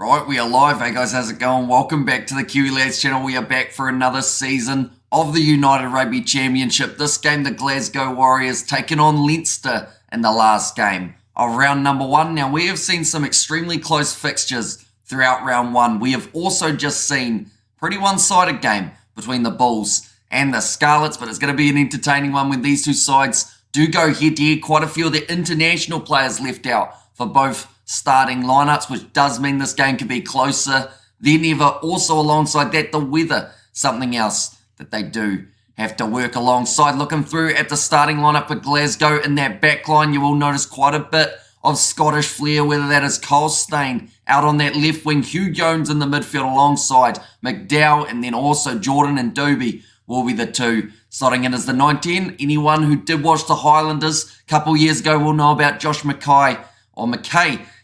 Right, we are live. Hey guys, how's it going? Welcome back to the Kiwi Lads channel. We are back for another season of the United Rugby Championship. This game, the Glasgow Warriors taking on Leinster in the last game of round number one. Now, we have seen some extremely close fixtures throughout round one. We have also just seen a pretty one-sided game between the Bulls and the Scarlets, but it's going to be an entertaining one when these two sides do go head-to-head. Quite a few of the international players left out for both starting lineups, which does mean this game could be closer than ever. Also, alongside that, the weather, something else that they do have to work alongside. Looking through at the starting lineup for Glasgow in that back line, you will notice quite a bit of Scottish flair, whether that is Cole Steyn out on that left wing, Hugh Jones in the midfield alongside McDowell, and then also Jordan and Doby will be the two slotting in as the 19. Anyone who did watch the Highlanders a couple years ago will know about Josh Mackay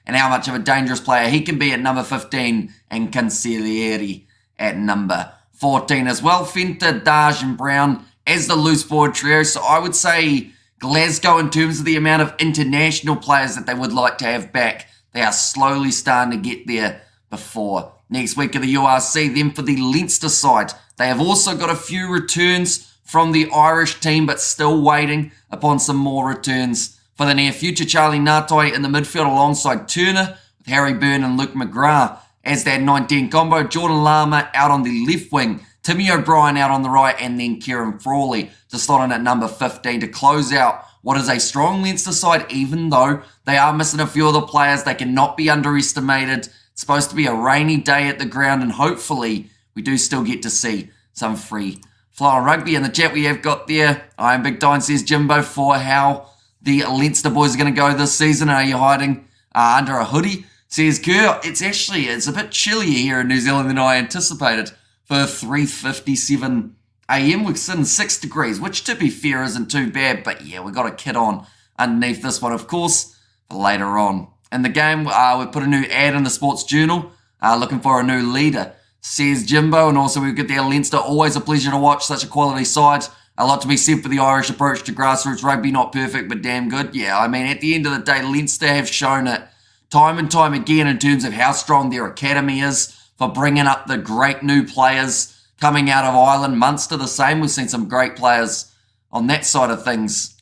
and how much of a dangerous player he can be at number 15 and Cancellieri at number 14 as well. Fenta, Darge and Brown as the loose forward trio. So I would say Glasgow, in terms of the amount of international players that they would like to have back, they are slowly starting to get there before next week of the URC. Then for the Leinster side, they have also got a few returns from the Irish team, but still waiting upon some more returns for the near future. Charlie Ngatai in the midfield alongside Turner, with Harry Byrne and Luke McGrath as that 19 combo. Jordan Lama out on the left wing, Timmy O'Brien out on the right, and then Kieran Frawley to slot in at number 15 to close out what is a strong Leinster side, even though they are missing a few of the players. They cannot be underestimated. It's supposed to be a rainy day at the ground, and hopefully we do still get to see some free flowing rugby. In the chat we have got there, I am Big Dine, says Jimbo, for how the Leinster boys are going to go this season. Are you hiding under a hoodie? Says Kerr, it's a bit chillier here in New Zealand than I anticipated for 3:57 a.m. We're sitting 6 degrees, which to be fair isn't too bad, but yeah, we've got a kit on underneath this one, of course, for later on. In the game, we put a new ad in the Sports Journal, looking for a new leader, says Jimbo, and also we've got there Leinster. Always a pleasure to watch such a quality side. A lot to be said for the Irish approach to grassroots rugby. Not perfect, but damn good. Yeah, I mean, at the end of the day, Leinster have shown it time and time again in terms of how strong their academy is for bringing up the great new players coming out of Ireland. Munster the same. We've seen some great players on that side of things.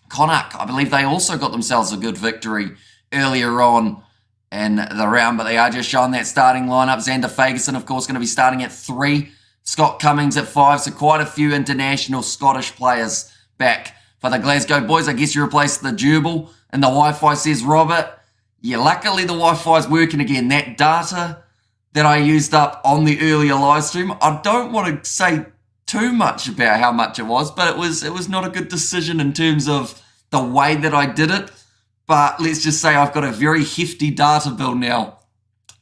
Connacht, I believe they also got themselves a good victory earlier on in the round, but they are just showing that starting lineup. Xander Fagerson, of course, going to be starting at 3. Scott Cummings at 5, so quite a few international Scottish players back for the Glasgow boys. I guess you replaced the Jubal and the Wi-Fi, says Robert. Yeah, luckily the Wi-Fi is working again. That data that I used up on the earlier live stream, I don't want to say too much about how much it was, but it was not a good decision in terms of the way that I did it. But let's just say I've got a very hefty data bill now.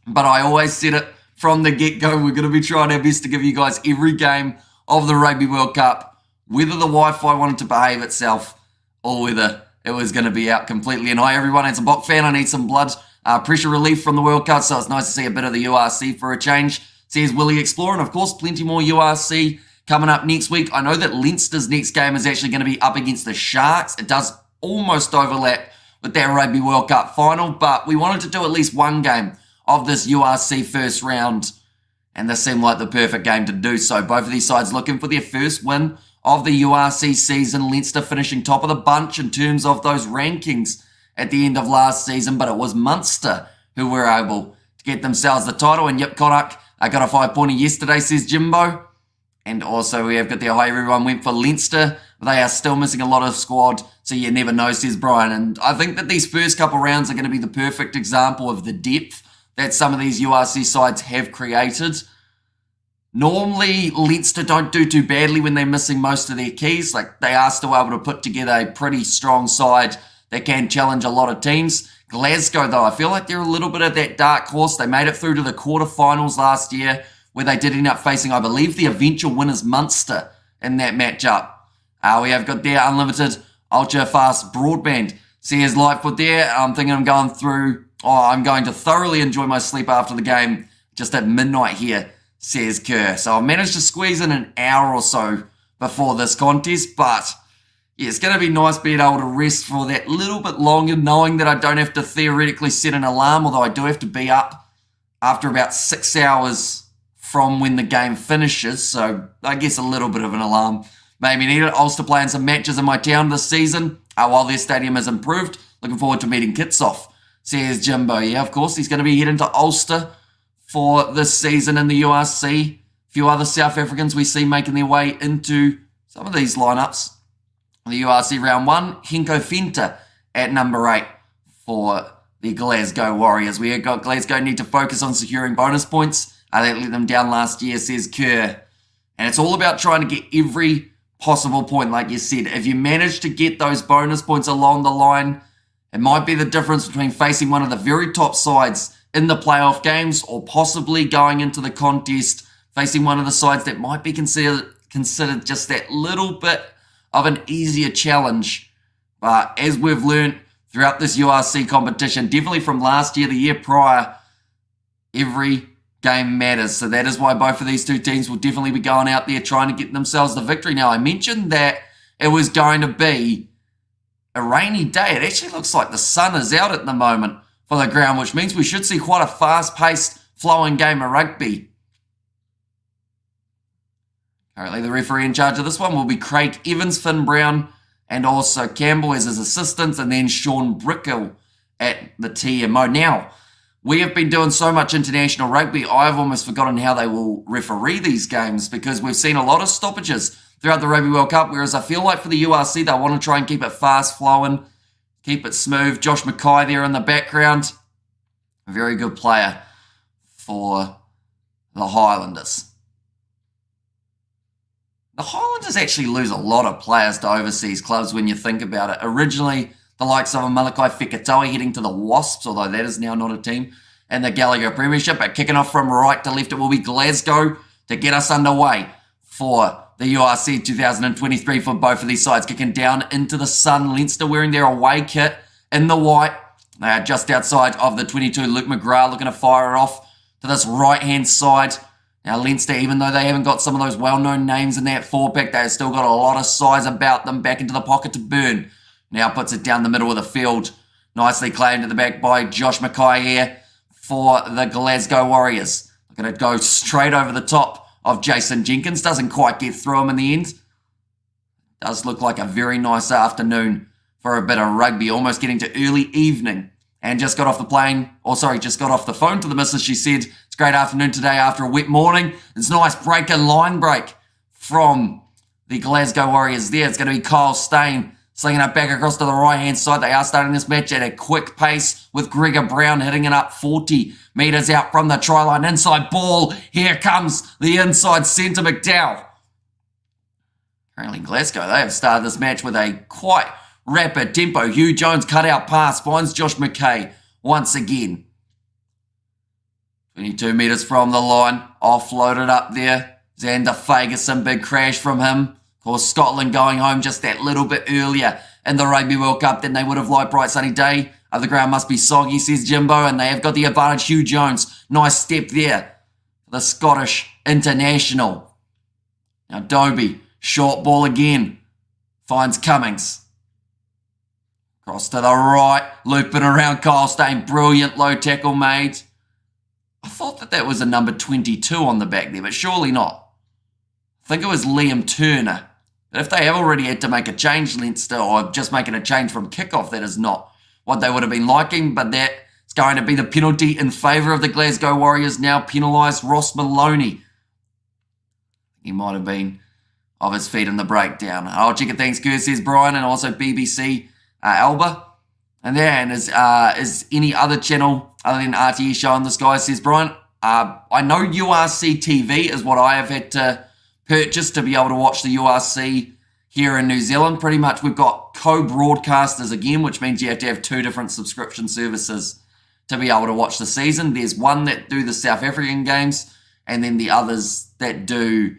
But I always said it from the get-go, we're going to be trying our best to give you guys every game of the Rugby World Cup, whether the Wi-Fi wanted to behave itself or whether it was going to be out completely. And hi everyone, it's a Bok fan. I need some blood pressure relief from the World Cup, so it's nice to see a bit of the URC for a change, says Willie Explorer. And of course, plenty more URC coming up next week. I know that Leinster's next game is actually going to be up against the Sharks. It does almost overlap with their Rugby World Cup final, but we wanted to do at least one game of this URC first round, and this seemed like the perfect game to do so. Both of these sides looking for their first win of the URC season. Leinster finishing top of the bunch in terms of those rankings at the end of last season, but it was Munster who were able to get themselves the title. And yep, Connacht, I got a 5-pointer yesterday, says Jimbo. And also we have got the hi everyone went for Leinster. They are still missing a lot of squad, so you never know, says Brian. And I think that these first couple rounds are going to be the perfect example of the depth that some of these URC sides have created. Normally, Leinster don't do too badly when they're missing most of their keys. Like, they are still able to put together a pretty strong side that can challenge a lot of teams. Glasgow, though, I feel like they're a little bit of that dark horse. They made it through to the quarterfinals last year, where they did end up facing, I believe, the eventual winners Munster in that matchup. We have got their unlimited ultra-fast broadband. Says Lightfoot there. I'm thinking I'm going to thoroughly enjoy my sleep after the game just at midnight here, says Kerr. So I've managed to squeeze in an hour or so before this contest, but yeah, it's going to be nice being able to rest for that little bit longer, knowing that I don't have to theoretically set an alarm, although I do have to be up after about 6 hours from when the game finishes, so I guess a little bit of an alarm maybe needed. Ulster playing some matches in my town this season while their stadium has improved. Looking forward to meeting Kitsoff, says Jimbo. Yeah, of course, he's going to be heading to Ulster for this season in the URC. A few other South Africans we see making their way into some of these lineups. The URC round 1, Henko Fenta at number 8 for the Glasgow Warriors. We have got Glasgow need to focus on securing bonus points. They let them down last year, says Kerr. And it's all about trying to get every possible point, like you said. If you manage to get those bonus points along the line, it might be the difference between facing one of the very top sides in the playoff games or possibly going into the contest, facing one of the sides that might be considered just that little bit of an easier challenge. But as we've learned throughout this URC competition, definitely from last year, the year prior, every game matters. So that is why both of these two teams will definitely be going out there trying to get themselves the victory. Now, I mentioned that it was going to be a rainy day. It actually looks like the sun is out at the moment for the ground, which means we should see quite a fast-paced, flowing game of rugby. Currently, the referee in charge of this one will be Craig Evans, Finn Brown, and also Campbell as his assistants, and then Sean Brickell at the TMO. Now, we have been doing so much international rugby, I've almost forgotten how they will referee these games because we've seen a lot of stoppages throughout the Rugby World Cup, whereas I feel like for the URC, they want to try and keep it fast-flowing, keep it smooth. Josh Mackay there in the background, a very good player for the Highlanders. The Highlanders actually lose a lot of players to overseas clubs when you think about it. Originally, the likes of Malakai Fekitoa heading to the Wasps, although that is now not a team, and the Gallagher Premiership. But kicking off from right to left, it will be Glasgow to get us underway for the URC 2023 for both of these sides. Kicking down into the sun, Leinster wearing their away kit in the white. They are just outside of the 22. Luke McGrath looking to fire it off to this right-hand side. Now, Leinster, even though they haven't got some of those well-known names in that four-pack, they've still got a lot of size about them. Back into the pocket to Byrne. Now puts it down the middle of the field. Nicely claimed at the back by Josh Mackay here for the Glasgow Warriors. Looking to go straight over the top of Jason Jenkins. Doesn't quite get through him in the end. Does look like a very nice afternoon for a bit of rugby. Almost getting to early evening. And just got off the plane, just got off the phone to the missus. She said, it's a great afternoon today after a wet morning. It's a nice break and line break from the Glasgow Warriors there. It's going to be Kyle Steyn slinging it back across to the right-hand side. They are starting this match at a quick pace with Gregor Brown hitting it up 40 metres out from the try line. Inside ball. Here comes the inside centre McDowell. Currently Glasgow, they have started this match with a quite rapid tempo. Hugh Jones cut out pass finds Josh Mackay once again. 22 metres from the line. Offloaded up there. Xander Fagerson, big crash from him. Of course, Scotland going home just that little bit earlier in the Rugby World Cup than they would have liked. Bright sunny day. The ground must be soggy, says Jimbo, and they have got the advantage. Hugh Jones, nice step there. The Scottish international. Now Dobie, short ball again. Finds Cummings. Cross to the right, looping around Kyle Steyn. Brilliant low tackle made. I thought that was a number 22 on the back there, but surely not. I think it was Liam Turner. But if they have already had to make a change, Leinster, or just making a change from kickoff, that is not what they would have been liking. But that is going to be the penalty in favour of the Glasgow Warriors. Now penalised Ross Maloney. He might have been off his feet in the breakdown. I'll check it, thanks, Kerr, says Brian, and also BBC Alba. And then is any other channel other than RTE showing this, guy, says Brian. I know URC TV is what I have had to purchase to be able to watch the URC here in New Zealand. Pretty much we've got co-broadcasters again, which means you have to have two different subscription services to be able to watch the season. There's one that do the South African games and then the others that do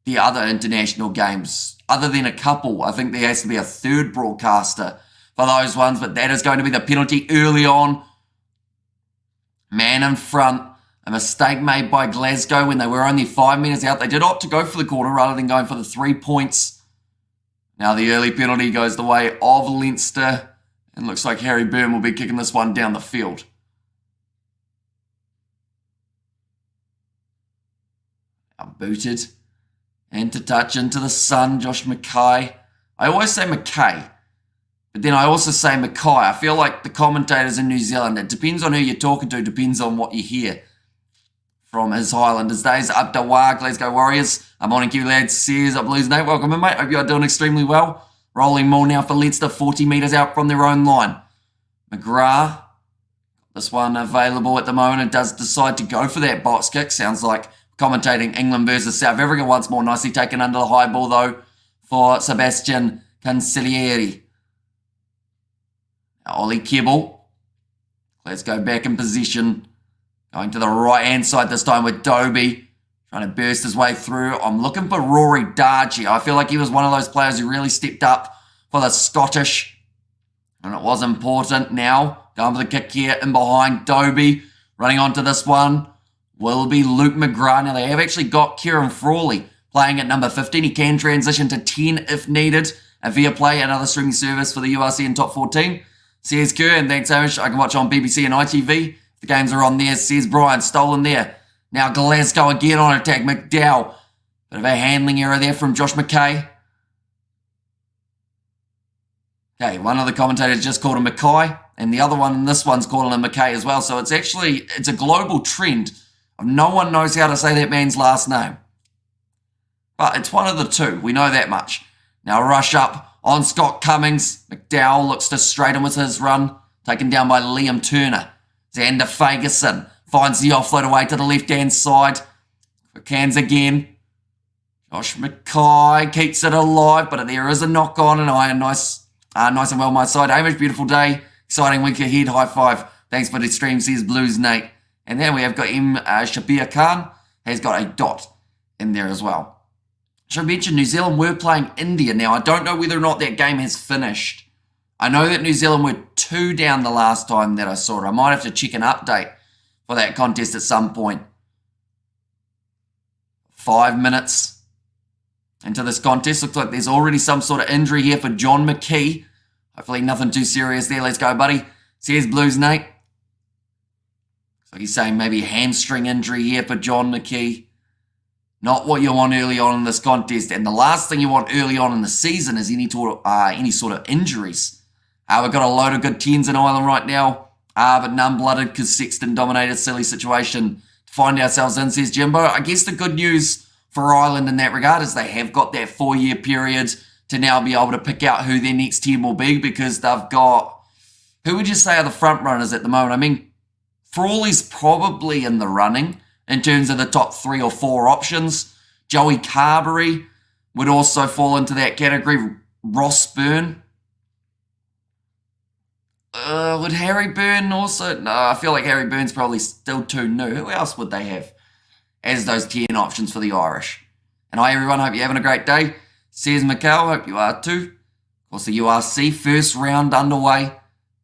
the other international games. Other than a couple, I think there has to be a third broadcaster for those ones, but that is going to be the penalty early on. Man in front. A mistake made by Glasgow when they were only 5 metres out. They did opt to go for the corner rather than going for the 3 points. Now the early penalty goes the way of Leinster. And looks like Harry Byrne will be kicking this one down the field. booted. And to touch into the sun, Josh McKay. I always say McKay, but then I also say Mackay. I feel like the commentators in New Zealand, it depends on who you're talking to, depends on what you hear from his Highlanders days. Up to Glasgow Warriors. Morning, Kiwi lads. Says up Blues Nate. Welcome in, mate. Hope you are doing extremely well. Rolling more now for Leinster, 40 metres out from their own line. McGrath, this one available at the moment, and does decide to go for that box kick. Sounds like commentating England versus South Africa once more. Nicely taken under the high ball, though, for Sebastian Cancellieri. Now, Ollie Kebble. Let's go back in position. Going to the right-hand side this time with Dobie. Trying to burst his way through. I'm looking for Rory Dargy. I feel like he was one of those players who really stepped up for the Scottish. And it was important now. Going for the kick here in behind Dobie. Running onto this one will be Luke McGrath. Now they have actually got Kieran Frawley playing at number 15. He can transition to 10 if needed. And via play, another streaming service for the URC in top 14. Says Kerr, and thanks so much. I can watch on BBC and ITV. The games are on there, says Brian. Stolen there. Now Glasgow again on attack. McDowell. Bit of a handling error there from Josh McKay. Okay, one of the commentators just called him Mackay, and the other one in this one's calling him McKay as well. So it's a global trend. No one knows how to say that man's last name. But it's one of the two. We know that much. Now rush up on Scott Cummings. McDowell looks to straighten with his run. Taken down by Liam Turner. Xander Fagerson finds the offload away to the left-hand side. Quick hands again. Josh McKay keeps it alive, but there is a knock on, and I am nice and well my side. Hamish, beautiful day. Exciting week ahead. High five. Thanks for the stream, says Blues Nate. And then we have got Shabir Khan. Has got a dot in there as well. Should I mention New Zealand were playing India. Now, I don't know whether or not that game has finished. I know that New Zealand were 2 down the last time that I saw it. I might have to check an update for that contest at some point. 5 minutes into this contest. Looks like there's already some sort of injury here for John McKee. Hopefully nothing too serious there. Let's go, buddy. Says Blues Nate. Looks like he's saying maybe a hamstring injury here for John McKee. Not what you want early on in this contest. And the last thing you want early on in the season is any sort of injuries. We've got a load of good 10s in Ireland right now. But none blooded because Sexton dominated. Silly situation to find ourselves in, says Jimbo. I guess the good news for Ireland in that regard is they have got that 4-year period to now be able to pick out who their next team will be, because they've got, who would you say are the front runners at the moment? I mean, Frawley's probably in the running in terms of the top 3 or 4 options. Joey Carberry would also fall into that category. Ross Byrne. Would Harry Byrne also? No, I feel like Harry Byrne's probably still too new. Who else would they have as those 10 options for the Irish? And hi everyone, hope you're having a great day. Says Mikhail, hope you are too. Of course, the URC first round underway.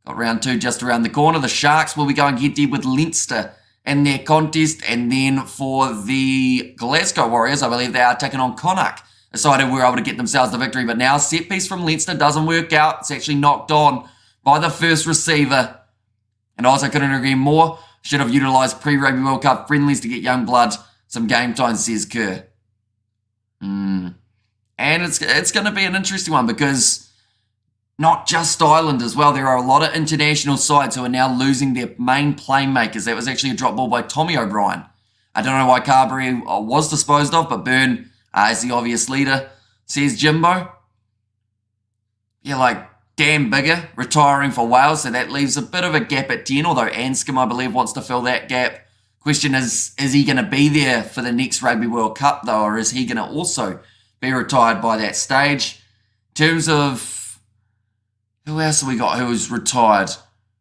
Got round 2 just around the corner. The Sharks will be going head-to-head with Leinster in their contest. And then for the Glasgow Warriors, I believe they are taking on Connacht. Decided we were able to get themselves the victory. But now set piece from Leinster doesn't work out. It's actually knocked on by the first receiver. And I also couldn't agree more. Should have utilised pre-Rugby World Cup friendlies to get young blood some game time, says Kerr. And it's going to be an interesting one, because not just Ireland as well. There are a lot of international sides who are now losing their main playmakers. That was actually a drop ball by Tommy O'Brien. I don't know why Carberry was disposed of, but Byrne is the obvious leader, says Jimbo. Yeah, like Dan Bigger retiring for Wales, so that leaves a bit of a gap at 10, although Anscombe, I believe, wants to fill that gap. Question is he going to be there for the next Rugby World Cup, though, or is he going to also be retired by that stage? In terms of who else have we got who was retired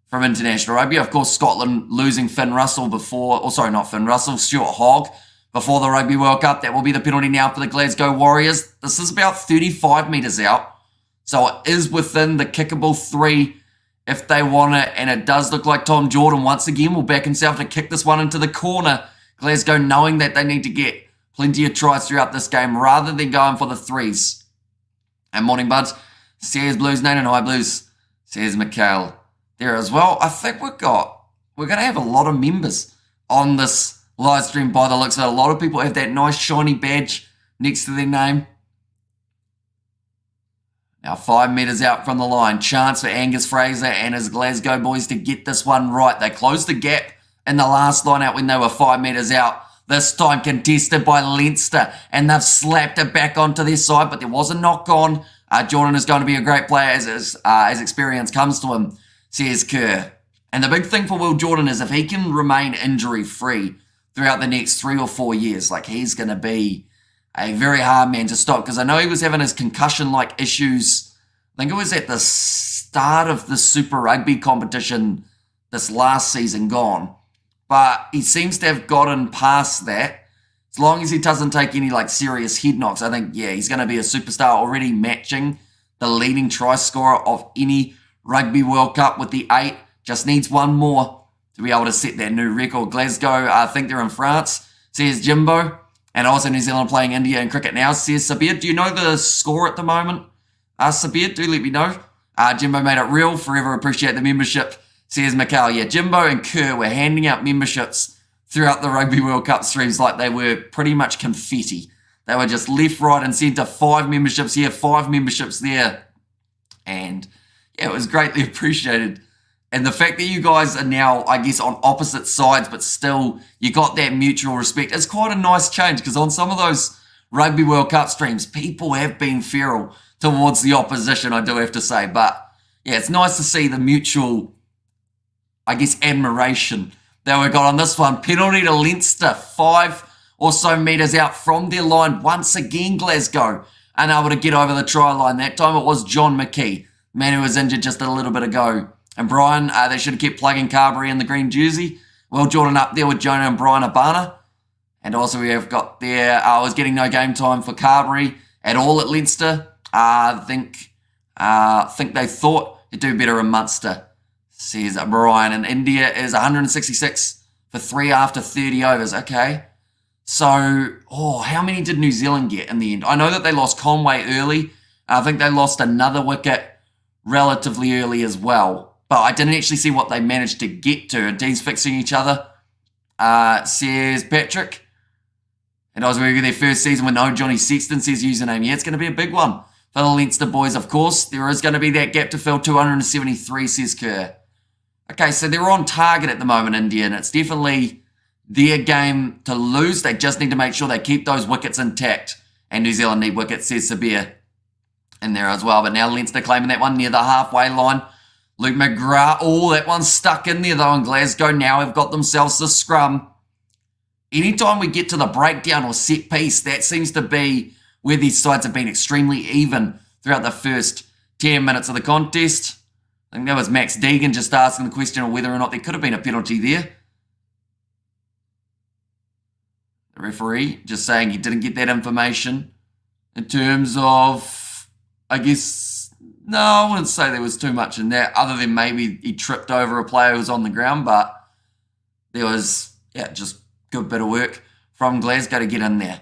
from international rugby? Of course, Scotland losing Finn Russell Stuart Hogg before the Rugby World Cup. That will be the penalty now for the Glasgow Warriors. This is about 35 metres out, so it is within the kickable 3 if they want it, and it does look like Tom Jordan once again will back himself to kick this one into the corner. Glasgow knowing that they need to get plenty of tries throughout this game rather than going for the 3s. And morning, buds. Says Blues, Nate and High Blues. Says Mikhail there as well. I think we're going to have a lot of members on this live stream by the looks of it. A lot of people have that nice shiny badge next to their name. Now 5 metres out from the line. Chance for Angus Fraser and his Glasgow boys to get this one right. They closed the gap in the last line out when they were 5 metres out. This time contested by Leinster, and they've slapped it back onto their side, but there was a knock on. Jordan is going to be a great player as experience comes to him, says Kerr. And the big thing for Will Jordan is if he can remain injury-free throughout the next 3 or 4 years, like he's going to be a very hard man to stop, because I know he was having his concussion-like issues. I think it was at the start of the Super Rugby competition this last season gone. But he seems to have gotten past that. As long as he doesn't take any like serious head knocks, I think, yeah, he's going to be a superstar, already matching the leading try scorer of any Rugby World Cup with the 8. Just needs one more to be able to set that new record. Glasgow, I think they're in France, says Jimbo. And also New Zealand playing India in cricket now, says Sabir. Do you know the score at the moment? Sabir, do let me know. Jimbo made it real. Forever appreciate the membership, says Mikhail. Yeah, Jimbo and Kerr were handing out memberships throughout the Rugby World Cup streams like they were pretty much confetti. They were just left, right and centre. 5 memberships here, 5 memberships there. And yeah, it was greatly appreciated. And the fact that you guys are now, I guess, on opposite sides, but still you got that mutual respect, is quite a nice change, because on some of those Rugby World Cup streams, people have been feral towards the opposition, I do have to say. But yeah, it's nice to see the mutual, I guess, admiration that we got on this one. Penalty to Leinster, 5 or so metres out from their line. Once again, Glasgow unable to get over the try line. That time it was John McKee, man who was injured just a little bit ago. And Brian, they should have kept plugging Carberry in the green jersey. Well, Jordan up there with Jonah and Brian Abana. And also we have got there, was getting no game time for Carberry at all at Leinster. I think they thought he'd do better in Munster, says Brian. And India is 166 for 3 after 30 overs. Okay. So, how many did New Zealand get in the end? I know that they lost Conway early. I think they lost another wicket relatively early as well. But I didn't actually see what they managed to get to. And teams fixing each other, says Patrick. And I was working their first season with no Johnny Sexton, says username. Yeah, it's going to be a big one for the Leinster boys, of course. There is going to be that gap to fill, 273, says Kerr. Okay, so they're on target at the moment, India, and it's definitely their game to lose. They just need to make sure they keep those wickets intact. And New Zealand need wickets, says Sabir in there as well. But now Leinster claiming that one near the halfway line. Luke McGrath, that one's stuck in there though, and Glasgow now have got themselves the scrum. Anytime we get to the breakdown or set piece, that seems to be where these sides have been extremely even throughout the first 10 minutes of the contest. I think that was Max Deegan just asking the question of whether or not there could have been a penalty there. The referee just saying he didn't get that information in terms of, I guess, no, I wouldn't say there was too much in that, other than maybe he tripped over a player who was on the ground, but there was, just good bit of work from Glasgow to get in there.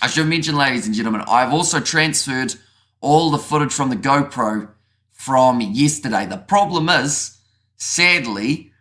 I should mention, ladies and gentlemen, I've also transferred all the footage from the GoPro from yesterday. The problem is, sadly,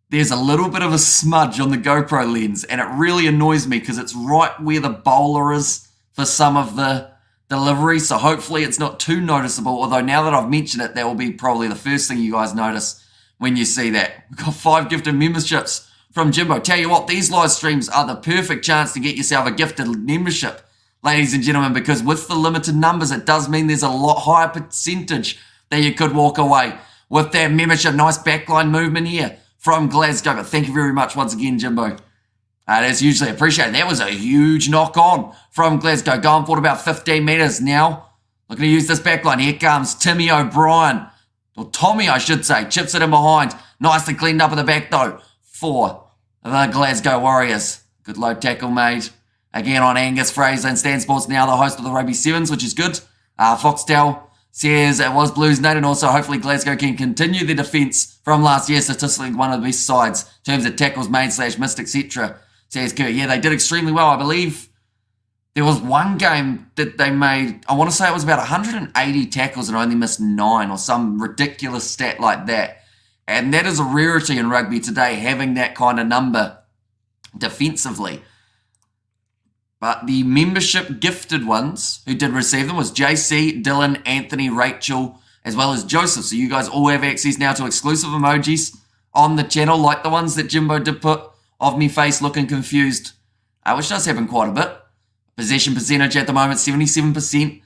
there's a little bit of a smudge on the GoPro lens, and it really annoys me because it's right where the bowler is for some of the delivery, so hopefully it's not too noticeable, although now that I've mentioned it, that will be probably the first thing you guys notice when you see that. We've got 5 gifted memberships from Jimbo. Tell you what, these live streams are the perfect chance to get yourself a gifted membership, ladies and gentlemen, because with the limited numbers, it does mean there's a lot higher percentage that you could walk away with that membership. Nice backline movement here from Glasgow, but thank you very much once again, Jimbo. That's usually appreciated. That was a huge knock on from Glasgow. Going forward about 15 metres now. Looking to use this back line. Here comes Timmy O'Brien. Or Tommy, I should say. Chips it in behind. Nicely cleaned up at the back, though, for the Glasgow Warriors. Good low tackle made. Again on Angus Fraser and Stan Sports, now the host of the Rugby Sevens, which is good. Foxtel says it was Blues night, and also hopefully Glasgow can continue their defence from last year. Statistically, one of the best sides in terms of tackles made / missed, etc. Says Kurt. Yeah, they did extremely well. I believe there was one game that they made, I want to say it was about 180 tackles and only missed 9 or some ridiculous stat like that. And that is a rarity in rugby today, having that kind of number defensively. But the membership gifted ones who did receive them was JC, Dylan, Anthony, Rachel, as well as Joseph. So you guys all have access now to exclusive emojis on the channel, like the ones that Jimbo did put of me face looking confused, which does happen quite a bit. Possession percentage at the moment, 77%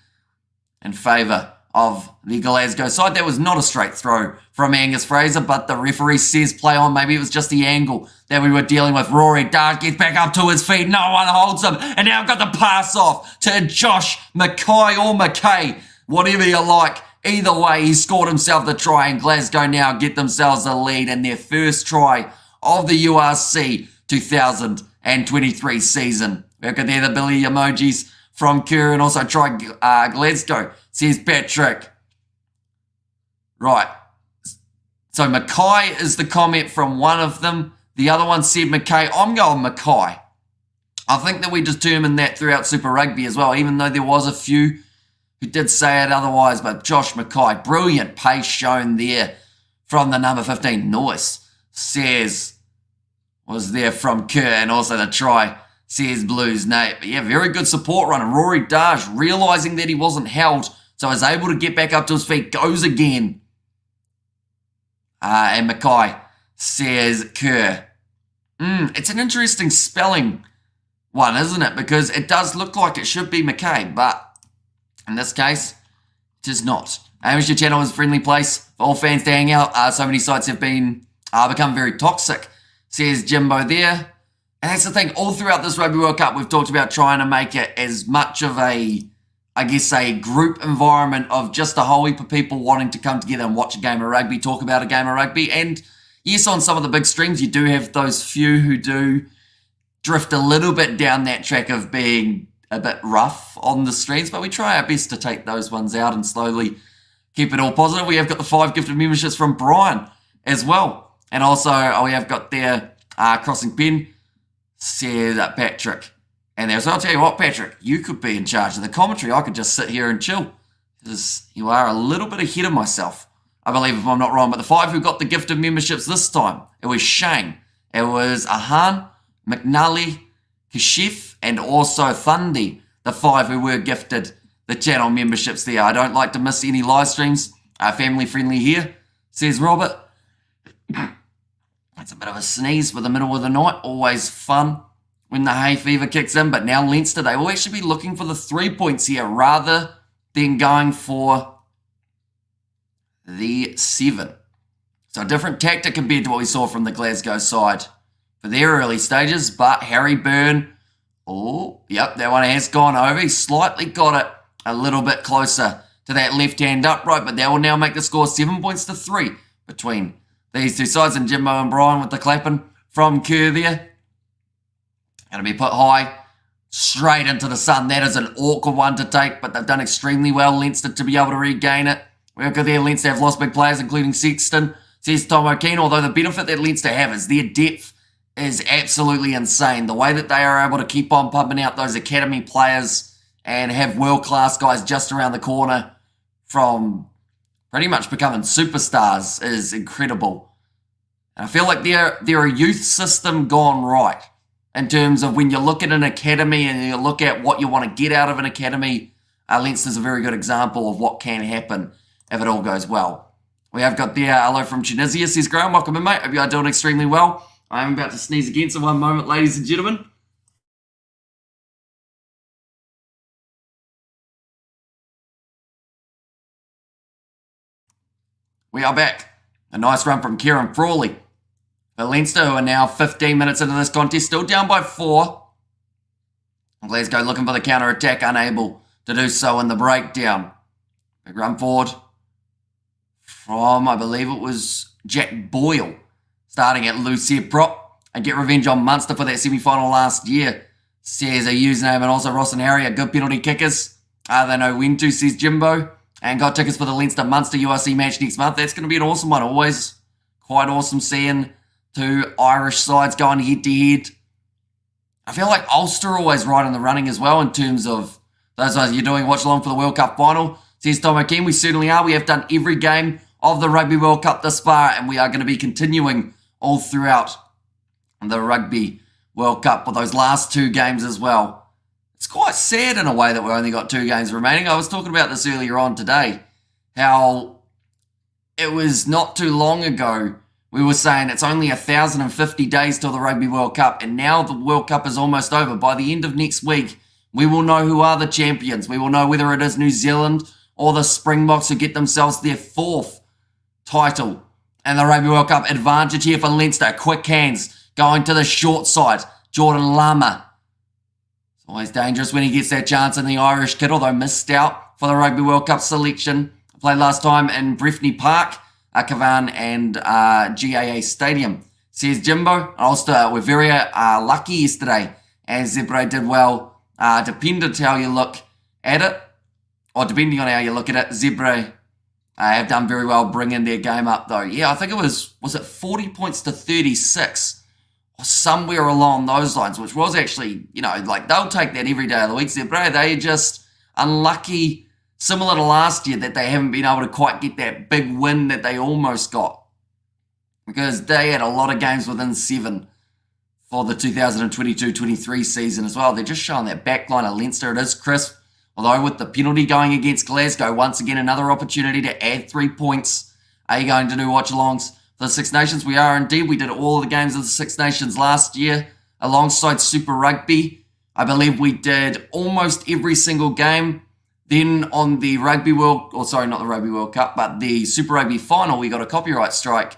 in favour of the Glasgow side. That was not a straight throw from Angus Fraser, but the referee says play on. Maybe it was just the angle that we were dealing with. Rory Dark gets back up to his feet. No one holds him. And now I've got the pass off to Josh Mackay or McKay, whatever you like. Either way, he scored himself the try, and Glasgow now get themselves a lead in their first try of the URC 2023 season. We've got there the Billy emojis from Kerr, and also try Glasgow, says Patrick. Right. So Mackay is the comment from one of them. The other one said Mackay. I'm going Mackay. I think that we determined that throughout Super Rugby as well, even though there was a few who did say it otherwise. But Josh Mackay, brilliant pace shown there from the number 15. Noise says was there from Kerr, and also the try says Blues Nate. But yeah, very good support run. And Rory Darge, realising that he wasn't held, so is able to get back up to his feet, goes again. And Mackay says Kerr. It's an interesting spelling one, isn't it? Because it does look like it should be Mackay, but in this case, it is not. Your channel is a friendly place for all fans to hang out. So many sites have been become very toxic, says Jimbo there. And that's the thing, all throughout this Rugby World Cup, we've talked about trying to make it as much of a group environment of just a whole heap of people wanting to come together and watch a game of rugby, talk about a game of rugby. And yes, on some of the big streams, you do have those few who do drift a little bit down that track of being a bit rough on the streams, but we try our best to take those ones out and slowly keep it all positive. We have got the 5 gifted memberships from Brian as well. And also, we have got their crossing pen, said Patrick. And there, so I'll tell you what, Patrick, you could be in charge of the commentary. I could just sit here and chill, because you are a little bit ahead of myself, I believe, if I'm not wrong. But the 5 who got the gifted memberships this time, it was Shane, it was Ahan, McNally, Kashif, and also Thundi, the 5 who were gifted the channel memberships there. I don't like to miss any live streams. Family friendly here, says Robert. That's a bit of a sneeze for the middle of the night. Always fun when the hay fever kicks in. But now Leinster, they will actually be looking for the 3 points here rather than going for the 7. So a different tactic compared to what we saw from the Glasgow side for their early stages. But Harry Byrne, oh, yep, that one has gone over. He slightly got it a little bit closer to that left-hand upright, but that will now make the score 7 points to 3 between these two sides. And Jimbo and Brian with the clapping from Kerr there. Going to be put high, straight into the sun. That is an awkward one to take, but they've done extremely well, Leinster, to be able to regain it. We've got there, Leinster have lost big players, including Sexton, says Tom O'Keen, although the benefit that Leinster have is their depth is absolutely insane. The way that they are able to keep on pumping out those academy players and have world-class guys just around the corner from pretty much becoming superstars is incredible. And I feel like they're a youth system gone right in terms of when you look at an academy and you look at what you want to get out of an academy. Leinster's a very good example of what can happen if it all goes well. We have got there, hello from Tunisia, says Graham, welcome in, mate. Hope you are doing extremely well. I am about to sneeze again, so one moment, ladies and gentlemen. We are back. A nice run from Kieran Frawley. The Leinster, who are now 15 minutes into this contest, still down by 4. Glasgow looking for the counter-attack, unable to do so in the breakdown. Big run forward from, I believe it was Jack Boyle, starting at Lucia prop, and get revenge on Munster for that semi-final last year, says a username. And also Ross and Harry are good penalty kickers. They know when to, says Jimbo. And got tickets for the Leinster Munster URC match next month. That's going to be an awesome one. Always quite awesome seeing 2 Irish sides going head-to-head. I feel like Ulster always right in the running as well in terms of those guys you're doing watch along for the World Cup final. Says Tom O'Keen, we certainly are. We have done every game of the Rugby World Cup thus far, and we are going to be continuing all throughout the Rugby World Cup with those last 2 games as well. It's quite sad in a way that we've only got 2 games remaining. I was talking about this earlier on today, how it was not too long ago we were saying it's only 1,050 days till the Rugby World Cup, and now the World Cup is almost over. By the end of next week, we will know who are the champions. We will know whether it is New Zealand or the Springboks who get themselves their 4th title. And the Rugby World Cup advantage here for Leinster. Quick hands going to the short side. Jordan Lama. It's always dangerous when he gets that chance in the Irish kid, although missed out for the Rugby World Cup selection. Played last time in Breffni Park, Cavan and GAA Stadium. Says Jimbo. Also, we're very lucky yesterday, as Zebra did well. Depending how you look at it, or depending on how you look at it, Zebra have done very well bringing their game up, though. Yeah, I think it was it 40 points to 36, or somewhere along those lines, which was actually, like they'll take that every day of the week. Zebra, they're just unlucky, similar to last year, that they haven't been able to quite get that big win that they almost got, because they had a lot of games within 7 for the 2022-23 season as well. They're just showing that backline of Leinster. It is crisp, although with the penalty going against Glasgow, once again another opportunity to add 3 points. Are you going to do watch-alongs for the Six Nations? We are indeed. We did all of the games of the Six Nations last year alongside Super Rugby. I believe we did almost every single game. Then on the not the Rugby World Cup, but the Super Rugby final, we got a copyright strike,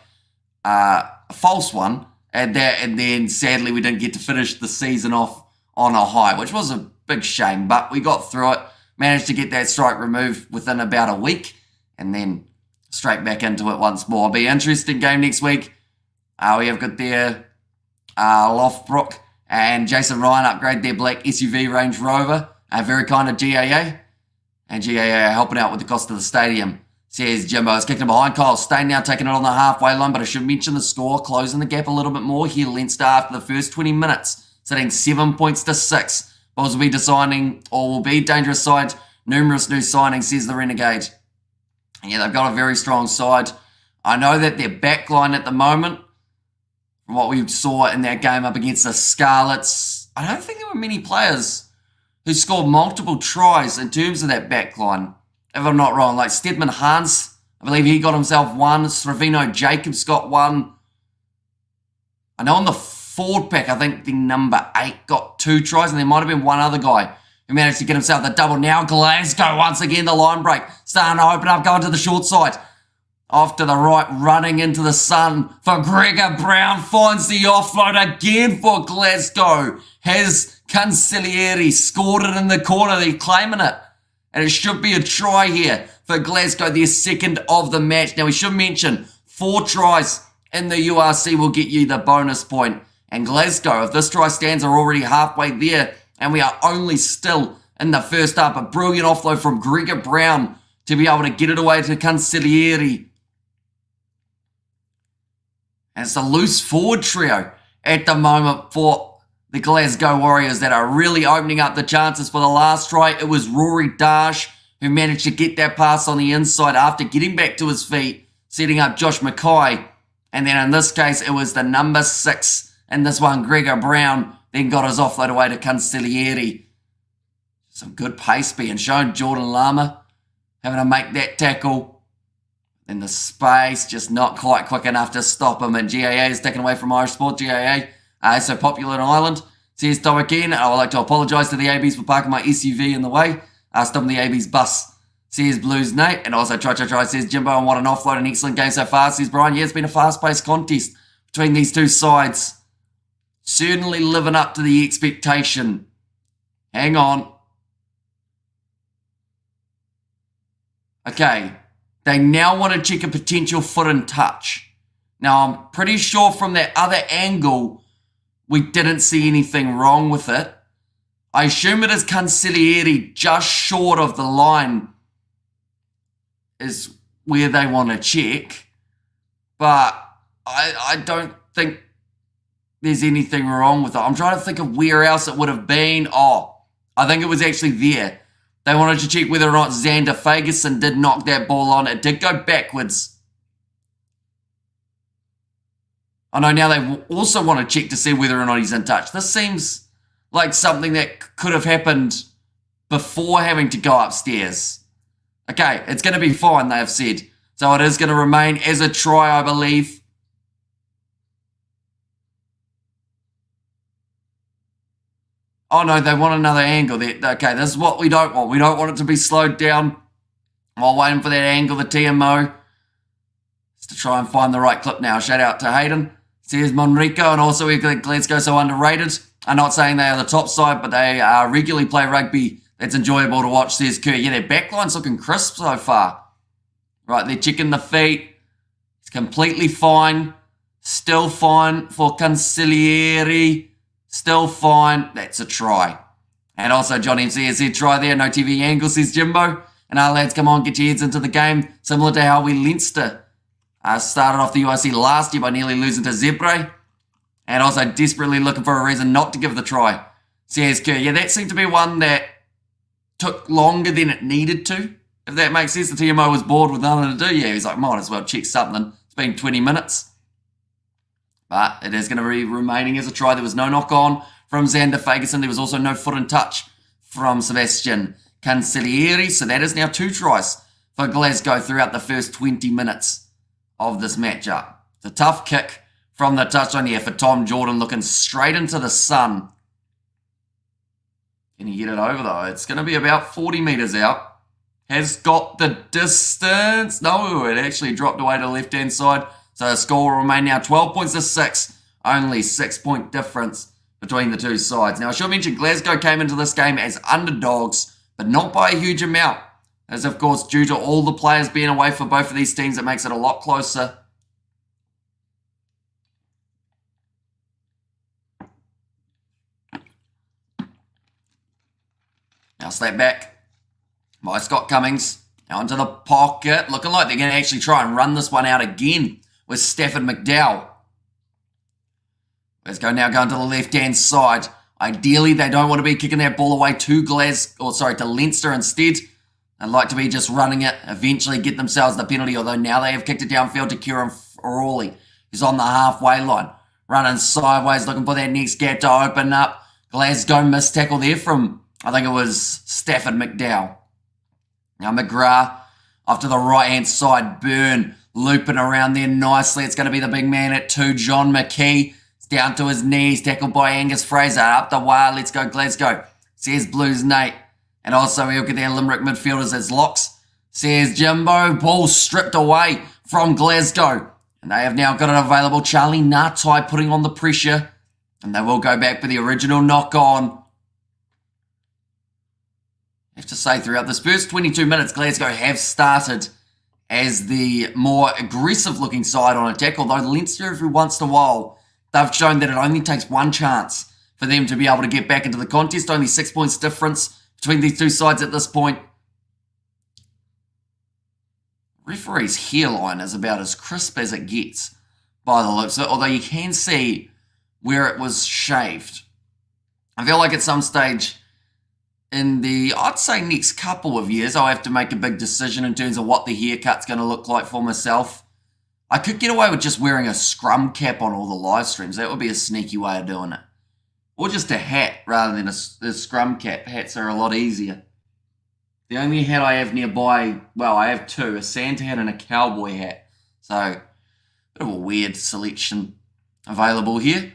a false one, and then sadly we didn't get to finish the season off on a high, which was a big shame, but we got through it, managed to get that strike removed within about a week, and then straight back into it once more. It'll be an interesting game next week. We have got their Loughbrook and Jason Ryan upgrade their black SUV Range Rover, very kind of GAA. And GAA helping out with the cost of the stadium. Says Jimbo. It's kicked him behind. Kyle Stain now taking it on the halfway line, but I should mention the score, closing the gap a little bit more here. Leinster after the first 20 minutes, sitting 7 points to 6. Bulls will be deciding, or will be dangerous side. Numerous new signings, says the Renegade. And yeah, they've got a very strong side. I know that their backline at the moment, from what we saw in that game up against the Scarlets, I don't think there were many players who scored multiple tries in terms of that backline, if I'm not wrong. Like Stedman Hans, I believe he got himself 1. Sravino Jacobs got 1. I know on the forward pack, I think the number 8 got 2 tries, and there might have been one other guy who managed to get himself the double. Now Glasgow, once again, the line break, starting to open up, going to the short side. Off to the right, running into the sun for Gregor Brown, finds the offload again for Glasgow. Has Cancellieri scored it in the corner, they're claiming it. And it should be a try here for Glasgow, their second of the match. Now we should mention 4 tries in the URC will get you the bonus point. And Glasgow, if this try stands, are already halfway there. And we are only still in the first half. A brilliant offload from Gregor Brown to be able to get it away to Cancellieri. And it's a loose forward trio at the moment for the Glasgow Warriors that are really opening up the chances for the last try. It was Rory Darsh who managed to get that pass on the inside after getting back to his feet, setting up Josh Mackay. And then in this case, it was the number 6 in this one, Gregor Brown, then got his offload away to Cancellieri. Some good pace being shown. Jordan Lama having to make that tackle. In the space, just not quite quick enough to stop him. And GAA is taken away from Irish Sport. GAA so popular in Ireland. Says Tom again, I would like to apologise to the ABs for parking my SUV in the way. Stopping the ABs bus. Says Blues Nate. And also try, says Jimbo, and what an offload. An excellent game so far. Says Brian, yeah, it's been a fast-paced contest between these two sides. Certainly living up to the expectation. Hang on. Okay. They now want to check a potential foot and touch. Now, I'm pretty sure from that other angle, we didn't see anything wrong with it. I assume it is Cancellieri just short of the line is where they want to check. But I don't think there's anything wrong with it. I'm trying to think of where else it would have been. Oh, I think it was actually there. They wanted to check whether or not Xander Fagerson did knock that ball on. It did go backwards. I know now they also want to check to see whether or not he's in touch. This seems like something that could have happened before having to go upstairs. Okay, it's going to be fine, they have said. So it is going to remain as a try, I believe. Oh no, they want another angle. Okay, this is what we don't want. We don't want it to be slowed down while waiting for that angle, the TMO. Just to try and find the right clip now. Shout out to Hayden. Says Monrico, and also we've got Glasgow so underrated. I'm not saying they are the top side, but they regularly play rugby that's enjoyable to watch, says Kerr. Yeah, their backline's looking crisp so far. Right, they're checking the feet. It's completely fine. Still fine for Cancellieri. Still fine. That's a try. And also, John MC has said, try there. No TV angle, says Jimbo. And our lads, come on, get your heads into the game. Similar to how we Leinster started off the URC last year by nearly losing to Zebre. And also desperately looking for a reason not to give the try, says Kerr. Yeah, that seemed to be one that took longer than it needed to, if that makes sense. The TMO was bored with nothing to do. Yeah, he's like, might as well check something. It's been 20 minutes. But it is going to be remaining as a try. There was no knock on from Xander Fagerson. There was also no foot in touch from Sebastian Cancellieri. So that is now 2 tries for Glasgow throughout the first 20 minutes of this matchup. It's a tough kick from the touchline here for Tom Jordan, looking straight into the sun. Can he get it over though? It's going to be about 40 metres out. Has got the distance. No, it actually dropped away to the left-hand side. So the score will remain now 12 points to 6. Only 6-point difference between the two sides. Now, I should mention Glasgow came into this game as underdogs, but not by a huge amount. As, of course, due to all the players being away for both of these teams, it makes it a lot closer. Now, slap back by Scott Cummings. Now into the pocket. Looking like they're going to actually try and run this one out again with Stafford McDowell. Let's go now going to the left-hand side. Ideally, they don't want to be kicking that ball away to Leinster instead. They'd like to be just running it, eventually get themselves the penalty, although now they have kicked it downfield to Kieran Frawley, who's on the halfway line. Running sideways, looking for that next gap to open up. Glasgow missed tackle there from, I think it was Stafford McDowell. Now McGrath off to the right-hand side. Byrne looping around there nicely. It's going to be the big man at 2, John McKee. It's down to his knees, tackled by Angus Fraser. Up the wire, let's go Glasgow, says Blues Nate. And also we'll get their Limerick midfielders as locks, says Jimbo. Ball stripped away from Glasgow. And they have now got it available. Charlie Ngatai putting on the pressure. And they will go back for the original knock-on. I have to say, throughout this first 22 minutes, Glasgow have started as the more aggressive-looking side on attack, although Leinster, every once in a while, they've shown that it only takes one chance for them to be able to get back into the contest. Only 6 points difference between these two sides at this point. Referee's hairline is about as crisp as it gets by the looks of it, although you can see where it was shaved. I feel like at some stage in the, I'd say next couple of years, I'll have to make a big decision in terms of what the haircut's going to look like for myself. I could get away with just wearing a scrum cap on all the live streams. That would be a sneaky way of doing it. Or just a hat rather than a scrum cap. Hats are a lot easier. The only hat I have nearby, well, I have 2, a Santa hat and a cowboy hat. So, bit of a weird selection available here.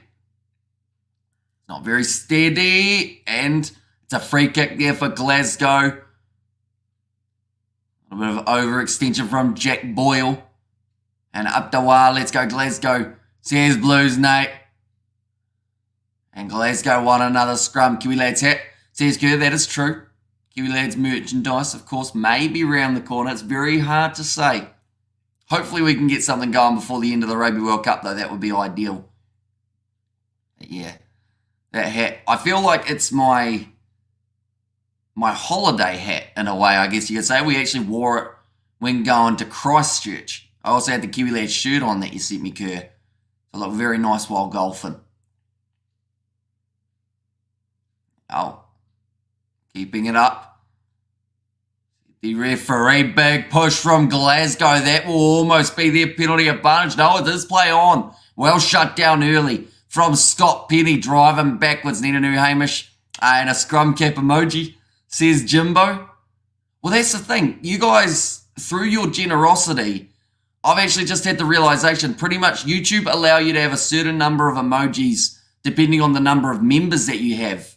Not very steady, and it's a free kick there for Glasgow. A bit of overextension from Jack Boyle. And up the wire, let's go Glasgow. Says Blues Nate. And Glasgow won another scrum. Kiwi Lads hat. Says Kerr, that is true. Kiwi Lads merchandise, of course, may be round the corner. It's very hard to say. Hopefully we can get something going before the end of the Rugby World Cup, though. That would be ideal. But yeah, that hat. I feel like it's my holiday hat, in a way, I guess you could say. We actually wore it when going to Christchurch. I also had the Kiwi Lads shirt on that you sent me, Kerr. It looked very nice while golfing. Oh, keeping it up. The referee, big push from Glasgow. That will almost be their penalty advantage. No, it does play on Well shut down early from Scott Penny, driving backwards. Need a new Hamish and a scrum cap emoji, says Jimbo. Well, that's the thing. You guys, through your generosity, I've actually just had the realization pretty much YouTube allow you to have a certain number of emojis depending on the number of members that you have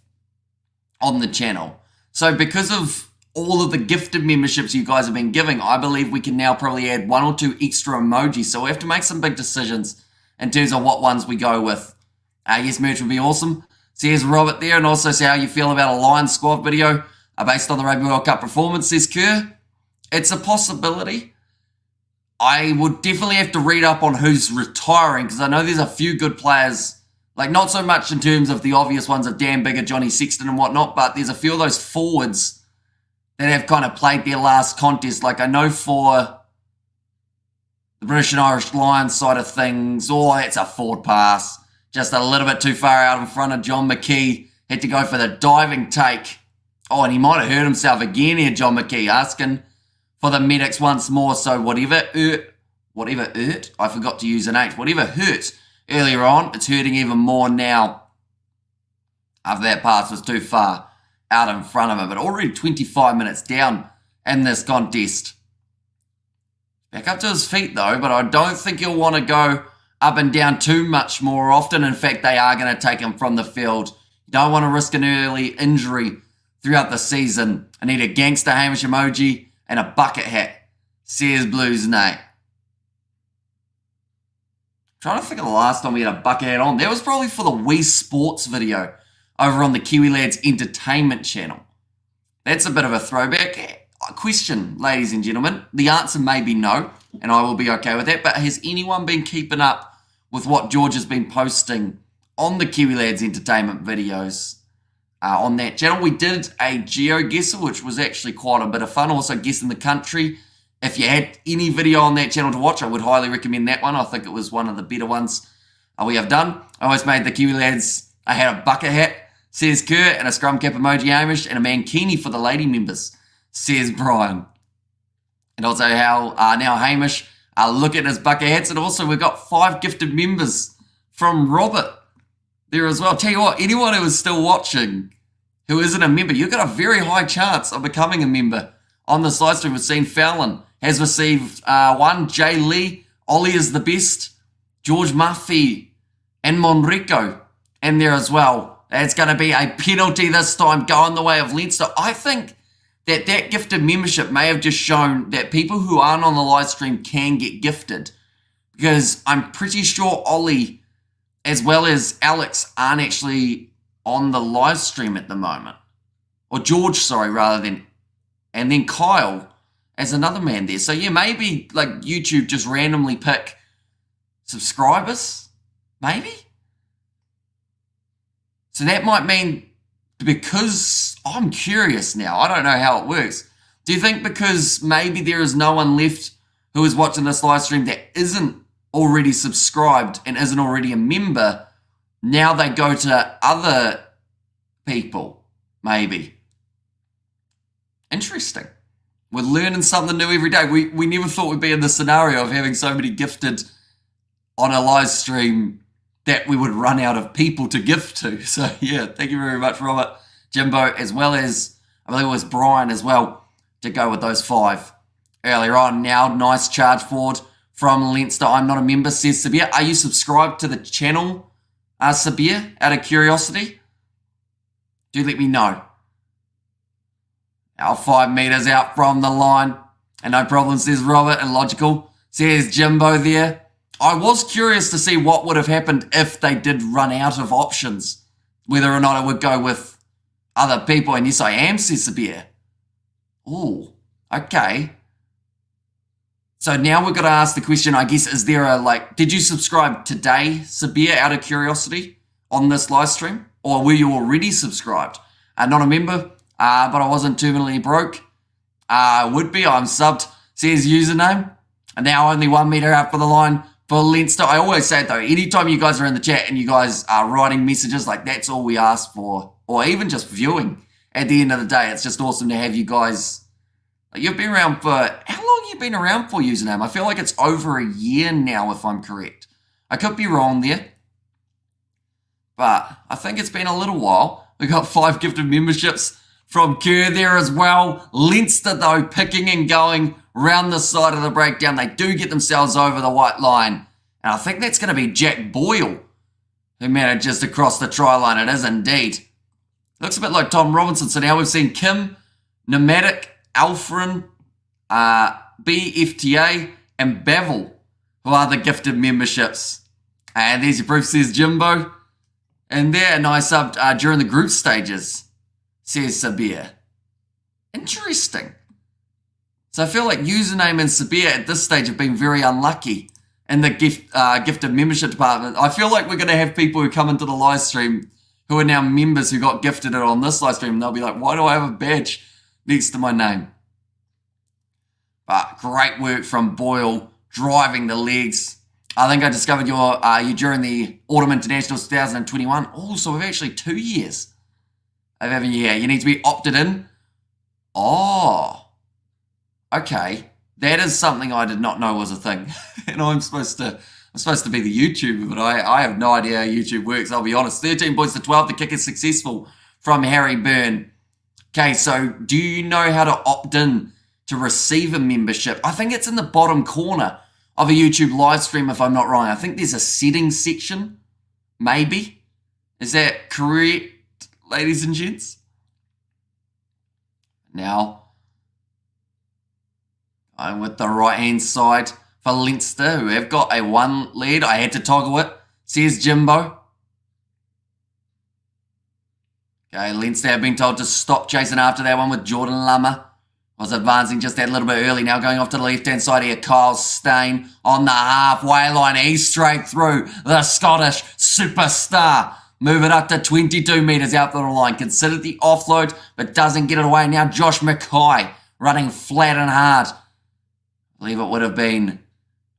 on the channel. So because of all of the gifted memberships you guys have been giving, I believe we can now probably add 1 or 2 extra emojis. So we have to make some big decisions in terms of what ones we go with. Yes, merch would be awesome. So here's Robert there, and also see how you feel about a Lions squad video based on the Rugby World Cup performance, says Kerr. It's a possibility. I would definitely have to read up on who's retiring, because I know there's a few good players, like not so much in terms of the obvious ones of Dan Bigger, Johnny Sexton and whatnot, but there's a few of those forwards that have kind of played their last contest. Like I know for the British and Irish Lions side of things, that's a forward pass. Just a little bit too far out in front of John McKee. Had to go for the diving take. And he might have hurt himself again here, John McKee, asking for the medics once more. So whatever hurt, I forgot to use an H. Whatever hurt earlier on, it's hurting even more now. After that pass was too far out in front of him. But already 25 minutes down in this contest. Back up to his feet though, but I don't think he'll want to go up and down too much more often. In fact, they are going to take him from the field. You don't want to risk an early injury throughout the season. I need a gangster Hamish emoji and a bucket hat, says Blues Nate. Trying to think of the last time we had a bucket hat on. That was probably for the Wii Sports video over on the Kiwi Lads Entertainment channel. That's a bit of a throwback. Question, ladies and gentlemen. The answer may be no, and I will be okay with that. But has anyone been keeping up with what George has been posting on the Kiwi Lads Entertainment videos on that channel? We did a GeoGuessr, which was actually quite a bit of fun. Also guessing the country. If you had any video on that channel to watch, I would highly recommend that one. I think it was one of the better ones we have done. I always made the Kiwi Lads. I had a bucket hat, says Kerr, and a scrum cap emoji Hamish, and a mankini for the lady members, says Brian. And also how now Hamish look at his bucket hats. And also we've got 5 gifted members from Robert there as well. Tell you what, anyone who is still watching who isn't a member, you've got a very high chance of becoming a member on this live stream. We've seen Fallon has received 1, Jay Lee, Ollie is the best, George Murphy, and Monrico in there as well. It's going to be a penalty this time going the way of Leinster. I think that gifted membership may have just shown that people who aren't on the live stream can get gifted, because I'm pretty sure Ollie as well as Alex aren't actually on the live stream at the moment, or George, sorry, rather than, and then Kyle as another man there. So yeah, maybe like YouTube just randomly pick subscribers, maybe. So that might mean, because I'm curious now, I don't know how it works. Do you think because maybe there is no one left who is watching this live stream that isn't already subscribed and isn't already a member, now they go to other people, maybe? Interesting. We're learning something new every day. We never thought we'd be in the scenario of having so many gifted on a live stream that we would run out of people to gift to. So yeah, thank you very much, Robert, Jimbo, as well as, I believe it was Brian as well, to go with those 5 earlier on. Now, nice charge forward from Leinster. I'm not a member, says Sabir. Are you subscribed to the channel, Sabir, out of curiosity? Do let me know. Now 5 meters out from the line. And no problem, says Robert, and logical, says Jimbo there. I was curious to see what would have happened if they did run out of options, whether or not it would go with other people. And yes, I am, says Sabir. Ooh, okay. So now we've got to ask the question, I guess, is there a, did you subscribe today, Sabir, out of curiosity on this live stream? Or were you already subscribed? Not a member, but I wasn't terminally broke. Would be, I'm subbed, says username. And now only 1 meter out for the line for Leinster. I always say it though, anytime you guys are in the chat and you guys are writing messages, that's all we ask for, or even just viewing at the end of the day. It's just awesome to have you guys. You've been around for, how long have you been around for, username? I feel like it's over a year now, if I'm correct. I could be wrong there, but I think it's been a little while. We got 5 gifted memberships from Kerr there as well. Leinster, though, picking and going round the side of the breakdown. They do get themselves over the white line. And I think that's going to be Jack Boyle, who manages to cross the try line. It is indeed. Looks a bit like Tom Robinson. So now we've seen Kim, Pneumatic, Alfrin, BFTA, and Bevel, who are the gifted memberships. And there's your proof, says Jimbo. And there, a nice up during the group stages, says Sabir. Interesting. So I feel like username and Sabir at this stage have been very unlucky in the gifted membership department. I feel like we're going to have people who come into the live stream who are now members who got gifted it on this live stream. And they'll be like, why do I have a badge next to my name? But great work from Boyle, driving the legs. I think I discovered you during the Autumn Internationals 2021. Oh, so we've actually 2 years of having you here. You need to be opted in. Oh, okay. That is something I did not know was a thing. And I'm supposed to be the YouTuber, but I have no idea how YouTube works, I'll be honest. 13 points to 12. The kick is successful from Harry Byrne. Okay, so do you know how to opt in to receive a membership? I think it's in the bottom corner of a YouTube live stream, if I'm not wrong. I think there's a settings section, maybe. Is that correct, ladies and gents? Now, going with the right-hand side for Leinster, who have got a 1 lead. I had to toggle it, says Jimbo. Okay, Leinster have been told to stop chasing after that one with Jordan Lummer. Was advancing just that little bit early. Now going off to the left-hand side here. Kyle Stain on the halfway line. He's straight through. The Scottish superstar. Move it up to 22 metres out the line. Considered the offload, but doesn't get it away. Now Josh Mackay running flat and hard. I believe it would have been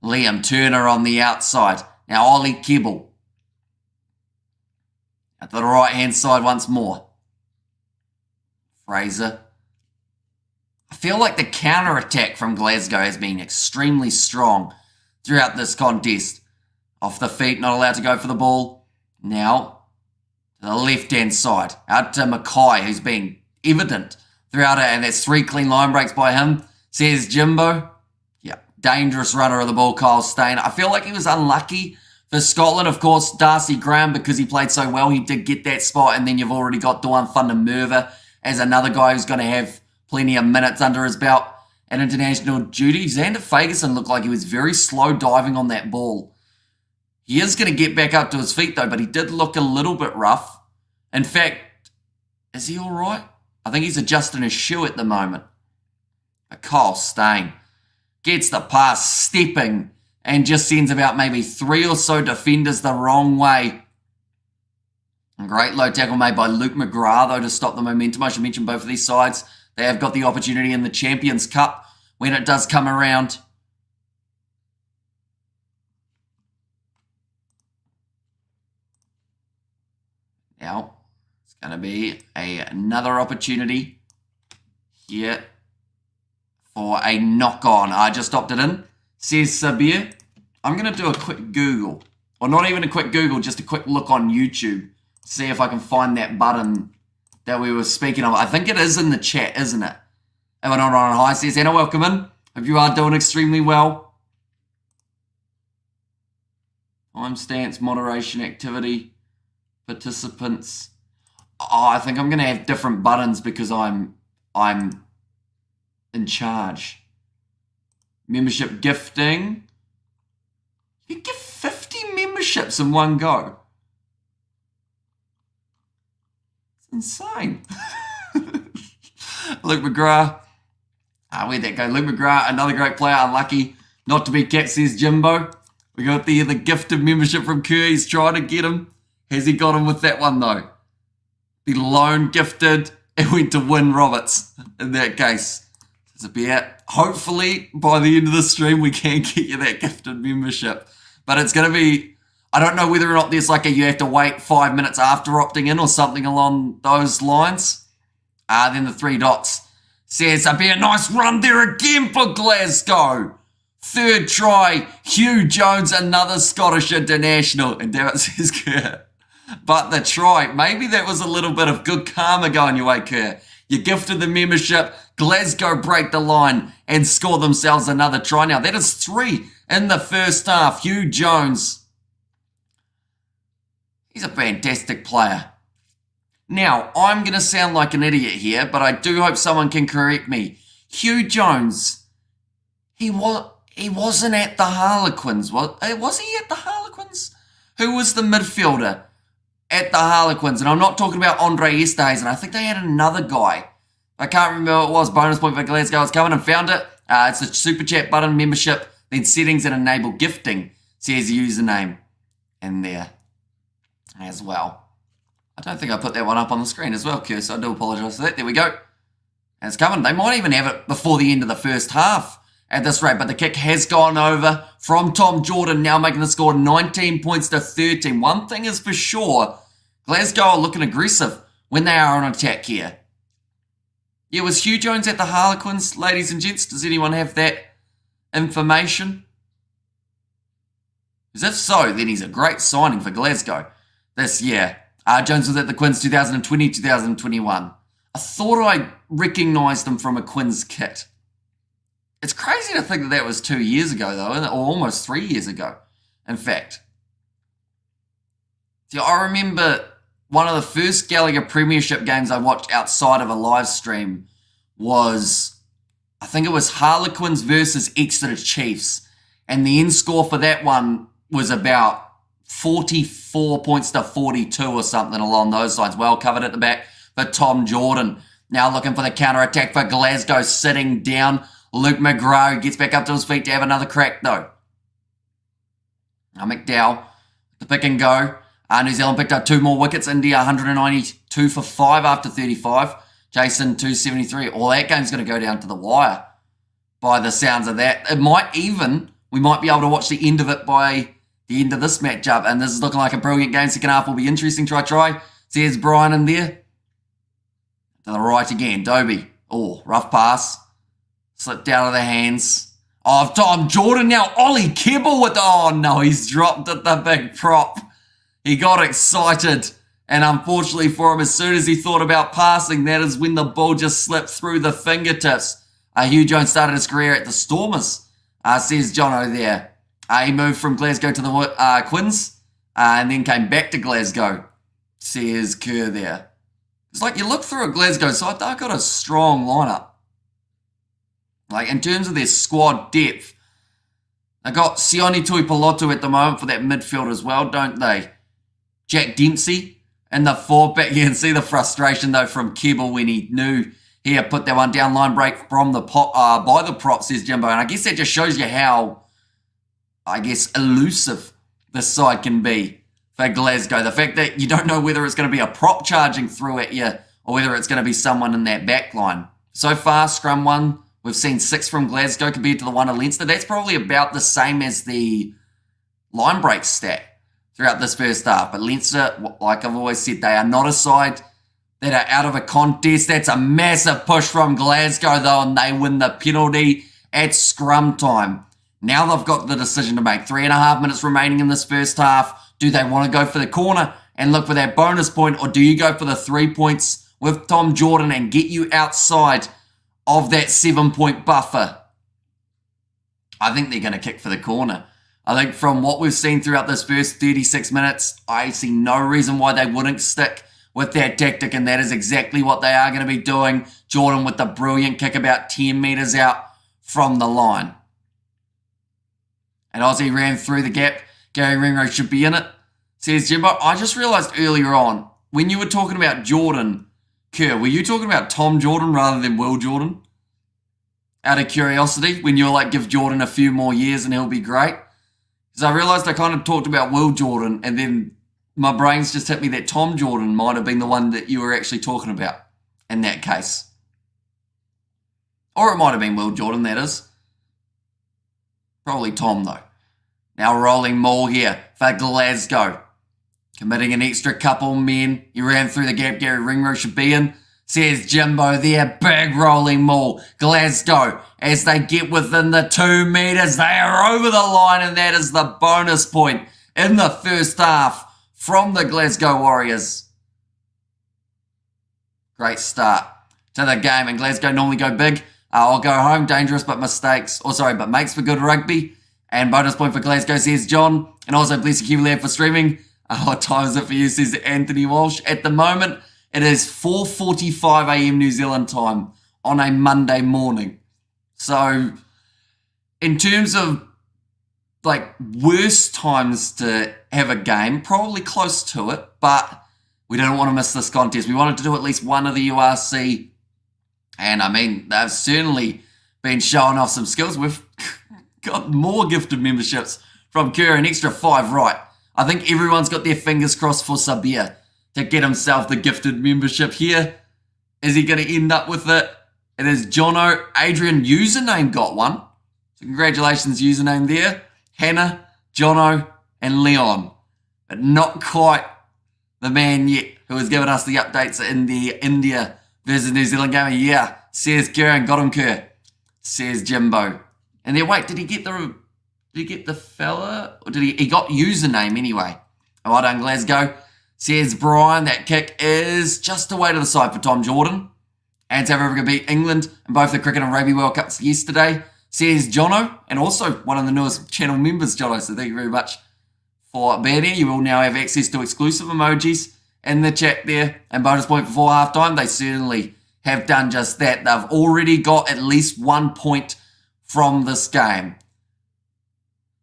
Liam Turner on the outside. Now Ollie Kibble. At the right-hand side once more. Fraser. I feel like the counter-attack from Glasgow has been extremely strong throughout this contest. Off the feet, not allowed to go for the ball. Now, to the left-hand side. Out to Mackay, who's been evident throughout it. And that's 3 clean line breaks by him, says Jimbo. Yeah, dangerous runner of the ball, Kyle Stain. I feel like he was unlucky for Scotland. Of course, Darcy Graham, because he played so well, he did get that spot. And then you've already got Duan van der Merwe as another guy who's going to have plenty of minutes under his belt at international duty. Xander Fagerson looked like he was very slow diving on that ball. He is going to get back up to his feet, though, but he did look a little bit rough. In fact, is he all right? I think he's adjusting his shoe at the moment. But Kyle Stain gets the pass, stepping, and just sends about maybe 3 or so defenders the wrong way. A great low tackle made by Luke McGrath, though, to stop the momentum. I should mention both of these sides. They have got the opportunity in the Champions Cup when it does come around. Now, it's going to be another opportunity here for a knock-on. I just opted in, says Sabir. I'm going to do a quick Google. Or not even a quick Google, just a quick look on YouTube. See if I can find that button that we were speaking of. I think it is in the chat, isn't it? Everyone on hi, says Anna, welcome in. Hope you are doing extremely well. Timestamps, moderation, activity, participants. Oh, I think I'm going to have different buttons because I'm in charge. Membership gifting. You give 50 memberships in one go. Insane. Luke McGrath. Where'd that go? Luke McGrath, another great player. Unlucky not to be capped, says Jimbo. We got the gifted membership from Kerr. He's trying to get him. Has he got him with that one, though? The lone gifted. It went to Wyn Roberts in that case. It's about, hopefully, by the end of the stream, we can get you that gifted membership. But it's going to be... I don't know whether or not there's like you have to wait 5 minutes after opting in or something along those lines. Then the 3 dots says, it'd be a nice run there again for Glasgow. Third try, Hugh Jones, another Scottish international. And damn it, says Kerr. But the try, maybe that was a little bit of good karma going your way, Kerr. You gifted the membership, Glasgow break the line and score themselves another try. Now, that is 3 in the first half. Hugh Jones, he's a fantastic player. Now, I'm going to sound like an idiot here, but I do hope someone can correct me. Hugh Jones, he wasn't at the Harlequins. Was he at the Harlequins? Who was the midfielder at the Harlequins? And I'm not talking about Andre Esterhuizen. I think they had another guy. I can't remember who it was. Bonus point for Glasgow. I was coming and found it. It's the Super Chat button, membership, then settings and enable gifting. Says username in there as well. I don't think I put that one up on the screen as well, Kerr, so I do apologise for that. There we go. And it's coming. They might even have it before the end of the first half at this rate, but the kick has gone over from Tom Jordan, now making the score 19 points to 13. One thing is for sure, Glasgow are looking aggressive when they are on attack here. Yeah, was Hugh Jones at the Harlequins, ladies and gents? Does anyone have that information? Because if so, then he's a great signing for Glasgow this year. Jones was at the Quins 2020-2021. I thought I recognised him from a Quins kit. It's crazy to think that that was 2 years ago, though, or almost 3 years ago, in fact. See, I remember one of the first Gallagher Premiership games I watched outside of a live stream was, I think it was Harlequins versus Exeter Chiefs. And the end score for that one was about 44 points to 42 or something along those lines. Well covered at the back for Tom Jordan. Now looking for the counter-attack for Glasgow, sitting down. Luke McGraw gets back up to his feet to have another crack, though. Now McDowell, the pick and go. New Zealand picked up 2 more wickets. India 192 for 5 after 35. Jason 273. All that game's going to go down to the wire by the sounds of that. We might be able to watch the end of it by the end of this matchup. And this is looking like a brilliant game. Second half will be interesting. Try. There's Brian in there. To the right again. Dobie. Oh, rough pass. Slipped out of the hands of Tom Jordan. Now Ollie Kebble with, oh no, he's dropped at the big prop. He got excited, and unfortunately for him, as soon as he thought about passing, that is when the ball just slipped through the fingertips. Hugh Jones started his career at the Stormers, says Jono there. He moved from Glasgow to the Quins, and then came back to Glasgow, says Kerr there. It's like you look through a Glasgow side, they've got a strong lineup. Like, in terms of their squad depth, they got Sione Tuipulotu at the moment for that midfield as well, don't they? Jack Dempsey in the 4-back. You can see the frustration, though, from Kebble when he knew he had put that one down. Line break from the by the prop, says Jimbo. And I guess that just shows you how, elusive this side can be for Glasgow. The fact that you don't know whether it's going to be a prop charging through at you or whether it's going to be someone in that back line. So far, scrum one, we've seen 6 from Glasgow compared to the 1 of Leinster. That's probably about the same as the line break stat throughout this first half. But Leinster, like I've always said, they are not a side that are out of a contest. That's a massive push from Glasgow, though, and they win the penalty at scrum time. Now they've got the decision to make. 3.5 minutes remaining in this first half. Do they want to go for the corner and look for that bonus point, or do you go for the 3 points with Tom Jordan and get you outside of that 7-point buffer? I think they're going to kick for the corner. I think from what we've seen throughout this first 36 minutes, I see no reason why they wouldn't stick with that tactic, and that is exactly what they are going to be doing. Jordan with the brilliant kick about 10 metres out from the line. And Aussie ran through the gap. Gary Ringrose should be in it, says Jimbo. I just realised earlier on, when you were talking about Jordan, Kerr, were you talking about Tom Jordan rather than Will Jordan? Out of curiosity, when you were like, give Jordan a few more years and he'll be great? Because I realised I kind of talked about Will Jordan, and then my brain's just hit me that Tom Jordan might have been the one that you were actually talking about in that case. Or it might have been Will Jordan, that is. Probably Tom, though. Now rolling maul here for Glasgow. Committing an extra couple men. He ran through the gap. Gary Ringrose should be in. says Jimbo there. Big rolling maul. Glasgow, as they get within the 2 metres, they are over the line, and that is the bonus point in the first half from the Glasgow Warriors. Great start to the game, and Glasgow normally go big. I'll go home, dangerous but but makes for good rugby. And bonus point for Glasgow, says John. And also bless you, Kiwi for streaming. What time is it for you, says Anthony Walsh. At the moment, it is 4:45 a.m. New Zealand time on a Monday morning. So, in terms of like worst times to have a game, probably close to it, but we didn't want to miss this contest. We wanted to do at least one of the URC, and I mean, they've certainly been showing off some skills. We've got more gifted memberships from Kerr, an extra 5 right. I think everyone's got their fingers crossed for Sabir to get himself the gifted membership here. Is he going to end up with it? It is Jono. Adrian username got one. So congratulations, username there. Hannah, Jono, and Leon. But not quite the man yet who has given us the updates in the India versus New Zealand game. Yeah, says Kieran, got him Kerr, says Jimbo. And then wait, did he get the fella? Or did he got username anyway. Well done, Glasgow. Says Brian, that kick is just away to the side for Tom Jordan. And South Africa beat England in both the Cricket and Rugby World Cups yesterday. Says Jono, and also one of the newest channel members, Jono. So thank you very much for being here. You will now have access to exclusive emojis in the chat there. And bonus point before halftime. They certainly have done just that. They've already got at least 1 point from this game.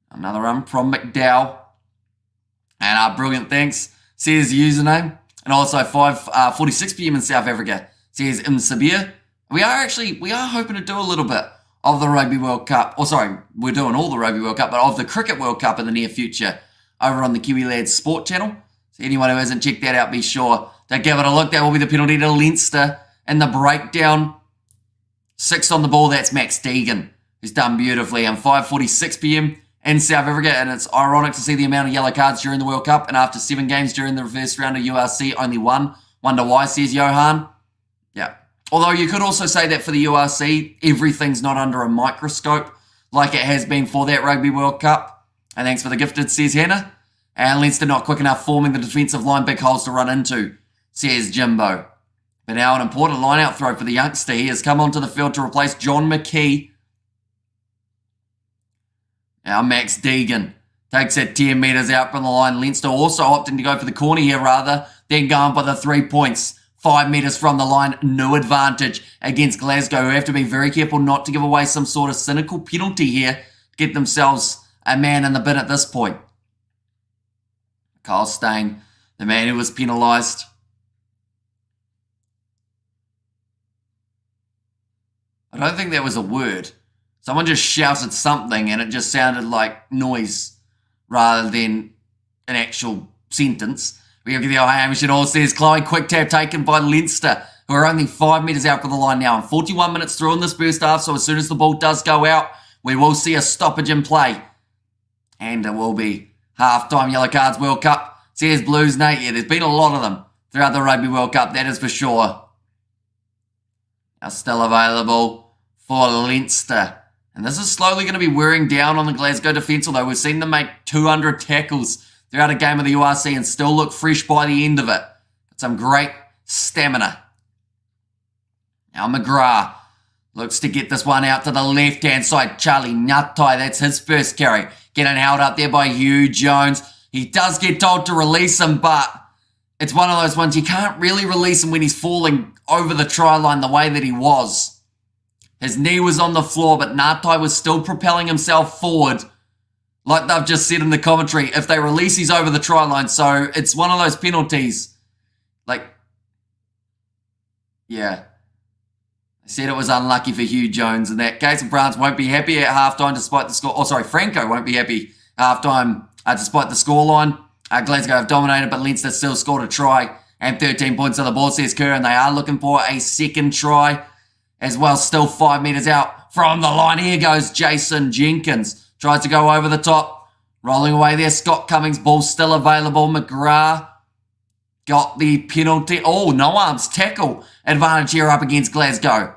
Another run from McDowell. And brilliant, thanks. Says username. And also 5:46 p.m. in South Africa. Says Sabir. We are hoping to do a little bit of the Rugby World Cup. We're doing all the Rugby World Cup, but of the Cricket World Cup in the near future over on the Kiwi Lads Sport channel. So anyone who hasn't checked that out, be sure to give it a look. That will be the penalty to Leinster in the breakdown. 6 on the ball, that's Max Deegan, who's done beautifully. And 5:46 p.m. in South Africa, and it's ironic to see the amount of yellow cards during the World Cup, and after 7 games during the first round of URC, only 1. Wonder why, says Johan. Yeah. Although you could also say that for the URC, everything's not under a microscope like it has been for that Rugby World Cup. And thanks for the gifted, says Hannah. And Leinster not quick enough forming the defensive line, big holes to run into, says Jimbo. But now an important line-out throw for the youngster. He has come onto the field to replace John McKee. Now Max Deegan takes it 10 metres out from the line. Leinster also opting to go for the corner here rather than going for the 3 points. 5 metres from the line, no advantage against Glasgow, who have to be very careful not to give away some sort of cynical penalty here to get themselves a man in the bin at this point. Kyle Stain, the man who was penalised. I don't think that was a word. Someone just shouted something and it just sounded like noise rather than an actual sentence. We have the Hamish and all says Chloe, quick tap taken by Leinster, who are only 5 metres out from the line now. And 41 minutes through in this first half, so as soon as the ball does go out, we will see a stoppage in play. And it will be half-time yellow cards World Cup. Says Blues Nate. Yeah, there's been a lot of them throughout the Rugby World Cup, that is for sure. Now still available for Leinster. And this is slowly going to be wearing down on the Glasgow defence, although we've seen them make 200 tackles throughout a game of the URC and still look fresh by the end of it. Got some great stamina. Now McGrath looks to get this one out to the left-hand side. Charlie Ngatai, that's his first carry. Getting held up there by Hugh Jones. He does get told to release him, but it's one of those ones you can't really release him when he's falling over the try line the way that he was. His knee was on the floor, but Ngatai was still propelling himself forward. Like they've just said in the commentary, if they release, he's over the try line. So it's one of those penalties. Yeah. I said it was unlucky for Hugh Jones in that case. And France won't be happy at halftime despite the score. Franco won't be happy at halftime despite the scoreline. Glasgow have dominated, but Leinster still scored a try and 13 points on the board, says Kerr. And they are looking for a second try as well. Still 5 metres out from the line. Here goes Jason Jenkins. Tries to go over the top. Rolling away there. Scott Cummings. Ball still available. McGrath got the penalty. Oh, no arms tackle advantage here up against Glasgow.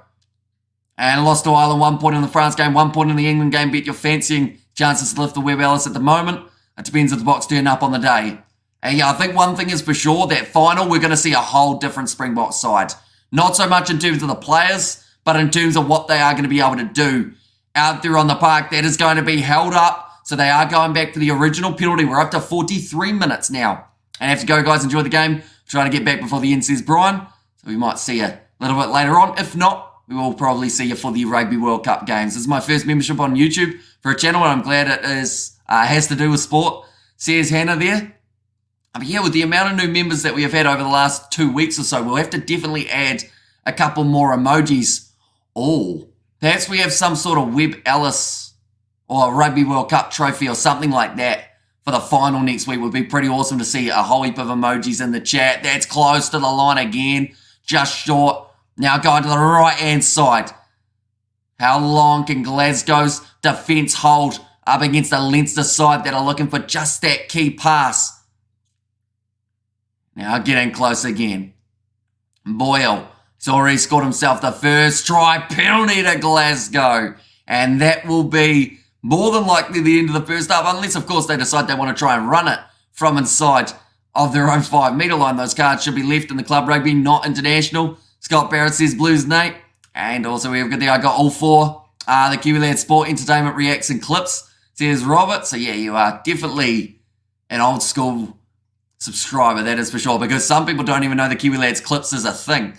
And lost to Ireland, 1 point in the France game, 1 point in the England game. Bet you're fancying chances to lift the Webb Ellis at the moment. It depends if the Boks turn up on the day. And yeah, I think one thing is for sure, that final, we're going to see a whole different Springbok side. Not so much in terms of the players, but in terms of what they are going to be able to do out there on the park. That is going to be held up. So they are going back to the original penalty. We're up to 43 minutes now. And have to go, guys. Enjoy the game. Trying to get back before the end, says Brian. So we might see you a little bit later on. If not, we will probably see you for the Rugby World Cup games. This is my first membership on YouTube for a channel, and I'm glad it is has to do with sport. Says Hannah there. Yeah, with the amount of new members that we have had over the last 2 weeks or so, we'll have to definitely add a couple more emojis. Oh, perhaps we have some sort of Webb Ellis or a Rugby World Cup trophy or something like that for the final next week. Would be pretty awesome to see a whole heap of emojis in the chat. That's close to the line again, just short. Now going to the right-hand side. How long can Glasgow's defence hold up against the Leinster side that are looking for just that key pass? Now getting close again. Boyle has already scored himself the first try, penalty to Glasgow. And that will be more than likely the end of the first half, unless, of course, they decide they want to try and run it from inside of their own 5-metre line. Those cards should be left in the club rugby, not international. Scott Barrett says Blues Nate. And also we've got there, I got all four. The Kiwi Lad Sport Entertainment Reacts and Clips, says Robert. So yeah, you are definitely an old school subscriber, that is for sure, because some people don't even know the Kiwi Lads Clips is a thing.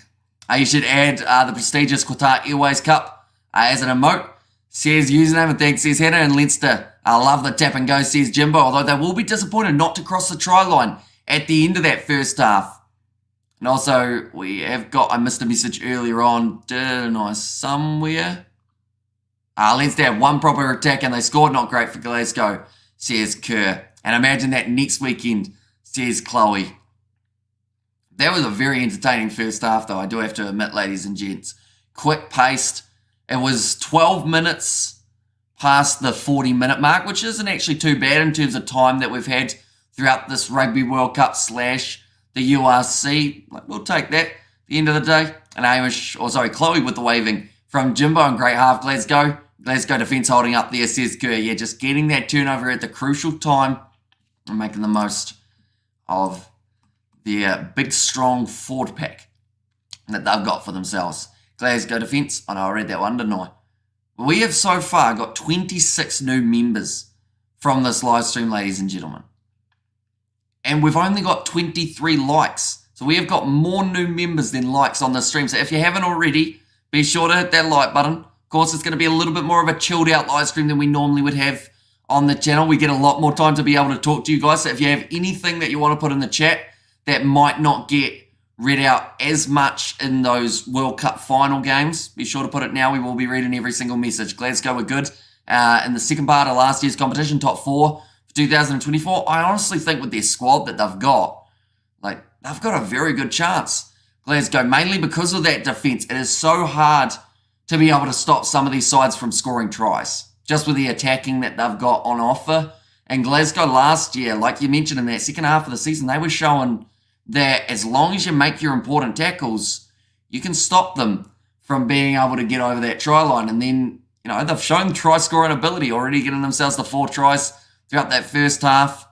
You should add the prestigious Qatar Airways Cup as an emote. Says username, and thanks, says Hannah. And Leinster, I love the tap and go, says Jimbo, although they will be disappointed not to cross the try line at the end of that first half. And also, we have got, I missed a message earlier on, didn't I, somewhere? Leinster had one proper attack and they scored, not great for Glasgow, says Kerr. And imagine that next weekend, says Chloe. That was a very entertaining first half, though, I do have to admit, ladies and gents. Quick-paced. It was 12 minutes past the 40-minute mark, which isn't actually too bad in terms of time that we've had throughout this Rugby World Cup / the URC. We'll take that at the end of the day. And Chloe with the waving from Jimbo and great half Glasgow. Glasgow defence holding up there, says Kerr. Yeah, just getting that turnover at the crucial time and making the most of their big, strong forward pack that they've got for themselves. Glasgow defence. I know I read that one, didn't I? We have so far got 26 new members from this live stream, ladies and gentlemen. And we've only got 23 likes. So we have got more new members than likes on this stream. So if you haven't already, be sure to hit that like button. Of course, it's going to be a little bit more of a chilled out live stream than we normally would have on the channel. We get a lot more time to be able to talk to you guys. So if you have anything that you want to put in the chat that might not get read out as much in those World Cup final games, be sure to put it now. We will be reading every single message. Glasgow were good in the second part of last year's competition, top 4 for 2024. I honestly think with their squad that they've got, they've got a very good chance. Glasgow, mainly because of that defence. It is so hard to be able to stop some of these sides from scoring tries, just with the attacking that they've got on offer. And Glasgow last year, like you mentioned in that second half of the season, they were showing that as long as you make your important tackles, you can stop them from being able to get over that try line. And then, they've shown try scoring ability, already getting themselves to 4 tries throughout that first half.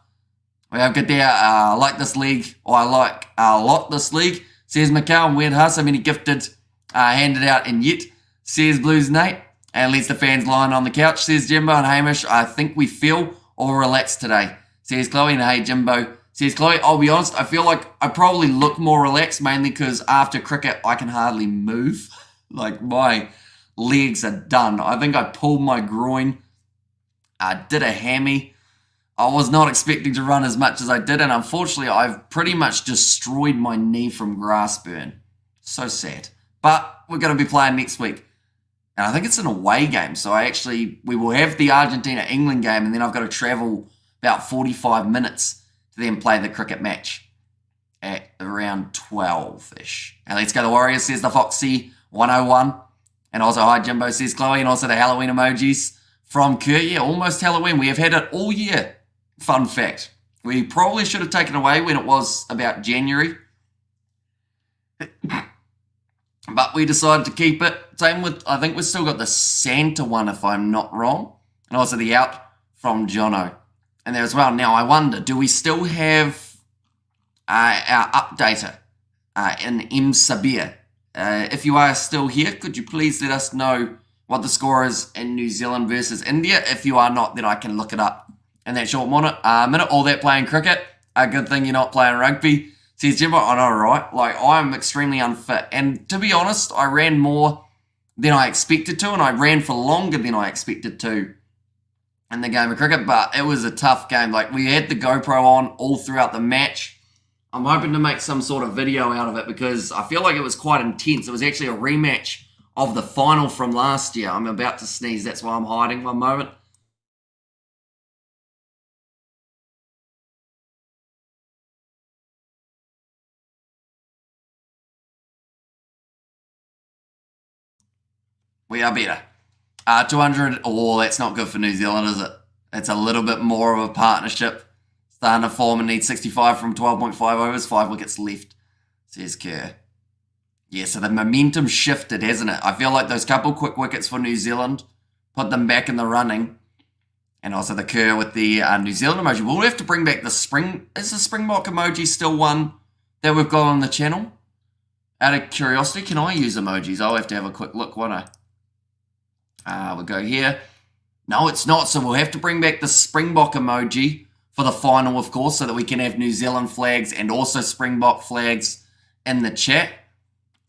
We have got there, I like this league, or I like a lot this league, says Macau and Weird Huss. Gifted, handed out in yet, says Blues Nate. And Leinster fans lying on the couch, says Jimbo and Hamish. I think we feel all relaxed today, says Chloe. And hey, Jimbo, says Chloe, I'll be honest, I feel like I probably look more relaxed, mainly because after cricket, I can hardly move. My legs are done. I think I pulled my groin. I did a hammy. I was not expecting to run as much as I did, and unfortunately, I've pretty much destroyed my knee from grass burn. So sad. But we're going to be playing next week. And I think it's an away game, so we will have the Argentina-England game, and then I've got to travel about 45 minutes to then play the cricket match at around 12-ish. And let's go the Warriors, says the Foxy 101. And also, hi Jimbo, says Chloe, and also the Halloween emojis from Kurt. Yeah, almost Halloween. We have had it all year. Fun fact. We probably should have taken away when it was about January but we decided to keep it. Same with, I think we've still got the Santa one, if I'm not wrong. And also the out from Jono. And there as well. Now, I wonder, do we still have our updater in M. Sabir? If you are still here, could you please let us know what the score is in New Zealand versus India? If you are not, then I can look it up in that short minute. All that playing cricket. A good thing you're not playing rugby. Says Jimbo, I know, right? Like, I'm extremely unfit. And to be honest, I ran more than I expected to, and I ran for longer than I expected to in the game of cricket, but it was a tough game. Like, we had the GoPro on all throughout the match. I'm hoping to make some sort of video out of it because I feel like it was quite intense. It was actually a rematch of the final from last year. I'm about to sneeze, that's why I'm hiding one moment. We are better. 200, oh, that's not good for New Zealand, is it? It's a little bit more of a partnership. Starting to form and need 65 from 12.5 overs, 5 wickets left, says Kerr. Yeah, so the momentum shifted, hasn't it? I feel like those couple quick wickets for New Zealand put them back in the running. And also the Kerr with the New Zealand emoji. We'll have to bring back the spring. Is the Springbok emoji still one that we've got on the channel? Out of curiosity, can I use emojis? I'll have to have a quick look, won't I? We'll go here. No, it's not. So we'll have to bring back the Springbok emoji for the final, of course, so that we can have New Zealand flags and also Springbok flags in the chat.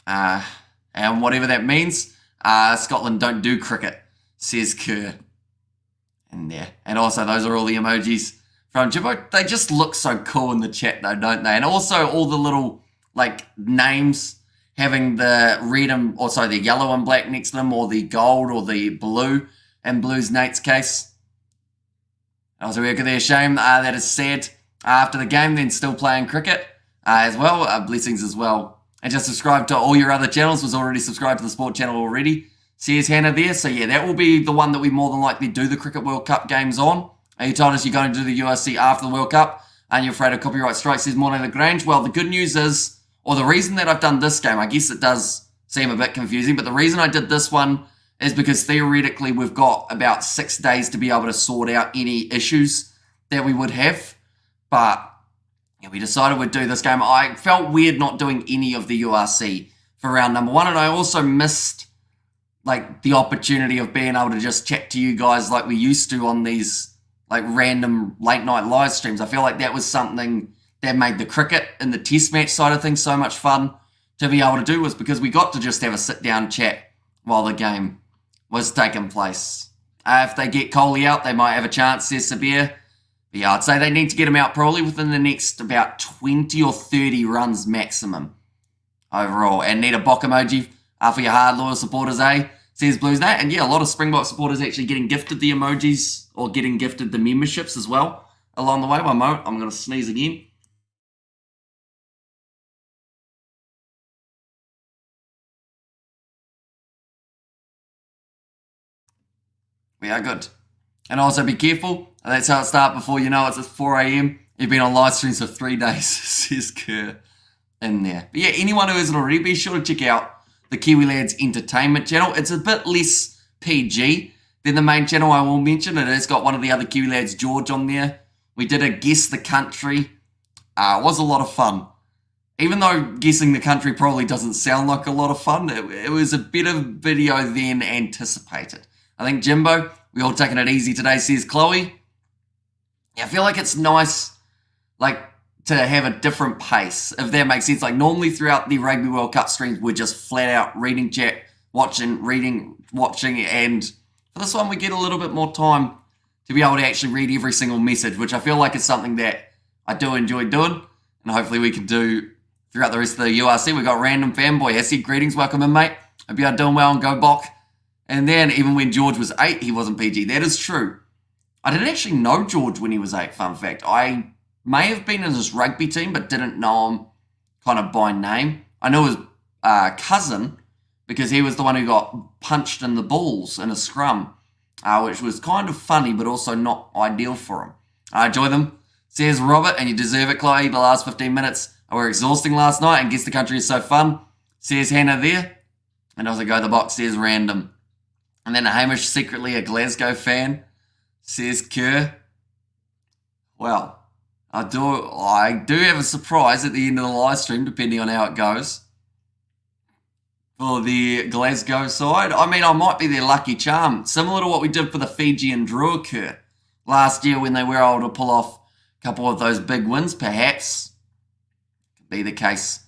And whatever that means, Scotland don't do cricket, says Kerr. In there. And also, those are all the emojis from Jimbo. They just look so cool in the chat, though, don't they? And also, all the little, like, names having the red and also the yellow and black next to them, or the gold or the blue in Blue's Nate's case. Also, we're there. Shame that is sad after the game, then still playing cricket as well. Blessings as well. And just subscribe to all your other channels. Was already subscribed to the sport channel already. Says Hannah there. So yeah, that will be the one that we more than likely do the Cricket World Cup games on. You told us you're going to do the URC after the World Cup. And you're afraid of copyright strikes, says Morning Lagrange. Well, the good news is, or the reason that I've done this game, I guess it does seem a bit confusing, but the reason I did this one is because theoretically we've got about 6 days to be able to sort out any issues that we would have. But yeah, we decided we'd do this game. I felt weird not doing any of the URC for round number 1, and I also missed like the opportunity of being able to just chat to you guys like we used to on these like random late night live streams. I feel like that was something that made the cricket and the test match side of things so much fun to be able to do, was because we got to just have a sit down chat while the game was taking place. If they get Kohli out, they might have a chance, says Sabir. But yeah, I'd say they need to get him out probably within the next about 20 or 30 runs maximum overall. And need a Bok emoji for your hard loyal supporters, eh? Says Blues Nate. And yeah, a lot of Springbok supporters actually getting gifted the emojis or getting gifted the memberships as well along the way. One moment, I'm going to sneeze again. We are good. And also be careful. That's how it starts before you know it's at 4 a.m. You've been on live streams for 3 days, says Kerr in there. But yeah, anyone who isn't already, be sure to check out the Kiwi Lads Entertainment channel. It's a bit less PG than the main channel, I will mention. It has got one of the other Kiwi Lads, George, on there. We did a Guess the Country. It was a lot of fun. Even though guessing the country probably doesn't sound like a lot of fun, it was a better video than anticipated. I think Jimbo, we all taking it easy today, says Chloe. Yeah, I feel like it's nice, like, to have a different pace, if that makes sense. Like, normally throughout the Rugby World Cup streams, we're just flat out reading chat, watching, and for this one, we get a little bit more time to be able to actually read every single message, which I feel like is something that I do enjoy doing, and hopefully we can do throughout the rest of the URC. We've got Random Fanboy. I said, greetings, welcome in, mate. Hope you are doing well and go Bok. And then, even when George was 8, he wasn't PG. That is true. I didn't actually know George when he was 8, fun fact. I may have been in his rugby team, but didn't know him kind of by name. I know his cousin, because he was the one who got punched in the balls in a scrum, which was kind of funny, but also not ideal for him. Enjoy them, says Robert, and you deserve it, Chloe. The last 15 minutes were exhausting last night, and Guess the Country is so fun, says Hannah there. And as I go, the box says random. And then Hamish, secretly a Glasgow fan, says Kerr. Well, I do have a surprise at the end of the live stream, depending on how it goes, for the Glasgow side. I mean, I might be their lucky charm, similar to what we did for the Fiji and Drua Kerr last year when they were able to pull off a couple of those big wins, perhaps. Could be the case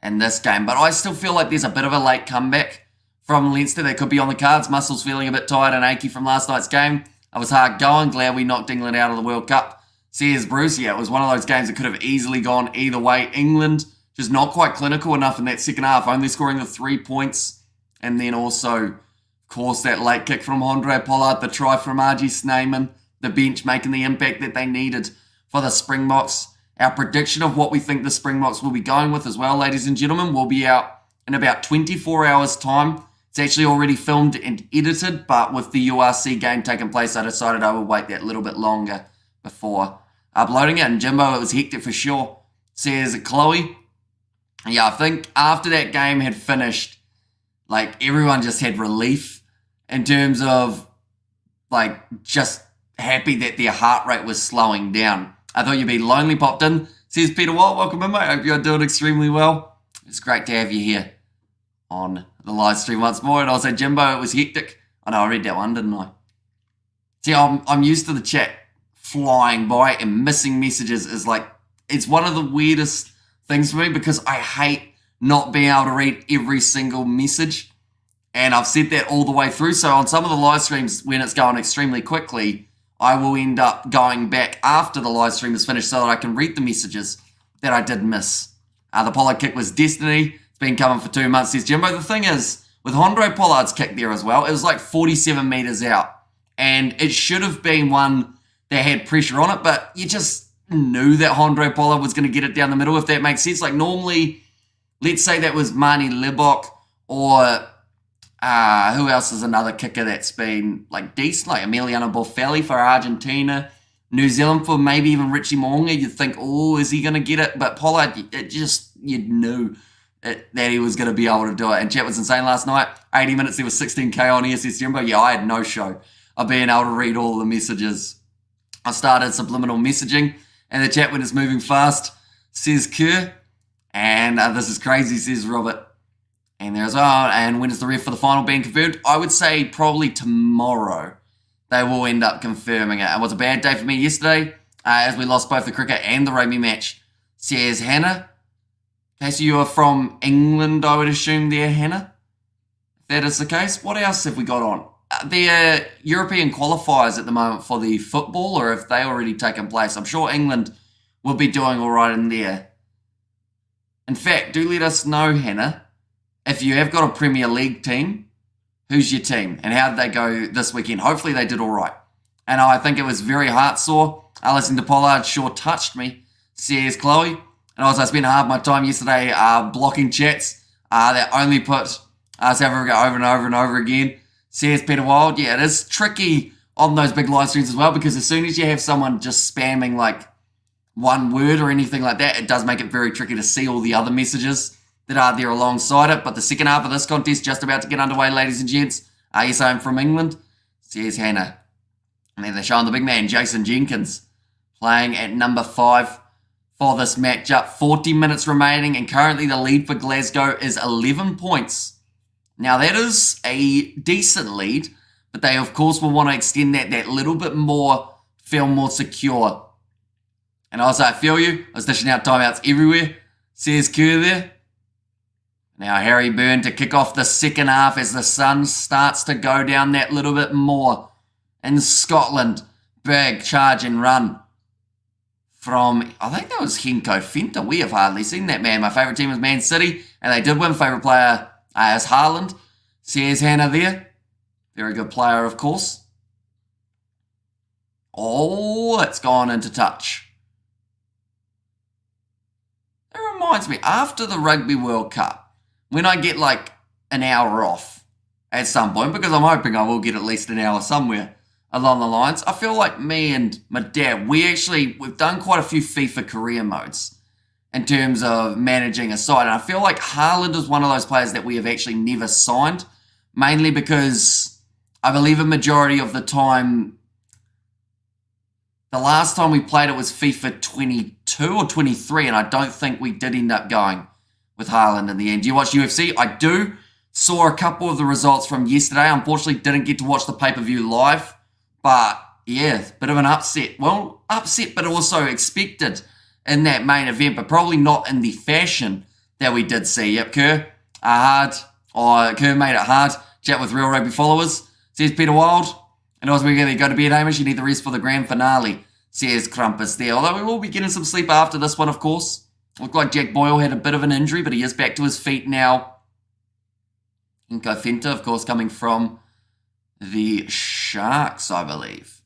in this game. But I still feel like there's a bit of a late comeback from Leinster that could be on the cards. Muscles feeling a bit tired and achy from last night's game. It was hard going. Glad we knocked England out of the World Cup. Says Bruce, yeah, it was one of those games that could have easily gone either way. England just not quite clinical enough in that second half, only scoring the 3 points. And then also, of course, that late kick from Andre Pollard, the try from RG Snyman, the bench making the impact that they needed for the Springboks. Our prediction of what we think the Springboks will be going with as well, ladies and gentlemen, will be out in about 24 hours' time. It's actually already filmed and edited, but with the URC game taking place, I decided I would wait that little bit longer before uploading it. And Jimbo, it was hectic for sure, says Chloe. Yeah, I think after that game had finished, like, everyone just had relief in terms of, like, just happy that their heart rate was slowing down. I thought you'd be lonely, popped in, says Peter Walt. Welcome in, mate. Hope you're doing extremely well. It's great to have you here on the live stream once more. And also, Jimbo, it was hectic. I know, I read that one, didn't I? See, I'm used to the chat flying by and missing messages is like, it's one of the weirdest things for me because I hate not being able to read every single message. And I've said that all the way through. So on some of the live streams, when it's going extremely quickly, I will end up going back after the live stream is finished so that I can read the messages that I did miss. The Pollard kick was destiny. It's been coming for 2 months, says Jimbo. The thing is, with Andre Pollard's kick there as well, it was like 47 metres out. And it should have been one that had pressure on it, but you just knew that Andre Pollard was going to get it down the middle, if that makes sense. Like, normally, let's say that was Marnie Lebok or who else is another kicker that's been, like, decent, like Emiliano Boffelli for Argentina, New Zealand for maybe even Richie Mo'unga. You'd think, oh, is he going to get it? But Pollard, you knew that he was going to be able to do it. And chat was insane last night. 80 minutes, there was 16K on ESS Jimbo. Yeah, I had no show of being able to read all the messages. I started subliminal messaging, and the chat when it's moving fast, says Kerr. And this is crazy, says Robert. And there's, and when is the ref for the final being confirmed? I would say probably tomorrow they will end up confirming it. It was a bad day for me yesterday, as we lost both the cricket and the rugby match, says Hannah. Okay, so you are from England, I would assume there, Hannah. If that is the case, what else have we got on? The European qualifiers at the moment for the football, or have they already taken place? I'm sure England will be doing all right in there. In fact, do let us know, Hannah, if you have got a Premier League team, who's your team and how did they go this weekend? Hopefully they did all right. And I think it was very heart-sore. Listening to Pollard sure touched me, says Chloe. And also I spent half my time yesterday blocking chats that only put South Africa over and over and over again. Says Peter Wild, yeah, it is tricky on those big live streams as well, because as soon as you have someone just spamming like one word or anything like that, it does make it very tricky to see all the other messages that are there alongside it. But the second half of this contest just about to get underway, ladies and gents. Yes, I'm from England, says Hannah. And then they're showing the big man, Jason Jenkins, playing at number 5 for this matchup. 40 minutes remaining, and currently the lead for Glasgow is 11 points. Now, that is a decent lead, but they, of course, will want to extend that little bit more, feel more secure. And also, I feel you. I was dishing out timeouts everywhere, says Kerr there. Now, Harry Byrne to kick off the second half as the sun starts to go down that little bit more. In Scotland, big charge and run from, I think that was Henko Fenta. We have hardly seen that man. My favourite team is Man City, and they did win. Favourite player as Haaland, says Hannah there. Very good player, of course. Oh, it's gone into touch. That reminds me, after the Rugby World Cup, when I get like an hour off at some point, because I'm hoping I will get at least an hour somewhere along the lines, I feel like me and my dad, we've done quite a few FIFA career modes. in terms of managing a side. And I feel like Haaland is one of those players that we have actually never signed, mainly because I believe a majority of the time, the last time we played it was FIFA 22 or 23, and I don't think we did end up going with Haaland in the end. Do you watch UFC? I do. Saw a couple of the results from yesterday. Unfortunately, didn't get to watch the pay-per-view live, but yeah, bit of an upset. Well, upset, but also expected in that main event, but probably not in the fashion that we did see. Yep, Kerr made it hard. Chat with Real Rugby followers, says Peter Wild. And as we're going to go to bed, Hamish, you need the rest for the grand finale, says Crumpus there. Although we will be getting some sleep after this one, of course. Looked like Jack Boyle had a bit of an injury, but he is back to his feet now. Inko Fenta, of course, coming from the Sharks, I believe.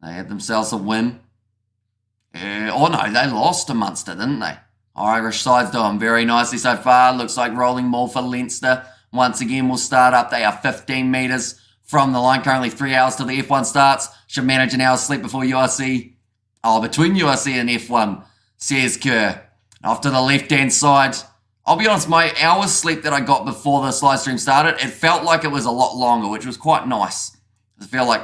They had themselves a win. Oh no, they lost to Munster, didn't they? Irish side's doing very nicely so far. Looks like rolling more for Leinster. Once again, we'll start up. They are 15 metres from the line. Currently 3 hours till the F1 starts. Should manage an hour's sleep before URC. Oh, between URC and F1, says Kerr. Off to the left-hand side. I'll be honest, my hour's sleep that I got before this live stream started, it felt like it was a lot longer, which was quite nice. I feel like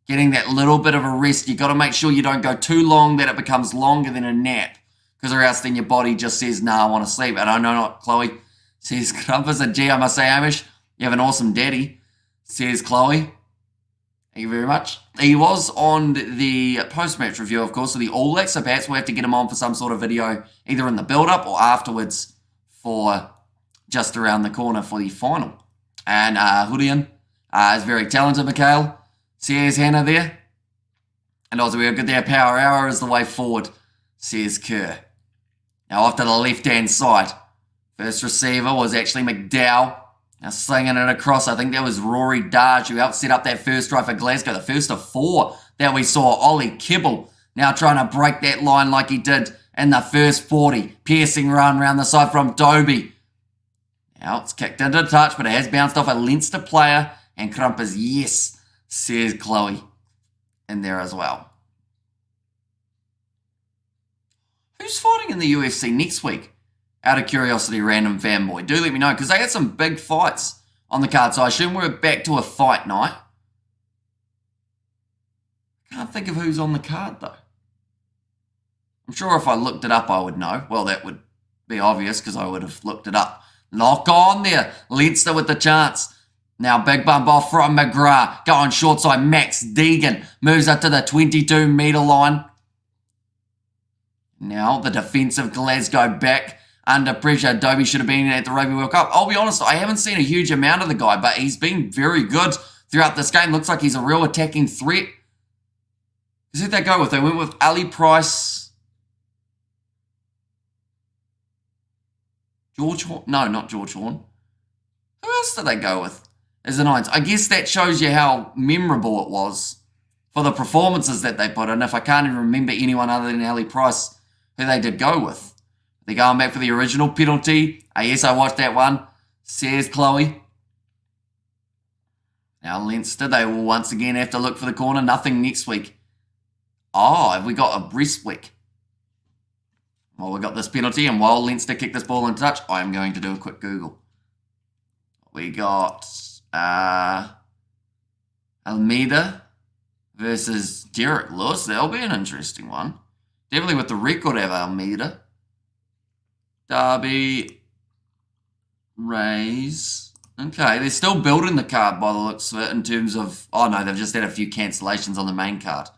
getting that little bit of a rest, you got to make sure you don't go too long that it becomes longer than a nap. Because or else then your body just says, nah, I want to sleep. And I know not, Chloe. Says Crumpus. And gee, I must say, Hamish, you have an awesome daddy. Says Chloe. Thank you very much. He was on the post-match review, of course, of the All Blacks. So perhaps we'll have to get him on for some sort of video, either in the build-up or afterwards for just around the corner for the final. And Hudian is very talented, Mikhail. Says Hannah there. And also we're good there. Power hour is the way forward, says Kerr. Now off to the left-hand side. First receiver was actually McDowell. Now slinging it across. I think that was Rory Darge who helped set up that first try for Glasgow. The first of 4 that we saw. Ollie Kibble now trying to break that line like he did in the first 40. Piercing run around the side from Dobie. Now it's kicked into touch, but it has bounced off a Leinster player. And Crumpers, yes, says Chloe in there as well. Who's fighting in the UFC next week? Out of curiosity, random fanboy. Do let me know, because they had some big fights on the card. So I assume we're back to a fight night. Can't think of who's on the card, though. I'm sure if I looked it up, I would know. Well, that would be obvious, because I would have looked it up. Lock on there. Leinster with the chance. Now, big bump off from McGrath. Going short side, Max Deegan. Moves up to the 22-metre line. Now, the defensive Glasgow back under pressure. Dobie should have been at the Rugby World Cup. I'll be honest, I haven't seen a huge amount of the guy, but he's been very good throughout this game. Looks like he's a real attacking threat. Who did they go with? They went with Ali Price. George Horn? No, not George Horn. Who else did they go with as the Nines? I guess that shows you how memorable it was for the performances that they put in. If I can't even remember anyone other than Ali Price who they did go with. They're going back for the original penalty. Yes, I watched that one, says Chloe. Now Leinster, they will once again have to look for the corner. Nothing next week. Oh, have we got a breast week? Well, we got this penalty, and while Leinster kick this ball in touch, I am going to do a quick Google. We got Almeida versus Derek Lewis. That'll be an interesting one. Definitely with the record of Almeida. Derby. Rays. Okay, they're still building the card by the looks of it in terms of... Oh no, they've just had a few cancellations on the main card.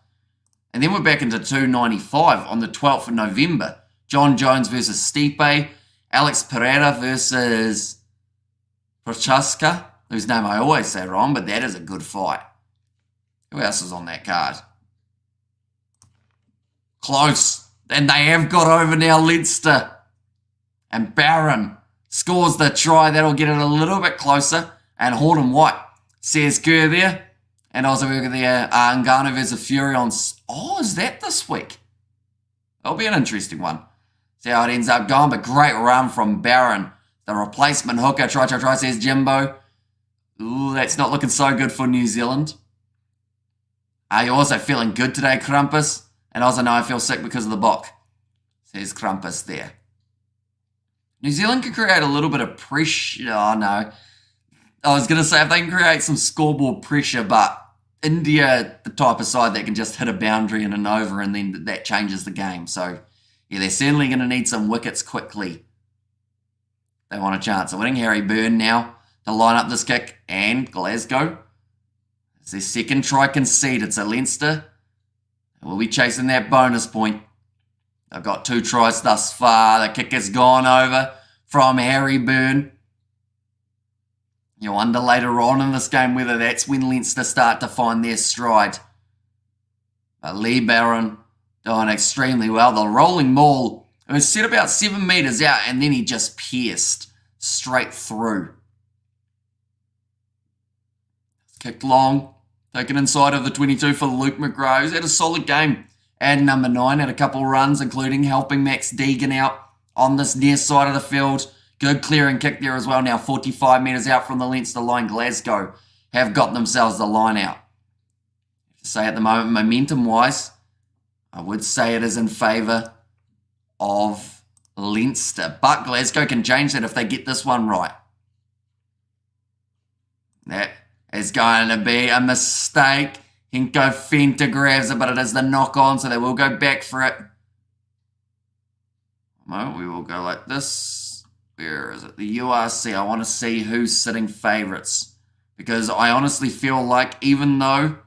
And then we're back into 295 on the 12th of November. John Jones versus Stipe. Alex Pereira versus Prochaska, whose name I always say wrong, but that is a good fight. Who else is on that card? Close. And they have got over now, Leinster. And Barron scores the try. That'll get it a little bit closer. And Horton White says Kerr there. And also we look at the Ngannou versus Fury on... Oh, is that this week? That'll be an interesting one. See how it ends up going. But great run from Barron. The replacement hooker. Try, says Jimbo. Ooh, that's not looking so good for New Zealand. Are you also feeling good today, Crumpus? And also, no, I feel sick because of the bock, says Krampus there. New Zealand could create a little bit of pressure. Oh, no. I was going to say if they can create some scoreboard pressure, but India, the type of side that can just hit a boundary and an over, and then that changes the game. So, yeah, they're certainly going to need some wickets quickly. They want a chance of winning. Harry Byrne now to line up this kick, and Glasgow. It's their second try conceded. So Leinster will be chasing that bonus point. They've got 2 tries thus far. The kick has gone over from Harry Byrne. You wonder later on in this game whether that's when Leinster start to find their stride. But Lee Barron doing extremely well. The rolling maul, it was set about 7 metres out, and then he just pierced straight through. Kicked long, taken inside of the 22 for Luke McGraw. He's had a solid game. And number 9 had a couple of runs, including helping Max Deegan out on this near side of the field. Good clearing kick there as well. Now 45 metres out from the Leinster line. Glasgow have got themselves the line out. To say at the moment, momentum-wise, I would say it is in favour of Leinster. But Glasgow can change that if they get this one right. That is going to be a mistake. Hinko Fenta grabs it, but it is the knock-on, so they will go back for it. Well, we will go like this. Where is it? The URC. I want to see who's sitting favourites. Because I honestly feel like even though,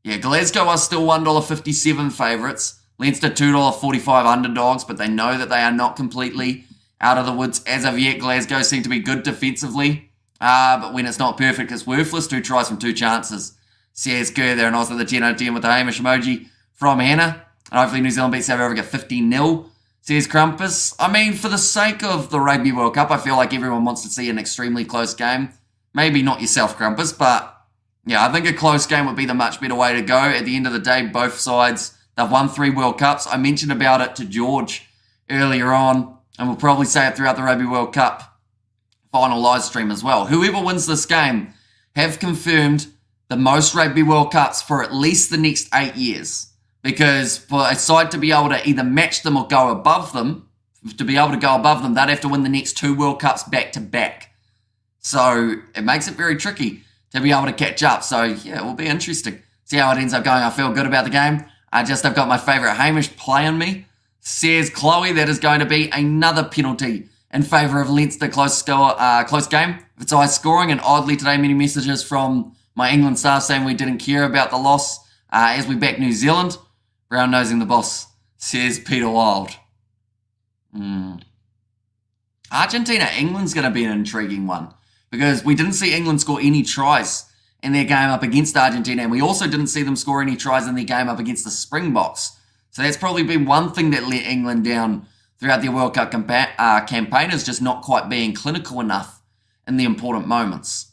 yeah, Glasgow are still $1.57 favourites. Leinster $2.45 underdogs, but they know that they are not completely out of the woods as of yet. Glasgow seem to be good defensively, but when it's not perfect, it's worthless. 2 tries from 2 chances. Says Kerr there, and also the 10 out of 10 with the Hamish emoji from Hannah. And hopefully New Zealand beats South Africa 15-0. Says Krampus. I mean, for the sake of the Rugby World Cup, I feel like everyone wants to see an extremely close game. Maybe not yourself, Krampus, but yeah, I think a close game would be the much better way to go. At the end of the day, both sides, they've won 3 World Cups. I mentioned about it to George earlier on, and we'll probably say it throughout the Rugby World Cup final live stream as well. Whoever wins this game have confirmed the most Rugby World Cups for at least the next 8 years. Because for a side to be able to either match them or go above them, they'd have to win the next 2 World Cups back to back. So it makes it very tricky to be able to catch up. So yeah, it will be interesting. See how it ends up going. I feel good about the game. I've got my favourite Hamish playing me. Says Chloe, that is going to be another penalty in favour of Leinster. Close game. If it's high scoring, and oddly today many messages from my England staff saying we didn't care about the loss as we back New Zealand. Brown nosing the boss, says Peter Wild. Argentina, England's going to be an intriguing one because we didn't see England score any tries in their game up against Argentina, and we also didn't see them score any tries in their game up against the Springboks. So that's probably been one thing that let England down throughout their World Cup campaign, is just not quite being clinical enough in the important moments.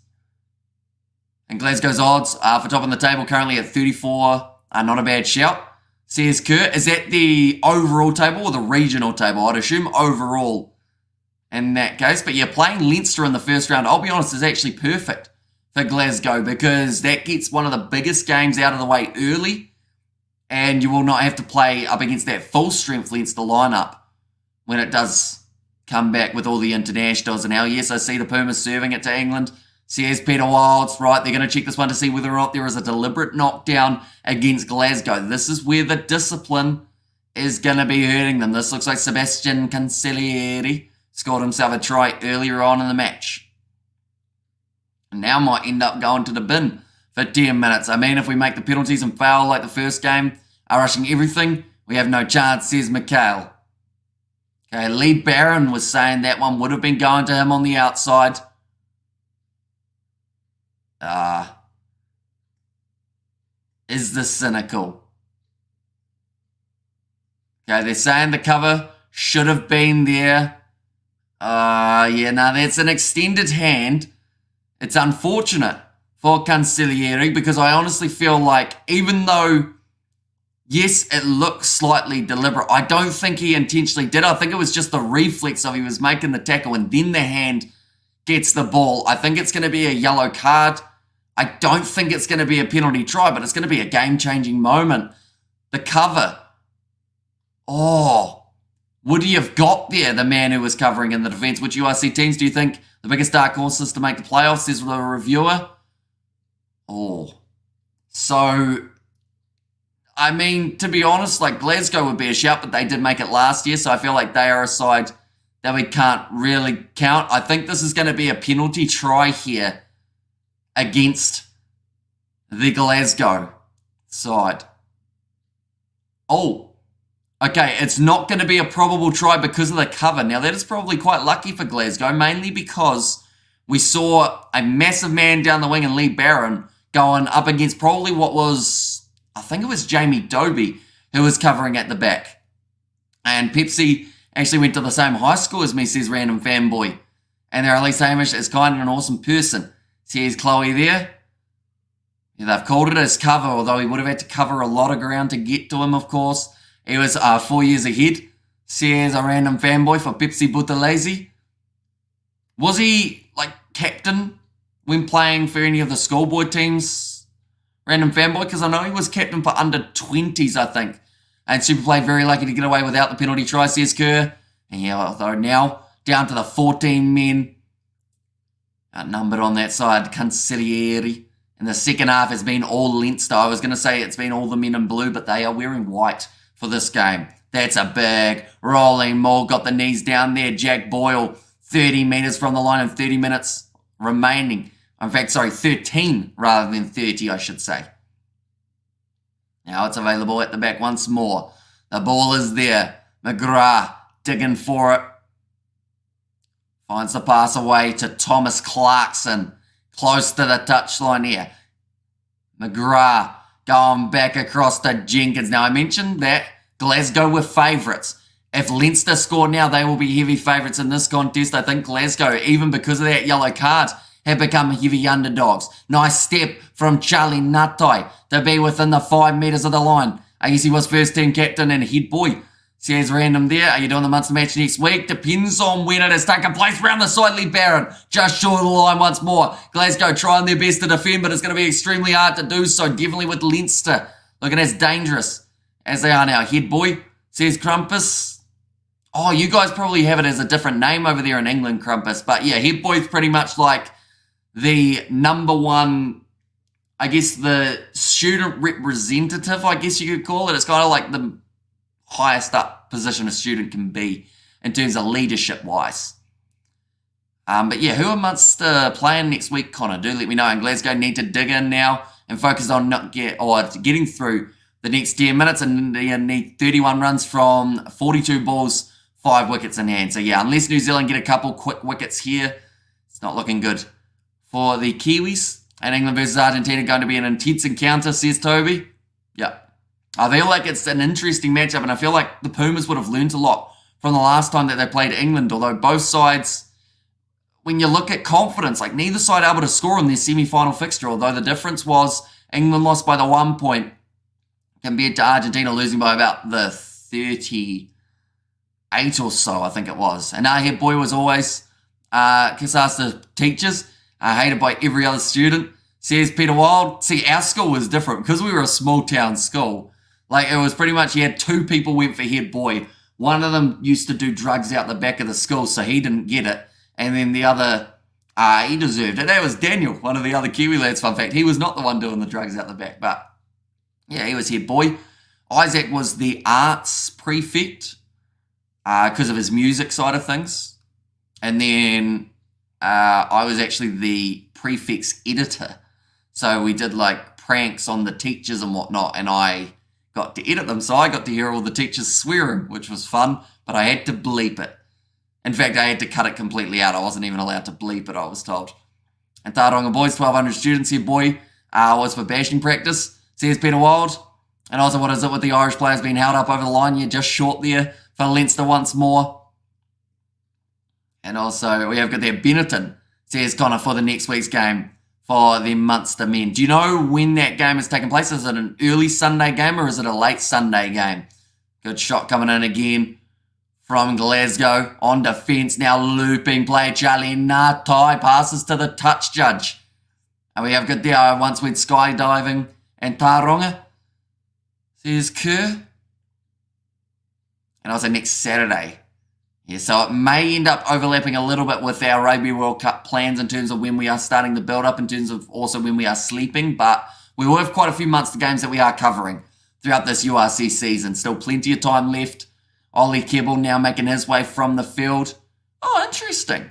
And Glasgow's odds for top of the table currently at 34. Not a bad shout. Says Kurt, is that the overall table or the regional table? I'd assume overall in that case. But yeah, playing Leinster in the first round, I'll be honest, is actually perfect for Glasgow because that gets one of the biggest games out of the way early, and you will not have to play up against that full-strength Leinster lineup when it does come back with all the internationals. And now, yes, I see the Pumas serving it to England. Says Peter Wilds, right, they're going to check this one to see whether or not there is a deliberate knockdown against Glasgow. This is where the discipline is going to be hurting them. This looks like Sebastian Cancellieri scored himself a try earlier on in the match. And now might end up going to the bin for 10 minutes. I mean, if we make the penalties and foul like the first game, are rushing everything, we have no chance, says Mikhail. Okay, Lee Barron was saying that one would have been going to him on the outside. Is this cynical? Okay, they're saying the cover should have been there. Yeah, no, that's an extended hand. It's unfortunate for Cancellieri because I honestly feel like even though, yes, it looks slightly deliberate, I don't think he intentionally did. I think it was just the reflex of he was making the tackle and then the hand gets the ball. I think it's going to be a yellow card. I don't think it's going to be a penalty try, but it's going to be a game-changing moment. The cover Oh, would he have got there, the man who was covering in the defence? Which URC teams do you think the biggest dark horses to make the playoffs? Says the reviewer. Oh, so, I mean, to be honest, like Glasgow would be a shout, but they did make it last year, so I feel like they are a side that we can't really count. I think this is going to be a penalty try here against the Glasgow side. Oh, okay, it's not going to be a probable try because of the cover. Now, that is probably quite lucky for Glasgow, mainly because we saw a massive man down the wing in Lee Barron going up against probably what was, I think it was Jamie Doby, who was covering at the back. And Pepsi actually went to the same high school as me, says Random Fanboy. And they're at least Hamish is kind of an awesome person. Says Chloe there. Yeah, they've called it as cover, although he would have had to cover a lot of ground to get to him, of course. He was 4 years ahead. Says a Random Fanboy for Pepsi Buthelezi. Was he, like, captain when playing for any of the schoolboy teams? Random Fanboy? Because I know he was captain for under 20s, I think. And Super played very lucky to get away without the penalty try, says Kerr. And yeah, although now down to the 14 men. Outnumbered on that side, Consigliere. And the second half has been all Leinster. I was going to say it's been all the men in blue, but they are wearing white for this game. That's a big rolling maul. Got the knees down there. Jack Boyle, 30 metres from the line and 30 minutes remaining. In fact, sorry, 13 rather than 30, I should say. Now it's available at the back once more. The ball is there. McGrath digging for it. Finds the pass away to Thomas Clarkson. Close to the touchline here. McGrath going back across to Jenkins. Now I mentioned that Glasgow were favourites. If Leinster score now, they will be heavy favourites in this contest. I think Glasgow, even because of that yellow card, have become heavy underdogs. Nice step from Charlie Natai to be within the 5 metres of the line. I guess he was first team captain and head boy. Says Random there. Are you doing the Munster match next week? Depends on when it has taken place. Round the side, Lee Barron. Just short of the line once more. Glasgow trying their best to defend, but it's going to be extremely hard to do so. Definitely with Leinster looking as dangerous as they are now. Head boy, says Crumpus. Oh, you guys probably have it as a different name over there in England, Crumpus. But yeah, head boy's pretty much like the number one, I guess the student representative, I guess you could call it. It's kind of like the highest up position a student can be in terms of leadership wise. But yeah, who are Munster playing next week, Connor? Do let me know. And Glasgow need to dig in now and focus on getting through the next 10 minutes, and they need 31 runs from 42 balls, 5 wickets in hand. So yeah, unless New Zealand get a couple quick wickets here, it's not looking good for the Kiwis. And England versus Argentina going to be an intense encounter, says Toby. Yeah. I feel like it's an interesting matchup, and I feel like the Pumas would have learned a lot from the last time that they played England, although both sides, when you look at confidence, like neither side able to score in their semi-final fixture, although the difference was England lost by the 1 point compared to Argentina losing by about the 38 or so, I think it was. And our head boy was always kiss ass to teachers, hated by every other student, says Peter Wild. See, our school was different because we were a small town school. Like, it was pretty much, you had 2 people went for head boy. One of them used to do drugs out the back of the school, so he didn't get it. And then the other, he deserved it. That was Daniel, one of the other Kiwi lads, fun fact. He was not the one doing the drugs out the back, but yeah, he was head boy. Isaac was the arts prefect because of his music side of things. And then I was actually the prefect's editor. So we did like pranks on the teachers and whatnot, and I got to edit them, so I got to hear all the teachers swearing, which was fun, but I had to bleep it. In fact, I had to cut it completely out. I wasn't even allowed to bleep it, I was told. And Tauranga boys, 1,200 students here, boy, was for bashing practice, says Peter Wild. And also, what is it with the Irish players being held up over the line? Yeah, just short there for Leinster once more. And also, we have got there Benetton, says Connor, for the next week's game for the Munster men. Do you know when that game is taking place? Is it an early Sunday game or is it a late Sunday game? Good shot coming in again from Glasgow on defence. Now looping play. Charlie Natai passes to the touch judge. And we have got there, once went skydiving and Tauranga, says Kerr. And also next Saturday. Yeah, so it may end up overlapping a little bit with our Rugby World Cup plans in terms of when we are starting the build-up, in terms of also when we are sleeping, but we will have quite a few months of games that we are covering throughout this URC season. Still plenty of time left. Ollie Kebble now making his way from the field. Oh, interesting.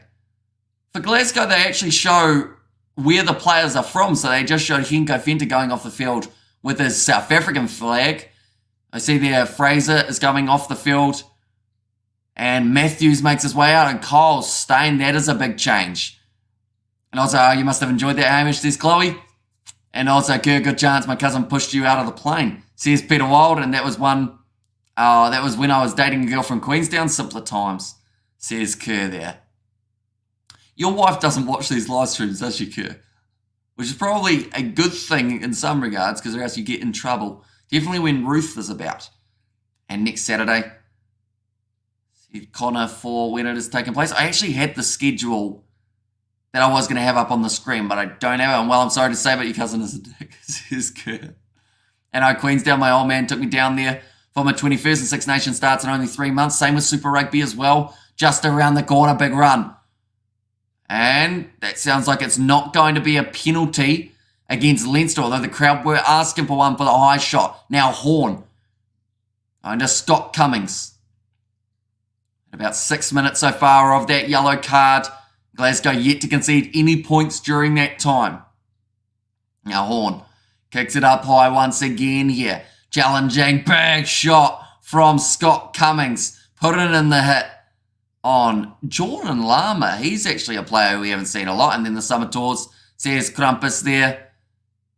For Glasgow, they actually show where the players are from, so they just showed Henko Fenter going off the field with his South African flag. I see there Fraser is coming off the field. And Matthews makes his way out, and Kyle's staying. That is a big change. And also, you must have enjoyed that, Hamish, says Chloe. And also, Kerr, good chance my cousin pushed you out of the plane, says Peter Wild. And that was when I was dating a girl from Queenstown. Simpler times, says Kerr there. Your wife doesn't watch these live streams, does she, Kerr? Which is probably a good thing in some regards, because or else you get in trouble. Definitely when Ruth is about. And next Saturday, Connor for when it is taking place. I actually had the schedule that I was going to have up on the screen, but I don't have it. And well, I'm sorry to say, but your cousin is a dick, says Kerr. And Queenstown, my old man took me down there for my 21st, and Six Nations starts in only 3 months. Same with Super Rugby as well. Just around the corner, big run. And that sounds like it's not going to be a penalty against Leinster, although the crowd were asking for one for the high shot. Now Horn. Under Scott Cummings. About 6 minutes so far of that yellow card. Glasgow yet to concede any points during that time. Now Horn kicks it up high once again here. Challenging, big shot from Scott Cummings. Putting in the hit on Jordan Lama. He's actually a player we haven't seen a lot. And then the Summer Tours says Krampus there.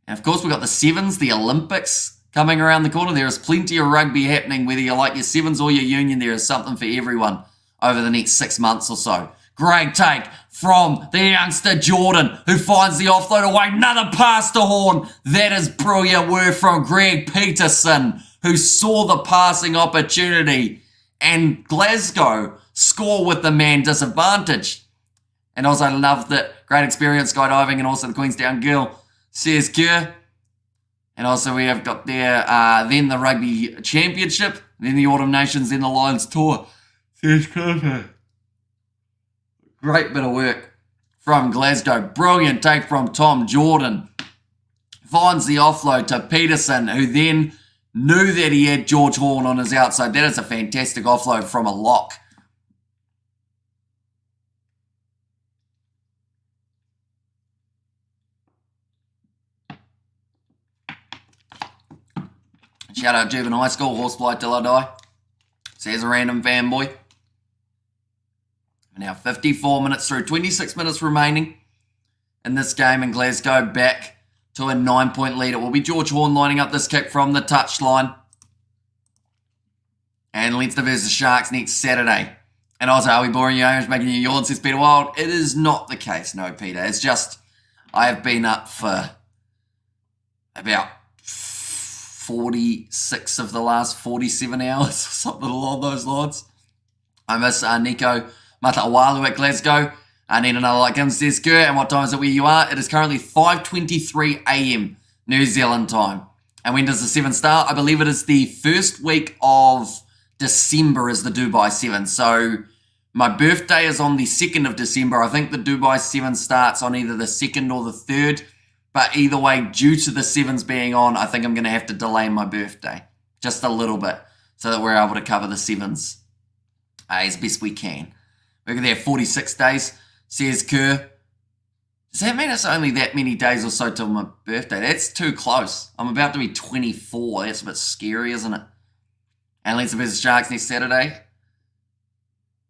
And of course we've got the Sevens, the Olympics coming around the corner. There is plenty of rugby happening, whether you like your Sevens or your Union. There is something for everyone over the next 6 months or so. Great take from the youngster Jordan, who finds the offload away. Another pass to Horn. That is brilliant work from Greg Peterson, who saw the passing opportunity. And Glasgow score with the man disadvantage. And also loved it. Great experience skydiving, and also the Queenstown girl, says Kerr. And also we have got there then the Rugby Championship, then the Autumn Nations, then the Lions Tour. Says Kerr. Great bit of work from Glasgow. Brilliant take from Tom Jordan. Finds the offload to Peterson, who then knew that he had George Horn on his outside. That is a fantastic offload from a lock. Shout out Juvenile High School, horsefly till I die, says a random fanboy. Now 54 minutes through, 26 minutes remaining in this game, and Glasgow back to a 9-point lead. It will be George Horn lining up this kick from the touchline. And Leinster versus Sharks next Saturday. And also, are we boring you, Irish, making you yawn, says Peter Wild? It is not the case, no, Peter. It's just, I have been up for about 46 of the last 47 hours, or something along those lines. I miss Nico Matawalu at Glasgow. I need another like him, says Kerr. And what time is it where you are? It is currently 5:23 a.m. New Zealand time. And when does the 7 start? I believe it is the first week of December is the Dubai 7. So my birthday is on the 2nd of December. I think the Dubai 7 starts on either the 2nd or the 3rd. But either way, due to the 7s being on, I think I'm going to have to delay my birthday just a little bit so that we're able to cover the 7s as best we can. We're there 46 days, says Kerr. Does that mean it's only that many days or so till my birthday? That's too close. I'm about to be 24. That's a bit scary, isn't it? And Leinster versus Sharks next Saturday.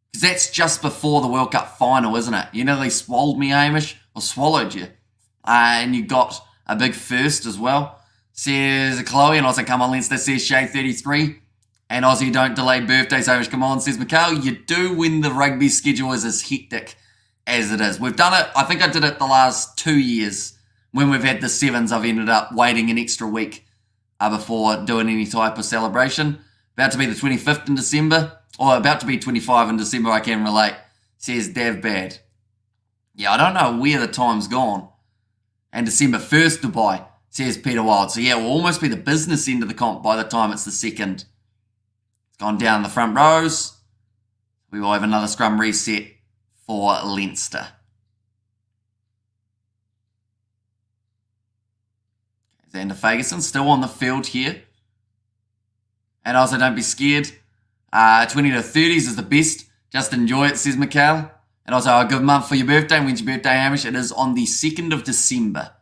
Because that's just before the World Cup final, isn't it? You nearly swallowed me, Hamish, or swallowed you. And you got a big first as well, says Chloe. And also, come on, Leinster, says Shay33. And Aussie, don't delay birthdays, Hamish. Come on, says Mikhail. You do when the rugby schedule is as hectic as it is. We've done it. I think I did it the last 2 years. When we've had the 7s, I've ended up waiting an extra week before doing any type of celebration. About to be the 25th in December, or about to be 25 in December, I can relate, says Dav Bad. Yeah, I don't know where the time's gone. And December 1st Dubai, says Peter Wild. So yeah, it will almost be the business end of the comp by the time it's the 2nd. It's gone down the front rows. We will have another scrum reset for Leinster. Xander Ferguson still on the field here. And also don't be scared. 20 to 30s is the best. Just enjoy it, says Mikhail. And also a good month for your birthday. When's your birthday, Hamish? It is on the 2nd of December.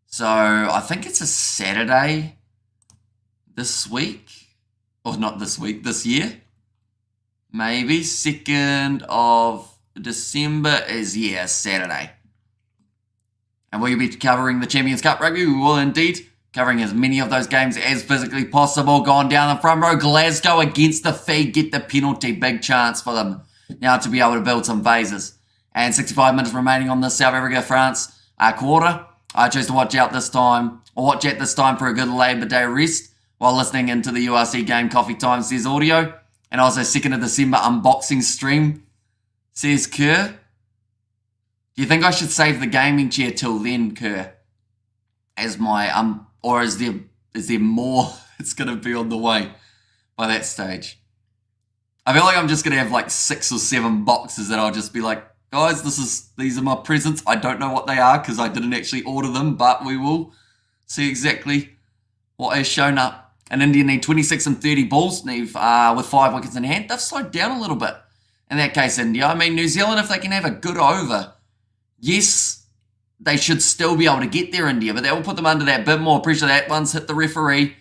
So I think it's a Saturday this week. Or not this week, this year. Maybe 2nd of December is, yeah, Saturday. And will you be covering the Champions Cup rugby? We will indeed. Covering as many of those games as physically possible. Gone down the front row. Glasgow against the feed. Get the penalty. Big chance for them now to be able to build some phases. And 65 minutes remaining on the South Africa-France quarter. I chose to watch at this time for a good Labour Day rest while listening into the URC game. Coffee time, says Audio. And also 2nd of December unboxing stream, says Kerr. Do you think I should save the gaming chair till then, Kerr? As my or is there more that's gonna be on the way by that stage? I feel like I'm just gonna have like 6 or 7 boxes that I'll just be like, guys, these are my presents. I don't know what they are because I didn't actually order them, but we will see exactly what has shown up. And India need 26 and 30 balls, Neve, with 5 wickets in hand. They've slowed down a little bit. In that case, India. I mean, New Zealand, if they can have a good over, yes, they should still be able to get there, India, but that will put them under that bit more pressure. That one's hit the referee.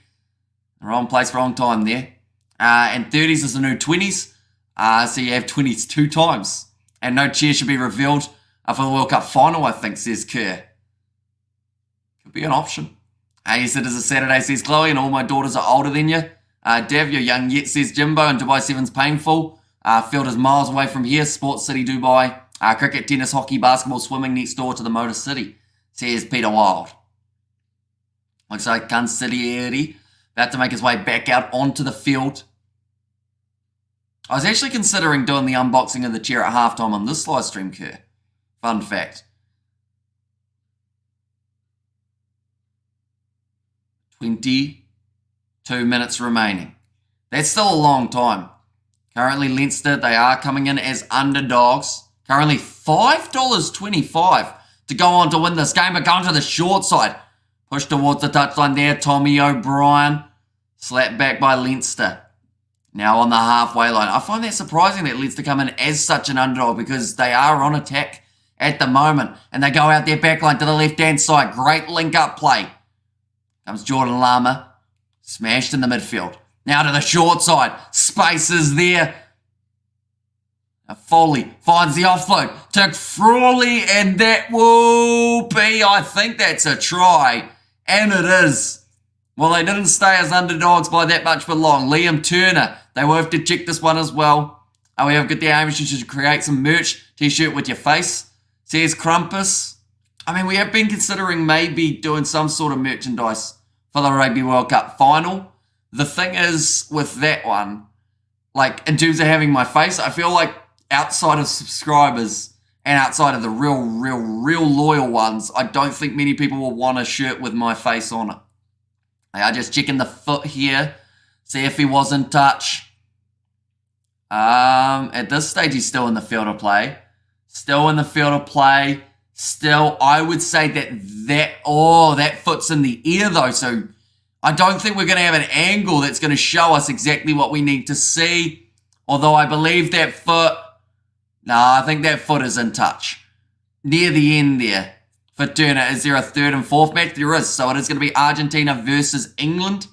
Wrong place, wrong time there. And 30s is the new 20s. So you have 20s 2 times. And no chair should be revealed for the World Cup final, I think, says Kerr. Could be an option. Yes, it is a Saturday, says Chloe, and all my daughters are older than you. Dav, you're young yet, says Jimbo, and Dubai 7's painful. Field is miles away from here. Sports City, Dubai. Cricket, tennis, hockey, basketball, swimming next door to the Motor City, says Peter Wild. Looks like Consigliere about to make his way back out onto the field. I was actually considering doing the unboxing of the chair at halftime on this live stream, Kerr. Fun fact. 22 minutes remaining. That's still a long time. Currently, Leinster, they are coming in as underdogs. Currently $5.25 to go on to win this game, but going to the short side. Push towards the touchline there. Tommy O'Brien. Slapped back by Leinster. Now on the halfway line. I find that surprising that Leinster come in as such an underdog because they are on attack at the moment. And they go out their back line to the left-hand side. Great link-up play. Comes Jordan Lama. Smashed in the midfield. Now to the short side. Space is there. Foley finds the offload to Frawley, and that will be, I think that's a try. And it is. Well, they didn't stay as underdogs by that much for long. Liam Turner, they will have to check this one as well. We have got the aim to create some merch t-shirt with your face, says Crumpus. I mean, we have been considering maybe doing some sort of merchandise for the Rugby World Cup final. The thing is with that one, like in terms of having my face, I feel like outside of subscribers and outside of the real loyal ones, I don't think many people will want a shirt with my face on it. They are just checking the foot here. See if he was in touch. At this stage, he's still in the field of play. Still in the field of play. Still, I would say that foot's in the ear though. So I don't think we're going to have an angle that's going to show us exactly what we need to see. Although I believe that foot, I think that foot is in touch. Near the end there for Turner. Is there a third and fourth match? There is. So it is going to be Argentina versus England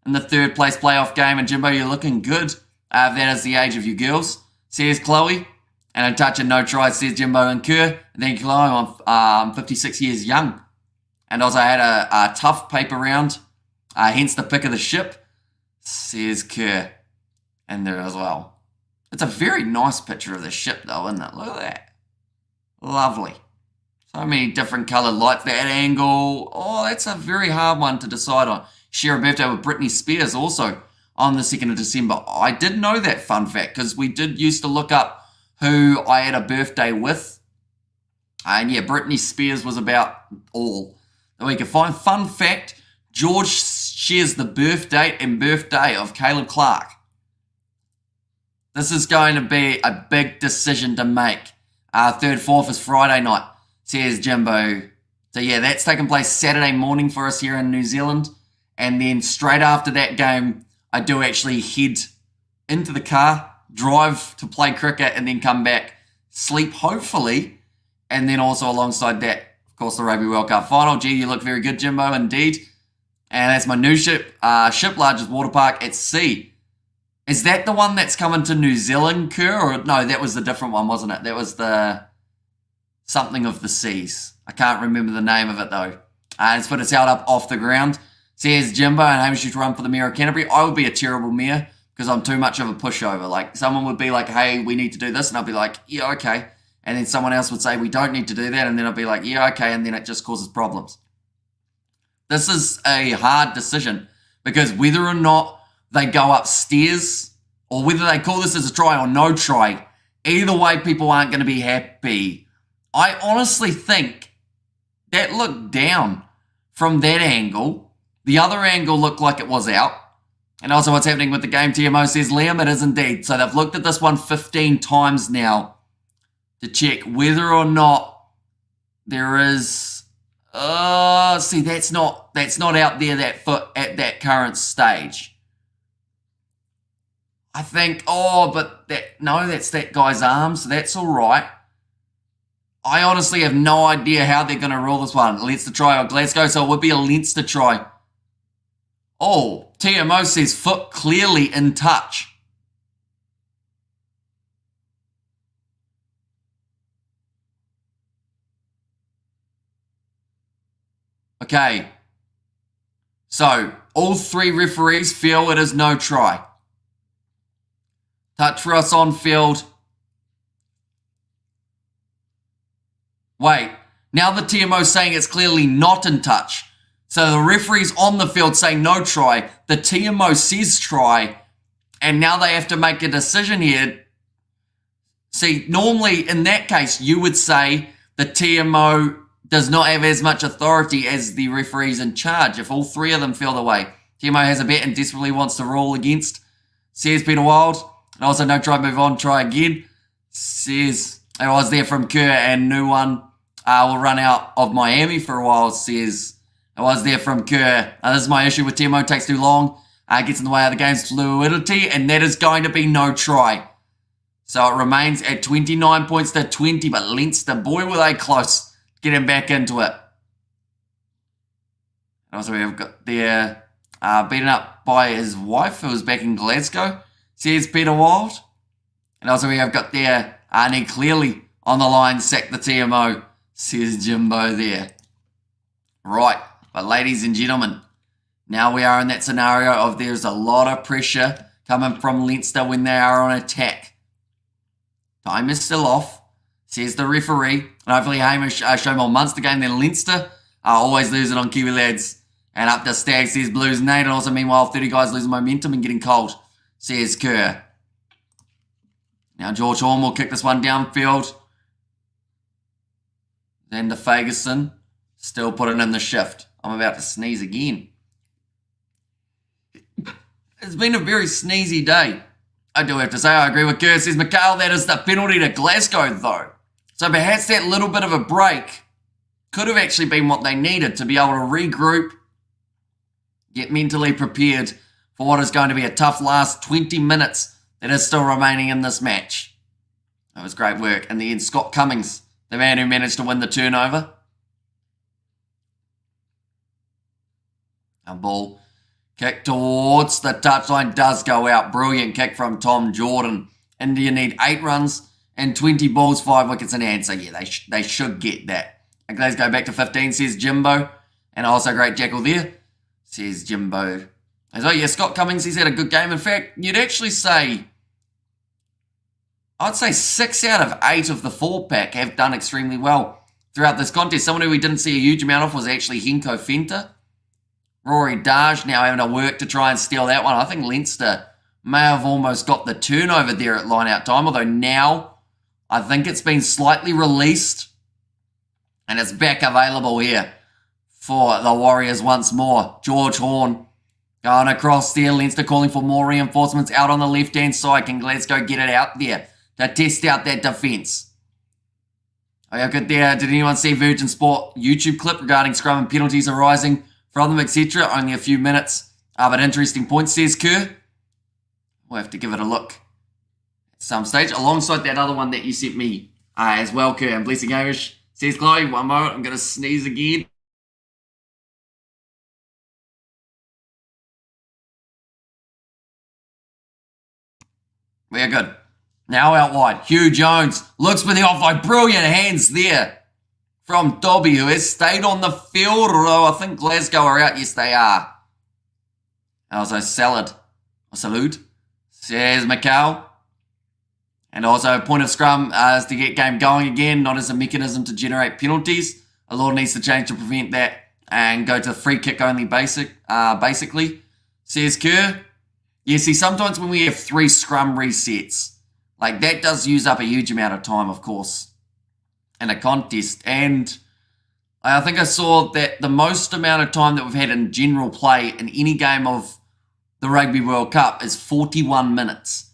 in the third place playoff game. And Jimbo, you're looking good. If that is the age of you girls, says Chloe. And a touch and no try, says Jimbo and Kerr. And then Chloe, I'm 56 years young. And also I had a tough paper round. Hence the pick of the ship, says Kerr. And there as well. It's a very nice picture of the ship though, isn't it? Look at that. Lovely. So many different coloured lights. That angle. Oh, that's a very hard one to decide on. Share a birthday with Britney Spears also on the 2nd of December. I did know that fun fact because we did used to look up who I had a birthday with. And yeah, Britney Spears was about all that we could find. Fun fact, George shares the birth date and birthday of Caleb Clark. This is going to be a big decision to make. Third, fourth is Friday night, says Jimbo. So yeah, that's taking place Saturday morning for us here in New Zealand. And then straight after that game, I do actually head into the car, drive to play cricket, and then come back, sleep hopefully. And then also alongside that, of course, the Rugby World Cup final. Gee, you look very good, Jimbo, indeed. And that's my new ship, largest water park at sea. Is that the one that's coming to New Zealand, Kerr? Or no, that was the different one, wasn't it? That was the something of the seas. I can't remember the name of it, though. It's put its out up off the ground. Says Jimbo, and Hamish used to run for the Mayor of Canterbury. I would be a terrible mayor because I'm too much of a pushover. Like, someone would be like, hey, we need to do this. And I'd be like, yeah, okay. And then someone else would say, we don't need to do that. And then I'd be like, yeah, okay. And then it just causes problems. This is a hard decision because whether or not they go upstairs or whether they call this as a try or no try, either way, people aren't going to be happy. I honestly think that looked down from that angle. The other angle looked like it was out. And also what's happening with the game, TMO says, Liam, it is indeed. So they've looked at this one 15 times now to check whether or not there is... see, that's not out there, that foot at that current stage. I think, that's that guy's arm, so that's all right. I honestly have no idea how they're going to rule this one. Leinster try or Glasgow, so it would be a Leinster try. Oh, TMO says foot clearly in touch. Okay. So, all three referees feel it is no try. Touch for us on field. Wait, now the TMO saying it's clearly not in touch. So the referee's on the field saying no try. The TMO says try. And now they have to make a decision here. See, normally in that case, you would say the TMO does not have as much authority as the referees in charge if all three of them feel the way. TMO has a bet and desperately wants to rule against. Says Peter Wild. And also no try, move on, try again. Says, I was there from Kerr and new one will run out of Miami for a while. Says, I was there from Kerr. This is my issue with TMO, takes too long. Gets in the way of the game's fluidity, and that is going to be no try. So it remains at 29 points to 20, but Leinster, boy, were they close getting back into it. And also we've got there beaten up by his wife, who was back in Glasgow, says Peter Wild. And also we have got there Arnie clearly on the line, sacked the TMO, says Jimbo there. Right. But ladies and gentlemen, now we are in that scenario of there's a lot of pressure coming from Leinster when they are on attack. Time is still off, says the referee. And hopefully Hamish show more Munster game than Leinster. Always losing on Kiwi lads. And up the stag, says Blues Nate. And also meanwhile 30 guys losing momentum and getting cold, says Kerr. Now George Horn will kick this one downfield. Then to Fagerson. Still putting in the shift. I'm about to sneeze again. It's been a very sneezy day. I do have to say, I agree with Kerr. Says Mikhail, that is the penalty to Glasgow, though. So perhaps that little bit of a break could have actually been what they needed to be able to regroup, get mentally prepared for what is going to be a tough last 20 minutes that is still remaining in this match. That was great work. In the end, Scott Cummings, the man who managed to win the turnover. A ball kick towards the touchline does go out. Brilliant kick from Tom Jordan. India need 8 runs and 20 balls, 5 wickets in hand. So yeah, they should get that. And Glasgow back to 15, says Jimbo. And also great jackal there, says Jimbo. And so yeah, Scott Cummings, he's had a good game. In fact, you'd actually say, I'd say 6 out of 8 of the 4-pack have done extremely well throughout this contest. Someone who we didn't see a huge amount of was actually Henko Fenter. Rory Darge now having to work to try and steal that one. I think Leinster may have almost got the turnover there at line-out time, although now I think it's been slightly released and it's back available here for the Warriors once more. George Horn Going across there, Leinster calling for more reinforcements out on the left-hand side. Can Glasgow get it out there to test out that defence? Oh yeah, good there. Did anyone see Virgin Sport YouTube clip regarding scrum and penalties arising from them, etc.? Only a few minutes, but interesting point, says Kerr. We'll have to give it a look at some stage, alongside that other one that you sent me as well, Kerr. And blessing Hamish says, Chloe, one moment, I'm going to sneeze again. We're good. Now out wide. Hugh Jones looks for the offload. Brilliant hands there from Dobby, who has stayed on the field. Although I think Glasgow are out. Yes, they are. Also salute, says McCall. And also point of scrum is to get game going again, not as a mechanism to generate penalties. A law needs to change to prevent that and go to free kick only basically, says Kerr. Yeah, see, sometimes when we have 3 scrum resets, like that does use up a huge amount of time, of course, in a contest. And I think I saw that the most amount of time that we've had in general play in any game of the Rugby World Cup is 41 minutes.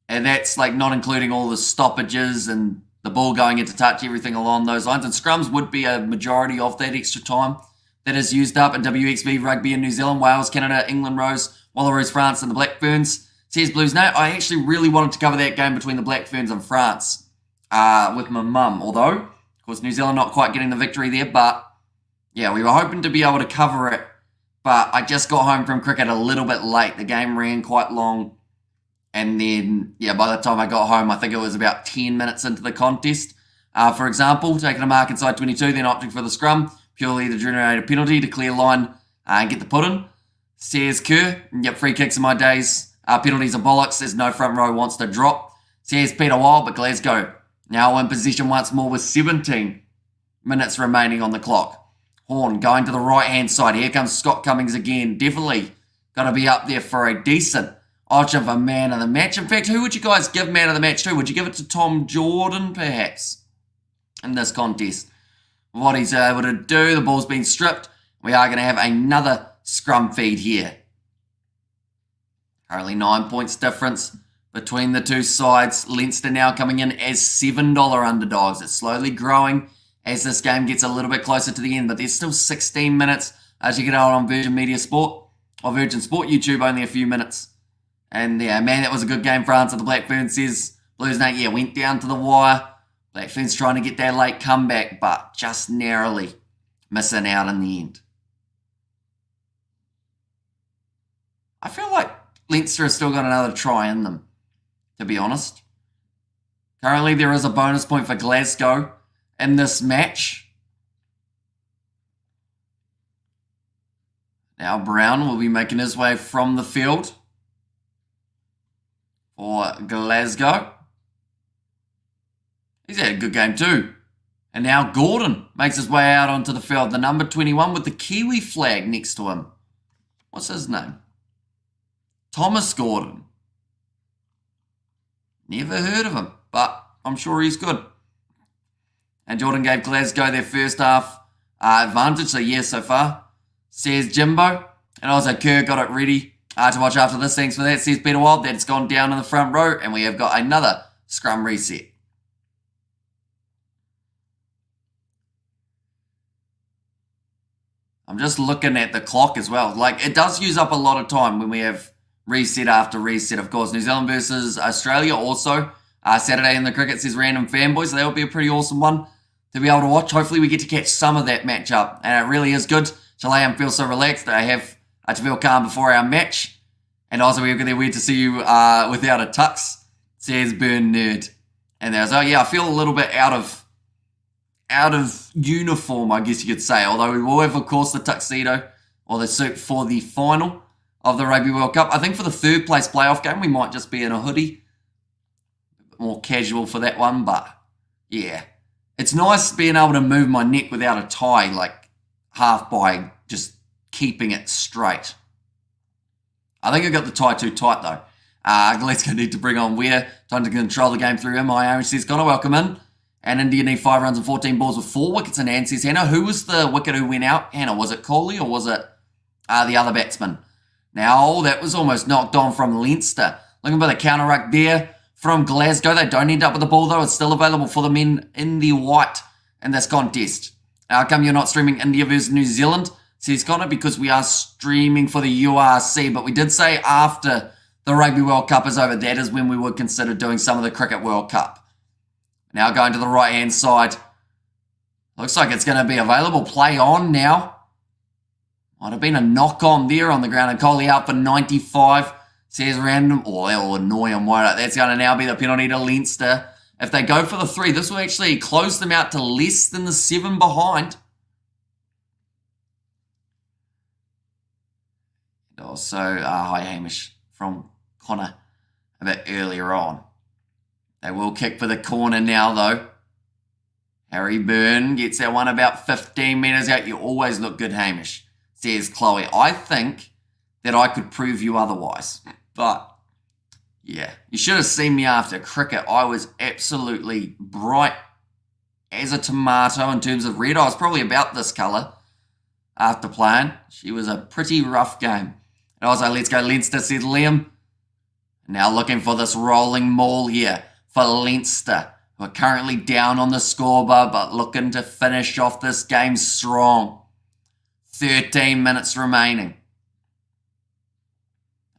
And that's like not including all the stoppages and the ball going into touch, everything along those lines. And scrums would be a majority of that extra time that is used up in WXV Rugby in New Zealand, Wales, Canada, England, Rose, Wallaroos, France, and the Black Ferns. Says Blues. No, I actually really wanted to cover that game between the Black Ferns and France with my mum. Although, of course, New Zealand not quite getting the victory there. But, yeah, we were hoping to be able to cover it. But I just got home from cricket a little bit late. The game ran quite long. And then, yeah, by the time I got home, I think it was about 10 minutes into the contest. For example, taking a mark inside 22, then opting for the scrum, purely to generate a penalty to clear line and get the put-in. Says Kerr. Yep, free kicks in my days. Penalties are bollocks. There's no front row wants to drop. Says Peter Wild, but Glasgow now in position once more with 17 minutes remaining on the clock. Horn going to the right-hand side. Here comes Scott Cummings again. Definitely got to be up there for a decent option for man of the match. In fact, who would you guys give man of the match to? Would you give it to Tom Jordan, perhaps, in this contest? What he's able to do, the ball's been stripped. We are going to have another scrum feed here. Currently 9 points difference between the two sides. Leinster now coming in as $7 underdogs. It's slowly growing as this game gets a little bit closer to the end, but there's still 16 minutes as you get out on Virgin Media Sport, or Virgin Sport YouTube, only a few minutes. And yeah, man, that was a good game for answer. The Black Ferns says, Blues Nate, yeah, went down to the wire. Black Ferns trying to get that late comeback, but just narrowly missing out in the end. I feel like Leinster has still got another try in them, to be honest. Currently, there is a bonus point for Glasgow in this match. Now Brown will be making his way from the field for Glasgow. He's had a good game too. And now Gordon makes his way out onto the field. The number 21 with the Kiwi flag next to him. What's his name? Thomas Gordon. Never heard of him, but I'm sure he's good. And Jordan gave Glasgow their first half advantage, so yes, so far, says Jimbo. And also Kerr got it ready to watch after this. Thanks for that, says Peter Wild. That's gone down in the front row, and we have got another scrum reset. I'm just looking at the clock as well. Like, it does use up a lot of time when we have reset after reset, of course. New Zealand versus Australia also. Saturday in the cricket, says Random Fanboy, so that will be a pretty awesome one to be able to watch. Hopefully we get to catch some of that matchup, and it really is good. Chilean feel so relaxed. I have to feel calm before our match. And also, we're weird to see you without a tux, says Burn Nerd. And there's, oh yeah, I feel a little bit out of uniform, I guess you could say. Although we will have, of course, the tuxedo or the suit for the final of the Rugby World Cup. I think for the third place playoff game, we might just be in a hoodie. A bit more casual for that one, but yeah. It's nice being able to move my neck without a tie, like half by just keeping it straight. I think I got the tie too tight though. Glasgow need to bring on Weir. Time to control the game through him. Irish says, Connor, welcome in. And India need 5 runs and 14 balls with 4 wickets in hand, says Hannah. Who was the wicket who went out? Hannah, was it Coley or was it the other batsman? Now, that was almost knocked on from Leinster. Looking for the counter ruck there from Glasgow. They don't end up with the ball, though. It's still available for the men in the white in this contest. How come you're not streaming India versus New Zealand? Says Connor, because we are streaming for the URC, but we did say after the Rugby World Cup is over, that is when we would consider doing some of the Cricket World Cup. Now going to the right-hand side. Looks like it's going to be available. Play on now. Might have been a knock-on there on the ground, and Coley out for 95. Says random. Oh, that will annoy him. That's going to now be the penalty to Leinster. If they go for the 3, this will actually close them out to less than the 7 behind. And also, hi Hamish from Connor a bit earlier on. They will kick for the corner now, though. Harry Byrne gets that one about 15 metres out. You always look good, Hamish, says Chloe. I think that I could prove you otherwise. But, yeah, you should have seen me after cricket. I was absolutely bright as a tomato in terms of red. I was probably about this colour after playing. She was a pretty rough game. And also, let's go Leinster, says Liam. Now looking for this rolling maul here for Leinster, who are currently down on the scoreboard, but looking to finish off this game strong. 13 minutes remaining.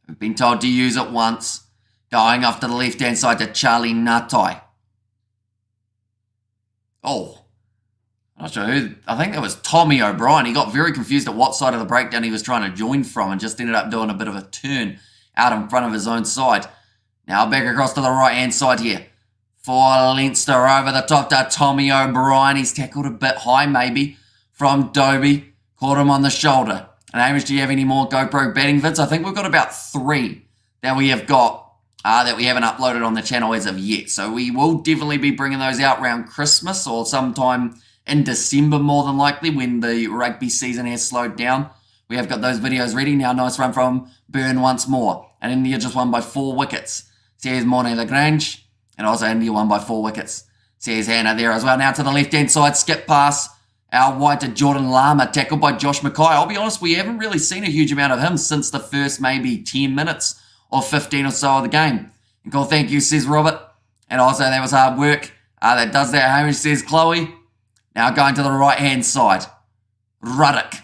We've been told to use it once. Going off to the left-hand side to Charlie Ngatai. Oh, I'm not sure who. I think that was Tommy O'Brien. He got very confused at what side of the breakdown he was trying to join from and just ended up doing a bit of a turn out in front of his own side. Now back across to the right-hand side here. For Leinster over the top to Tommy O'Brien. He's tackled a bit high maybe from Dobie. Caught him on the shoulder. And Hamish, do you have any more GoPro batting vids? I think we've got about 3 that we have got that we haven't uploaded on the channel as of yet. So we will definitely be bringing those out around Christmas or sometime in December more than likely when the rugby season has slowed down. We have got those videos ready. Now nice run from Byrne once more. And India just won by 4 wickets. Says Morne Lagrange. And also India won by 4 wickets. Says Hannah there as well. Now to the left-hand side, skip pass. Out wide to Jordan Lama, tackled by Josh Mackay. I'll be honest, we haven't really seen a huge amount of him since the first maybe 10 minutes or 15 or so of the game. And cool, thank you, says Robert. And also that was hard work. That does that, Hamish, says Chloe. Now going to the right-hand side. Ruddock.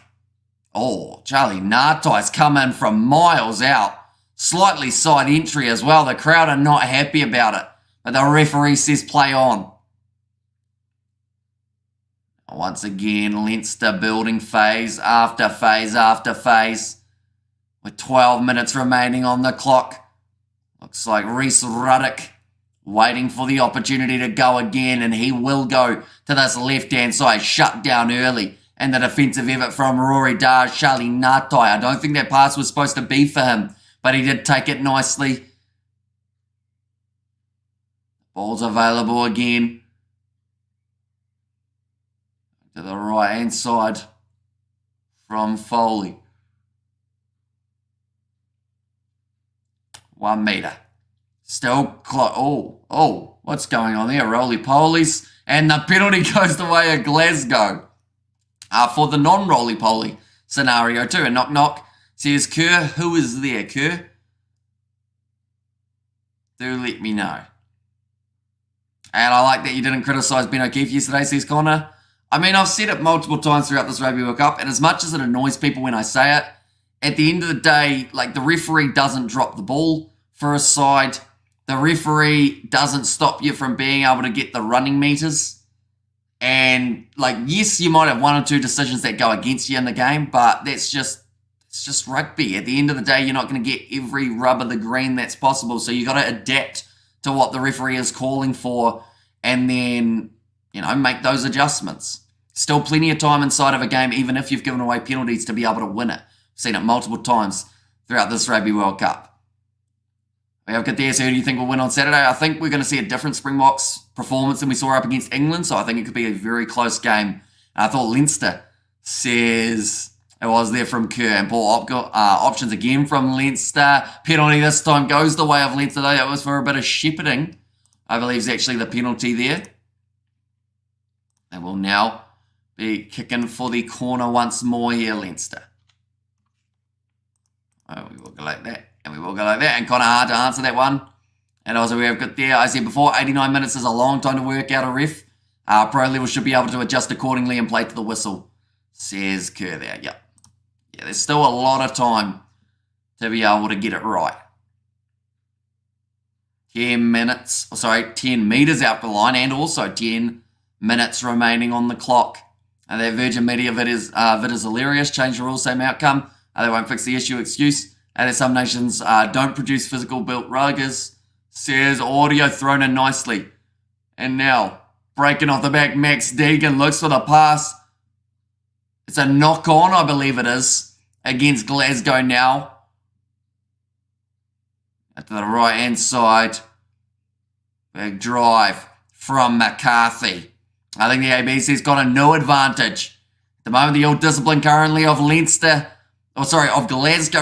Oh, Charlie Ngatai's come in from miles out. Slightly side entry as well. The crowd are not happy about it. But the referee says play on. Once again, Leinster building phase after phase after phase. With 12 minutes remaining on the clock. Looks like Reece Ruddock waiting for the opportunity to go again. And he will go to this left-hand side. Shut down early. And the defensive effort from Rory Darge, Charlie Ngatai. I don't think that pass was supposed to be for him. But he did take it nicely. Ball's available again. To the right-hand side from Foley. 1 metre. Still close. Oh, what's going on there? Roly-polies. And the penalty goes the way of Glasgow. For the non-roly-poly scenario too. And knock-knock says Kerr. Who is there, Kerr? Do let me know. And I like that you didn't criticise Ben O'Keefe yesterday, says Connor. I mean, I've said it multiple times throughout this Rugby World Cup, and as much as it annoys people when I say it, at the end of the day, like, the referee doesn't drop the ball for a side. The referee doesn't stop you from being able to get the running meters. And, like, yes, you might have 1 or 2 decisions that go against you in the game, but it's just rugby. At the end of the day, you're not going to get every rub of the green that's possible, so you got to adapt to what the referee is calling for and then, you know, make those adjustments. Still plenty of time inside of a game, even if you've given away penalties, to be able to win it. I've seen it multiple times throughout this Rugby World Cup. We have got there, so who do you think will win on Saturday? I think we're going to see a different Springboks performance than we saw up against England, so I think it could be a very close game. And I thought Leinster says it was there from Kerr. And Paul options again from Leinster. Penalty this time goes the way of Leinster, though. That was for a bit of shepherding, I believe is actually the penalty there. They will now be kicking for the corner once more here, Leinster. Oh, we will go like that, and we will go like that, and kind of hard to answer that one. And also we have got there, I said before, 89 minutes is a long time to work out a ref. Pro level should be able to adjust accordingly and play to the whistle, says Kerr there. Yep. Yeah, there's still a lot of time to be able to get it right. 10 minutes, 10 metres out the line, and also 10 minutes remaining on the clock. That Virgin Media vid is hilarious. Change the rules, same outcome. They won't fix the issue. Excuse. That some nations don't produce physical built ruggers. Says audio thrown in nicely. And now, breaking off the back, Max Deegan looks for the pass. It's a knock on, I believe it is, against Glasgow now. To the right hand side. Big drive from McCarthy. I think the ABC's got a no advantage. At the moment, the ill discipline currently of Glasgow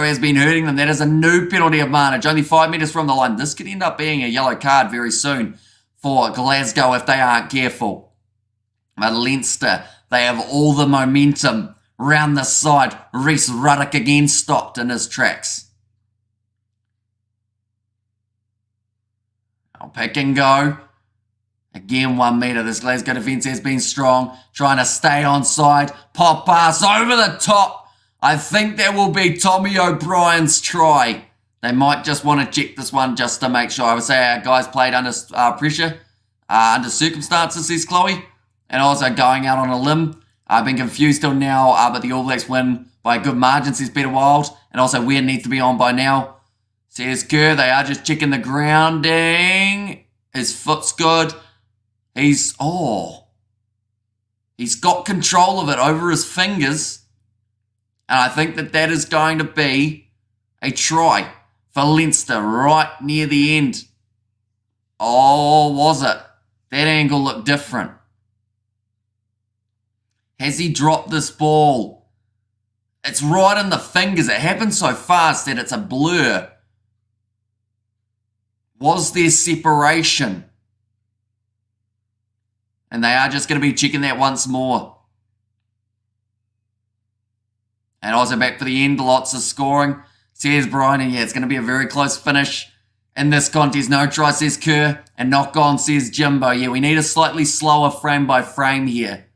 has been hurting them. That is a new penalty advantage. Only 5 metres from the line. This could end up being a yellow card very soon for Glasgow if they aren't careful. But Leinster, they have all the momentum round the side. Rhys Ruddock again stopped in his tracks. I'll pick and go. Again, 1 metre. This Glasgow defence has been strong. Trying to stay on side. Pop pass over the top. I think that will be Tommy O'Brien's try. They might just want to check this one just to make sure. I would say our guys played under pressure, under circumstances, says Chloe. And also going out on a limb. I've been confused till now, but the All Blacks win by a good margin, says Peter Wild. And also Weir needs to be on by now, says Kerr. They are just checking the grounding. His foot's good. He's got control of it over his fingers. And I think that is going to be a try for Leinster right near the end. Oh, was it? That angle looked different. Has he dropped this ball? It's right in the fingers. It happened so fast that it's a blur. Was there separation? And they are just going to be checking that once more. And also back for the end, lots of scoring, says Brian. And yeah, it's going to be a very close finish in this contest. No try, says Kerr. And knock on, says Jimbo. Yeah, we need a slightly slower frame by frame here.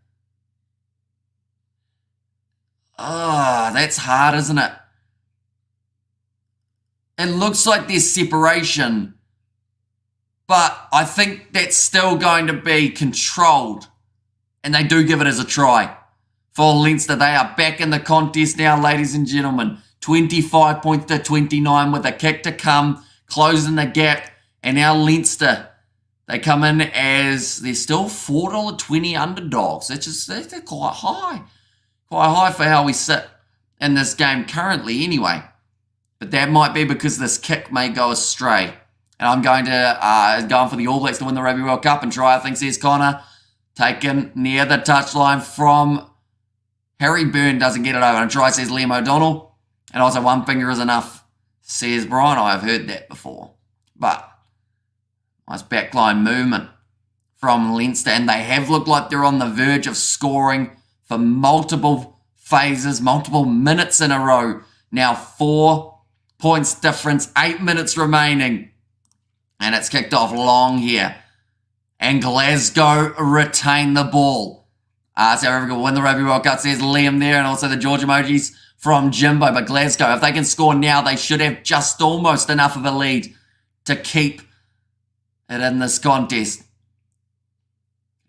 That's hard, isn't it? It looks like there's separation. But I think that's still going to be controlled. And they do give it as a try. For Leinster, they are back in the contest now, ladies and gentlemen. 25 points to 29 with a kick to come, closing the gap. And now Leinster, they come in as they're still $4.20 underdogs. They're quite high. Quite high for how we sit in this game currently anyway. But that might be because this kick may go astray. And I'm going for the All Blacks to win the Rugby World Cup and try, I think, says Connor. Taken near the touchline from Harry Byrne, doesn't get it over. And try, says Liam O'Donnell. And also 1 finger is enough, says Brian. I've heard that before. But nice backline movement from Leinster. And they have looked like they're on the verge of scoring for multiple phases, multiple minutes in a row. Now 4 points difference, 8 minutes remaining. And it's kicked off long here. And Glasgow retain the ball. South Africa will win the Rugby World Cup, says Liam there. And also the George emojis from Jimbo. But Glasgow, if they can score now, they should have just almost enough of a lead to keep it in this contest.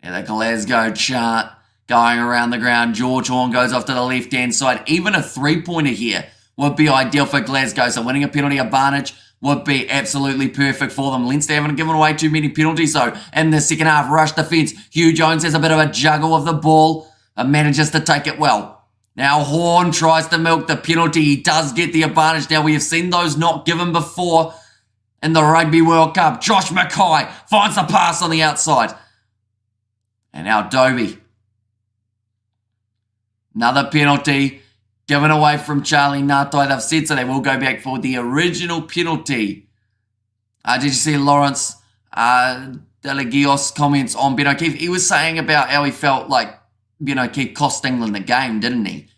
Yeah, the Glasgow chant going around the ground. George Horn goes off to the left-hand side. Even a 3-pointer here would be ideal for Glasgow. So winning a penalty advantage would be absolutely perfect for them. Leinster haven't given away too many penalties, so in the second half, rush defence. Hugh Jones has a bit of a juggle of the ball and manages to take it well. Now Horn tries to milk the penalty. He does get the advantage. Now we have seen those not given before in the Rugby World Cup. Josh Mackay finds the pass on the outside. And now Dobie. Another penalty given away from Charlie Ngatai. They've said so they will go back for the original penalty. Did you see Lawrence Delagios comments on Ben O'Keefe? He was saying about how he felt like Ben O'Keefe cost England the game, didn't he?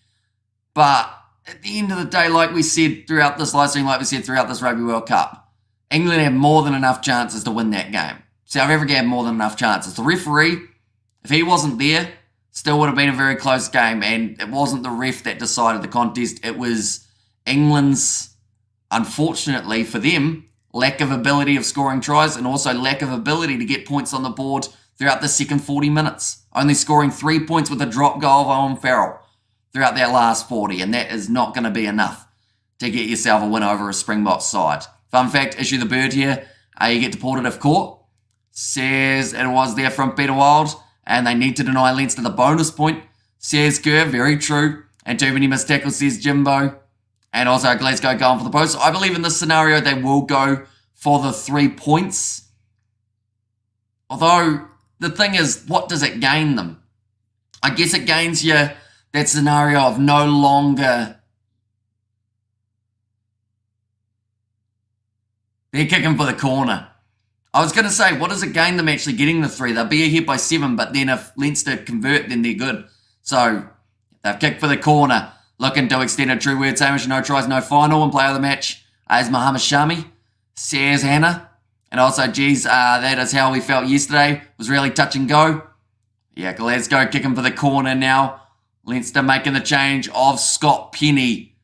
But at the end of the day, like we said throughout this live stream, like we said throughout this Rugby World Cup, England had more than enough chances to win that game. South Africa had more than enough chances. The referee, if he wasn't there, still would have been a very close game, and it wasn't the ref that decided the contest. It was England's, unfortunately for them, lack of ability of scoring tries and also lack of ability to get points on the board throughout the second 40 minutes. Only scoring 3 points with a drop goal of Owen Farrell throughout that last 40, and that is not going to be enough to get yourself a win over a Springboks side. Fun fact, issue the bird here. You get deported if caught. Says it was there from Peter Wild, and they need to deny Leinster the bonus point. Says Kerr, very true. And too many missed tackles, says Jimbo. And also Glasgow going for the post. So I believe in this scenario they will go for the 3 points. Although, the thing is, what does it gain them? I guess it gains you that scenario of no longer... They're kicking for the corner. I was going to say, what does it gain them actually getting the 3? They'll be ahead by 7, but then if Leinster convert, then they're good. So, they've kicked for the corner. Looking to extend a true word sandwich, no tries, no final. And player of the match is Mohamed Shami. Says Hannah. And also, geez, that is how we felt yesterday. It was really touch and go. Yeah, Glasgow kicking for the corner now. Leinster making the change of Scott Penny.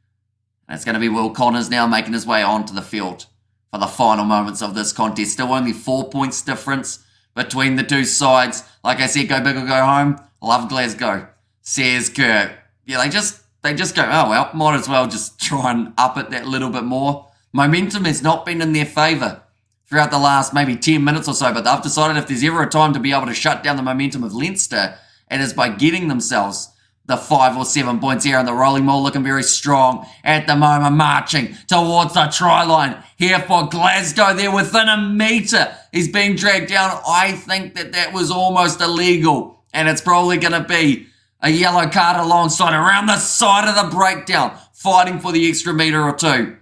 And it's going to be Will Connors now making his way onto the field for the final moments of this contest. Still only 4 points difference between the two sides. Like I said, go big or go home. Love Glasgow, says Kerr. Yeah, they just go, oh well, might as well just try and up it that little bit more. Momentum has not been in their favour throughout the last maybe 10 minutes or so, but they've decided if there's ever a time to be able to shut down the momentum of Leinster, it is by getting themselves the 5 or 7 points here, and the rolling ball looking very strong at the moment, marching towards the try line here for Glasgow. They're within a metre. He's being dragged down. I think that was almost illegal, and it's probably going to be a yellow card alongside around the side of the breakdown, fighting for the extra metre or two.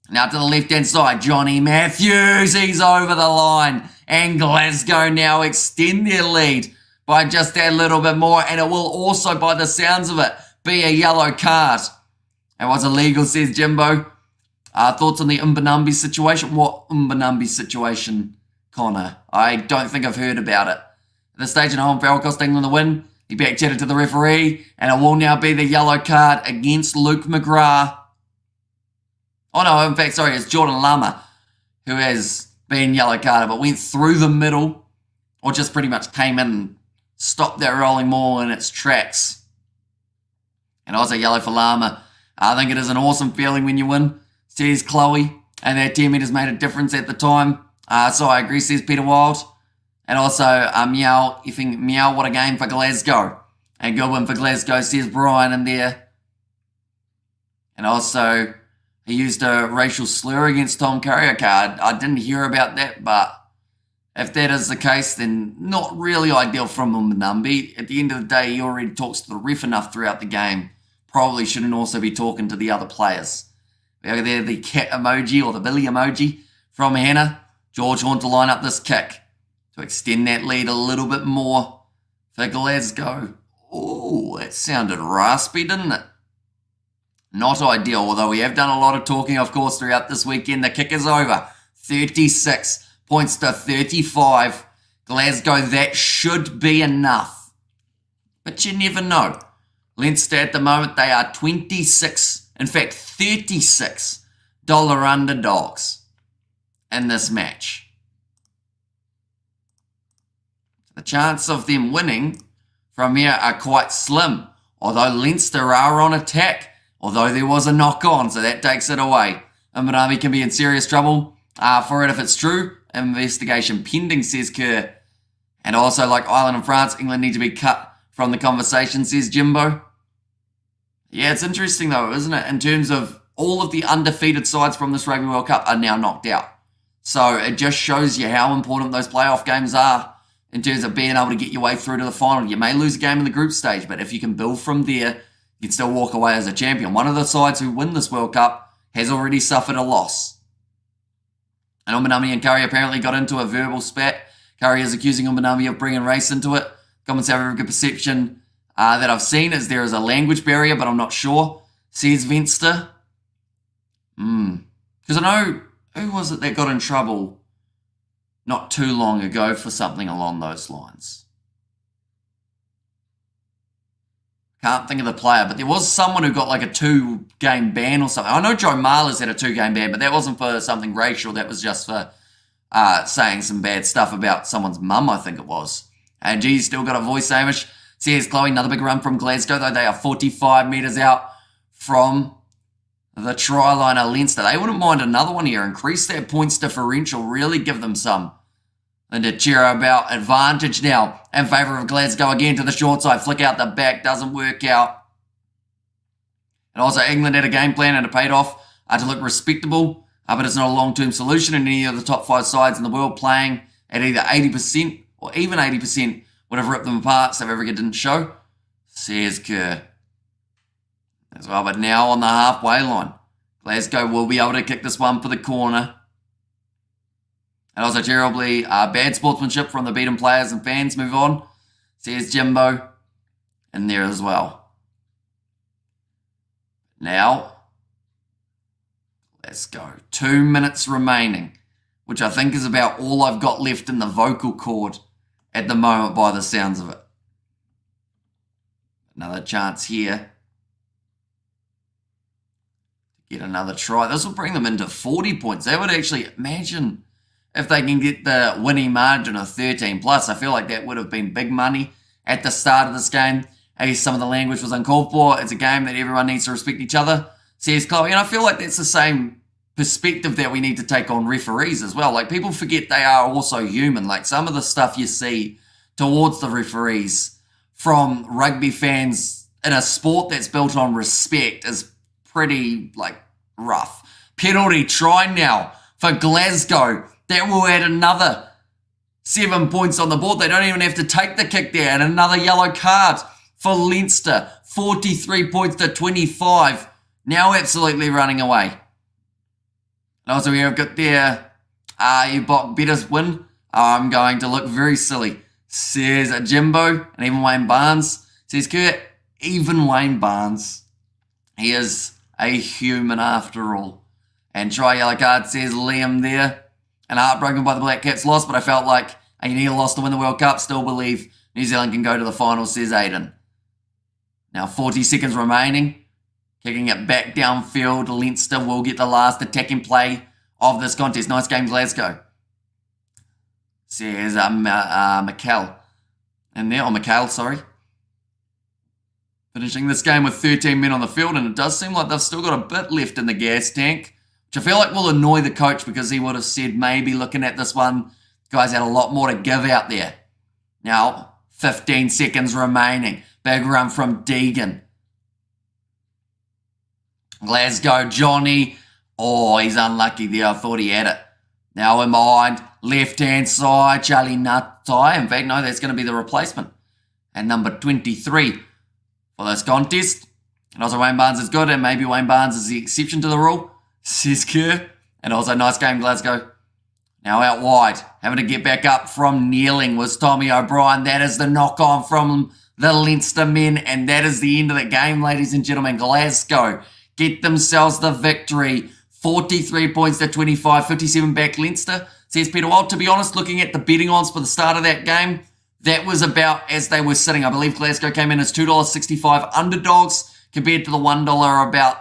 Now to the left-hand side, Johnny Matthews. He's over the line, and Glasgow now extend their lead by just that little bit more, and it will also, by the sounds of it, be a yellow card. And what's illegal, says Jimbo. Thoughts on the Umbanambi situation? What Umbanambi situation, Connor? I don't think I've heard about it. At this stage, in home, Farrell cost England the win. He back-chatted to the referee, and it will now be the yellow card against Luke McGrath. Oh no, in fact, sorry, it's Jordan Lama who has been yellow carded, but went through the middle, or just pretty much came in and stopped that rolling ball in its tracks. And also yellow for Lama. I think it is an awesome feeling when you win, says Chloe, and that 10 metres made a difference at the time. So I agree, says Peter Wild. And also, Meow, effing Meow, what a game for Glasgow. And good win for Glasgow, says Brian in there. And also, he used a racial slur against Tom Curry. Okay, I didn't hear about that, but if that is the case, then not really ideal from Umbanambi. At the end of the day, he already talks to the ref enough throughout the game. Probably shouldn't also be talking to the other players. There, the cat emoji or the Billy emoji from Hannah. George Horn to line up this kick to extend that lead a little bit more for Glasgow. Oh, that sounded raspy, didn't it? Not ideal, although we have done a lot of talking, of course, throughout this weekend. The kick is over. 36 points to 35. Glasgow, that should be enough. But you never know. Leinster at the moment, they are 26, in fact $36 underdogs in this match. The chance of them winning from here are quite slim, although Leinster are on attack, although there was a knock-on, so that takes it away. Umbanambi can be in serious trouble for it if it's true. Investigation pending, says Kerr. And also, like Ireland and France, England need to be cut from the conversation, says Jimbo. Yeah, it's interesting though, isn't it? In terms of all of the undefeated sides from this Rugby World Cup are now knocked out. So it just shows you how important those playoff games are in terms of being able to get your way through to the final. You may lose a game in the group stage, but if you can build from there, you can still walk away as a champion. One of the sides who win this World Cup has already suffered a loss. And Umbanambi and Curry apparently got into a verbal spat. Curry is accusing Umbanambi of bringing race into it. Common South Africa perception that I've seen is there is a language barrier, but I'm not sure, Says Leinster. Because I know, who was it that got in trouble not too long ago for something along those lines? Can't think of the player, but there was someone who got like a 2-game ban or something. I know Joe Marler's had a 2-game ban, but that wasn't for something racial. That was just for saying some bad stuff about someone's mum, I think it was. And G's still got a voice, Amish. Says Chloe, another big run from Glasgow, though they are 45 metres out from the try line of Leinster. They wouldn't mind another one here. Increase their points differential. Really give them some. And to cheer about advantage now in favour of Glasgow again to the short side. Flick out the back. Doesn't work out. And also England had a game plan and it paid off to look respectable. But it's not a long-term solution. And any of the top 5 sides in the world playing at either 80% or even 80% would have ripped them apart. South Africa didn't show. Says Kerr. As well, but now on the halfway line. Glasgow will be able to kick this one for the corner. And also terribly bad sportsmanship from the beaten players and fans. Move on. Says Jimbo. In there as well. Now, let's go. 2 minutes remaining. Which I think is about all I've got left in the vocal cord at the moment by the sounds of it. Another chance here. Get another try. This will bring them into 40 points. They would actually imagine if they can get the winning margin of 13 plus. I feel like that would have been big money at the start of this game. Hey, some of the language was uncalled for. It's a game that everyone needs to respect each other, says Chloe. And I feel like that's the same perspective that we need to take on referees as well. Like, people forget they are also human. Like, some of the stuff you see towards the referees from rugby fans in a sport that's built on respect is pretty, like, rough. Penalty try now for Glasgow. That will add another 7 points on the board. They don't even have to take the kick there. And another yellow card for Leinster. 43 points to 25. Now absolutely running away. And also we have got there, you bought Better's win. I'm going to look very silly, says Jimbo, and even Wayne Barnes. Says Kurt, even Wayne Barnes. He is a human after all. And try yellow card, says Liam there. And heartbroken by the Black Caps loss, but I felt like you need a loss to win the World Cup. Still believe New Zealand can go to the final, says Aiden. Now 40 seconds remaining. Kicking it back downfield. Leinster will get the last attacking play of this contest. Nice game, Glasgow. Says McCall. And there, McCall, sorry. Finishing this game with 13 men on the field, and it does seem like they've still got a bit left in the gas tank, which I feel like will annoy the coach because he would have said maybe looking at this one, guys had a lot more to give out there. Now, 15 seconds remaining. Big run from Deegan. Glasgow, Johnny. Oh, he's unlucky there. I thought he had it. Now in behind, left-hand side, Charlie Nutai. In fact, no, that's going to be the replacement. And number 23 for this contest. And also Wayne Barnes is good, and maybe Wayne Barnes is the exception to the rule, says Kerr. And also nice game, Glasgow. Now out wide, having to get back up from kneeling was Tommy O'Brien. That is the knock-on from the Leinster men, and that is the end of the game, ladies and gentlemen. Glasgow get themselves the victory. 43 points to 25, 57 back Leinster, says Peter Wild. To be honest, looking at the betting odds for the start of that game, that was about as they were sitting. I believe Glasgow came in as $2.65 underdogs compared to the $1 about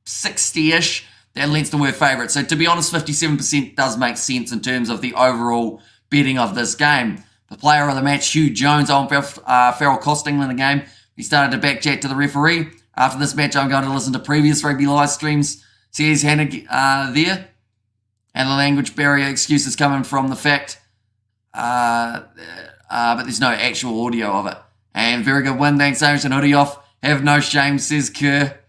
60-ish that Leinster were favourites. So to be honest, 57% does make sense in terms of the overall betting of this game. The player of the match, Hugh Jones, Owen Farrell cost England the game. He started to back chat to the referee. After this match, I'm going to listen to previous rugby live streams. Says Hannah there. And the language barrier excuse is coming from the fact, but there's no actual audio of it. And very good win, thanks Irish and hoodie off. Have no shame, says Kerr.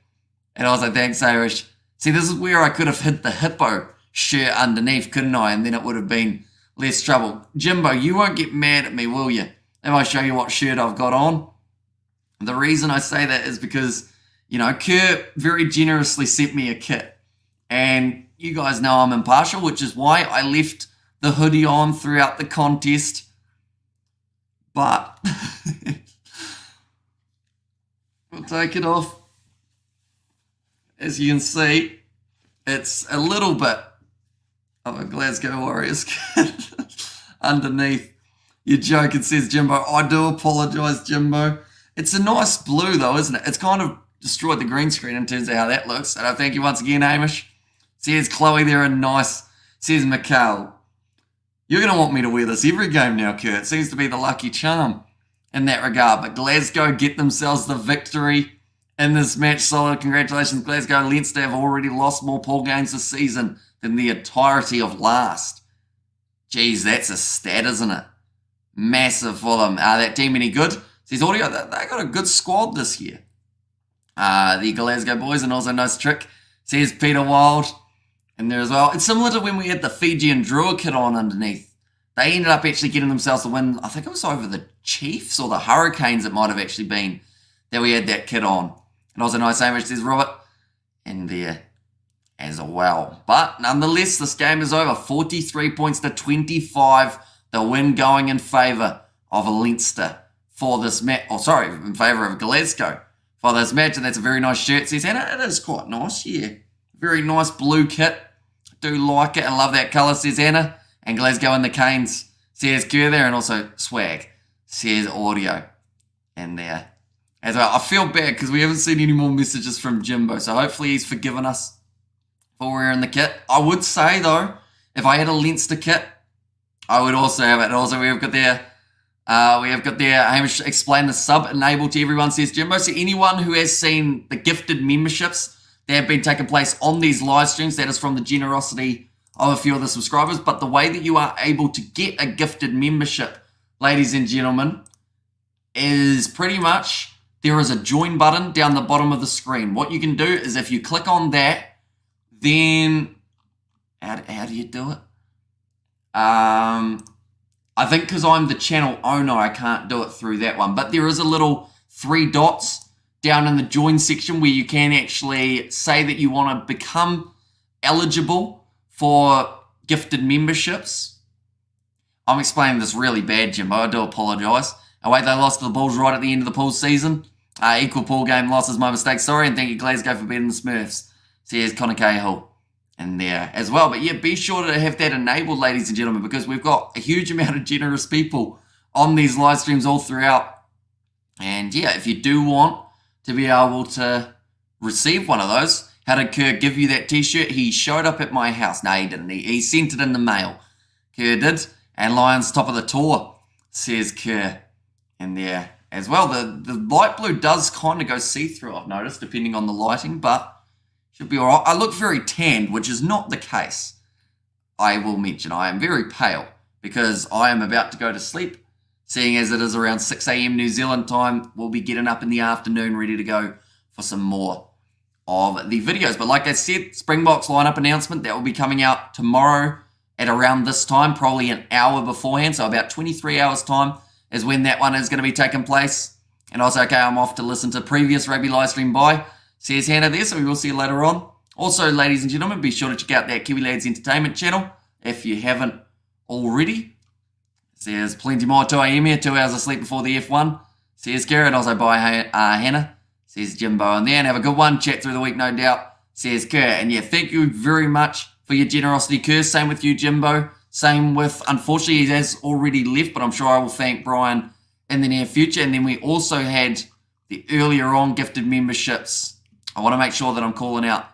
And also thanks Irish. See, this is where I could have hid the hippo shirt underneath, couldn't I? And then it would have been less trouble. Jimbo, you won't get mad at me, will you? If I show you what shirt I've got on. The reason I say that is because, you know, Kerr very generously sent me a kit. And you guys know I'm impartial, which is why I left the hoodie on throughout the contest. But we'll take it off. as you can see, it's a little bit of a Glasgow Warriors kit underneath. You're joking, says Jimbo. I do apologise, Jimbo. It's a nice blue, though, isn't it? It's kind of destroyed the green screen in terms of how that looks. And I thank you once again, Hamish. Says Chloe there and nice. Says Mikhail. You're going to want me to wear this every game now, Kurt. It seems to be the lucky charm in that regard. But Glasgow get themselves the victory in this match. Solid. Congratulations, Glasgow. Leinster have already lost more pool games this season than the entirety of last. Geez, that's a stat, isn't it? Massive for them. That team any good? Says Audio, they got a good squad this year. The Glasgow boys, and also nice trick. Says Peter Wild in there as well. It's similar to when we had the Fiji and Drua kit on underneath. They ended up actually getting themselves the win. I think it was over the Chiefs or the Hurricanes it might have actually been that we had that kit on. And also nice Hamish, says Robert in there as well. But nonetheless, this game is over. 43 points to 25. The win going in favour of Leinster for this match. Oh, sorry, in favour of Glasgow for this match. And that's a very nice shirt, says Hannah. It is quite nice, yeah. Very nice blue kit. Do like it and love that colour, says Hannah. And Glasgow in the Canes, says Kerr there. And also Swag, says Audio in there as well. I feel bad because we haven't seen any more messages from Jimbo. So hopefully he's forgiven us for wearing the kit. I would say, though, if I had a Leinster kit, I would also have it. And also we have got there, Hamish explain the sub enable to everyone, says Jimbo. So anyone who has seen the gifted memberships that have been taking place on these live streams, that is from the generosity of a few of the subscribers. But the way that you are able to get a gifted membership, ladies and gentlemen, is pretty much there is a join button down the bottom of the screen. What you can do is if you click on that, then how do you do it? I think because I'm the channel owner, I can't do it through that one. But there is a little 3 dots down in the join section where you can actually say that you want to become eligible for gifted memberships. I'm explaining this really bad, Jimbo. I do apologise. Oh, wait, they lost to the Bulls right at the end of the pool season. Equal pool game loss is my mistake. Sorry, and thank you, Glasgow, for beating the Smurfs. Says Connor Cahill in there as well. But yeah, be sure to have that enabled, ladies and gentlemen, because we've got a huge amount of generous people on these live streams all throughout. And yeah, if you do want to be able to receive one of those, how did Kerr give you that t-shirt? He showed up at my house. No, he didn't. He sent it in the mail. Kerr did. And Lions top of the tour, says Kerr in there as well. The light blue does kind of go see-through, I've noticed, depending on the lighting, but should be all right. I look very tanned, which is not the case. I will mention I am very pale because I am about to go to sleep, seeing as it is around 6 a.m. New Zealand time. We'll be getting up in the afternoon ready to go for some more of the videos. But like I said, Springboks lineup announcement, that will be coming out tomorrow at around this time, probably an hour beforehand. So about 23 hours time is when that one is going to be taking place. And also, okay, I'm off to listen to previous Rugby Livestream I, says Hannah there, so we will see you later on. Also, ladies and gentlemen, be sure to check out that Kiwi Lads Entertainment channel if you haven't already. Says plenty more 2 a.m. here, 2 hours of sleep before the F1. Says Garrett, also by Hannah. Says Jimbo in there, and have a good one. Chat through the week, no doubt. Says Kerr. And yeah, thank you very much for your generosity, Kerr. Same with you, Jimbo. Same with, unfortunately, he has already left, but I'm sure I will thank Brian in the near future. And then we also had the earlier on gifted memberships. I want to make sure that I'm calling out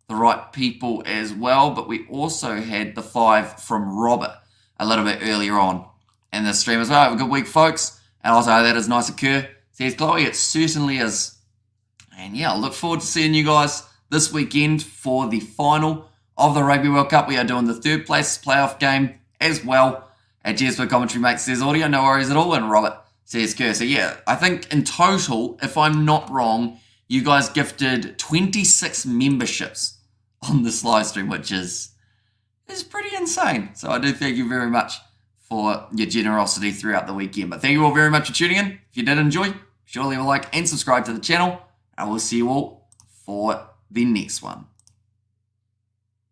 the right people as well, but we also had the 5 from Robert a little bit earlier on in the stream as well. Have a good week, folks. And also, that is nice to Kerr. Says Chloe, it certainly is. And yeah, I look forward to seeing you guys this weekend for the final of the Rugby World Cup. We are doing the 3rd place playoff game as well. At GLASGOW Commentary, mate, says Audio, no worries at all. And Robert says Kerr. So yeah, I think in total, if I'm not wrong, you guys gifted 26 memberships on this live stream, which is pretty insane. So I do thank you very much for your generosity throughout the weekend. But thank you all very much for tuning in. If you did enjoy, be sure to leave a like and subscribe to the channel. And we'll see you all for the next one.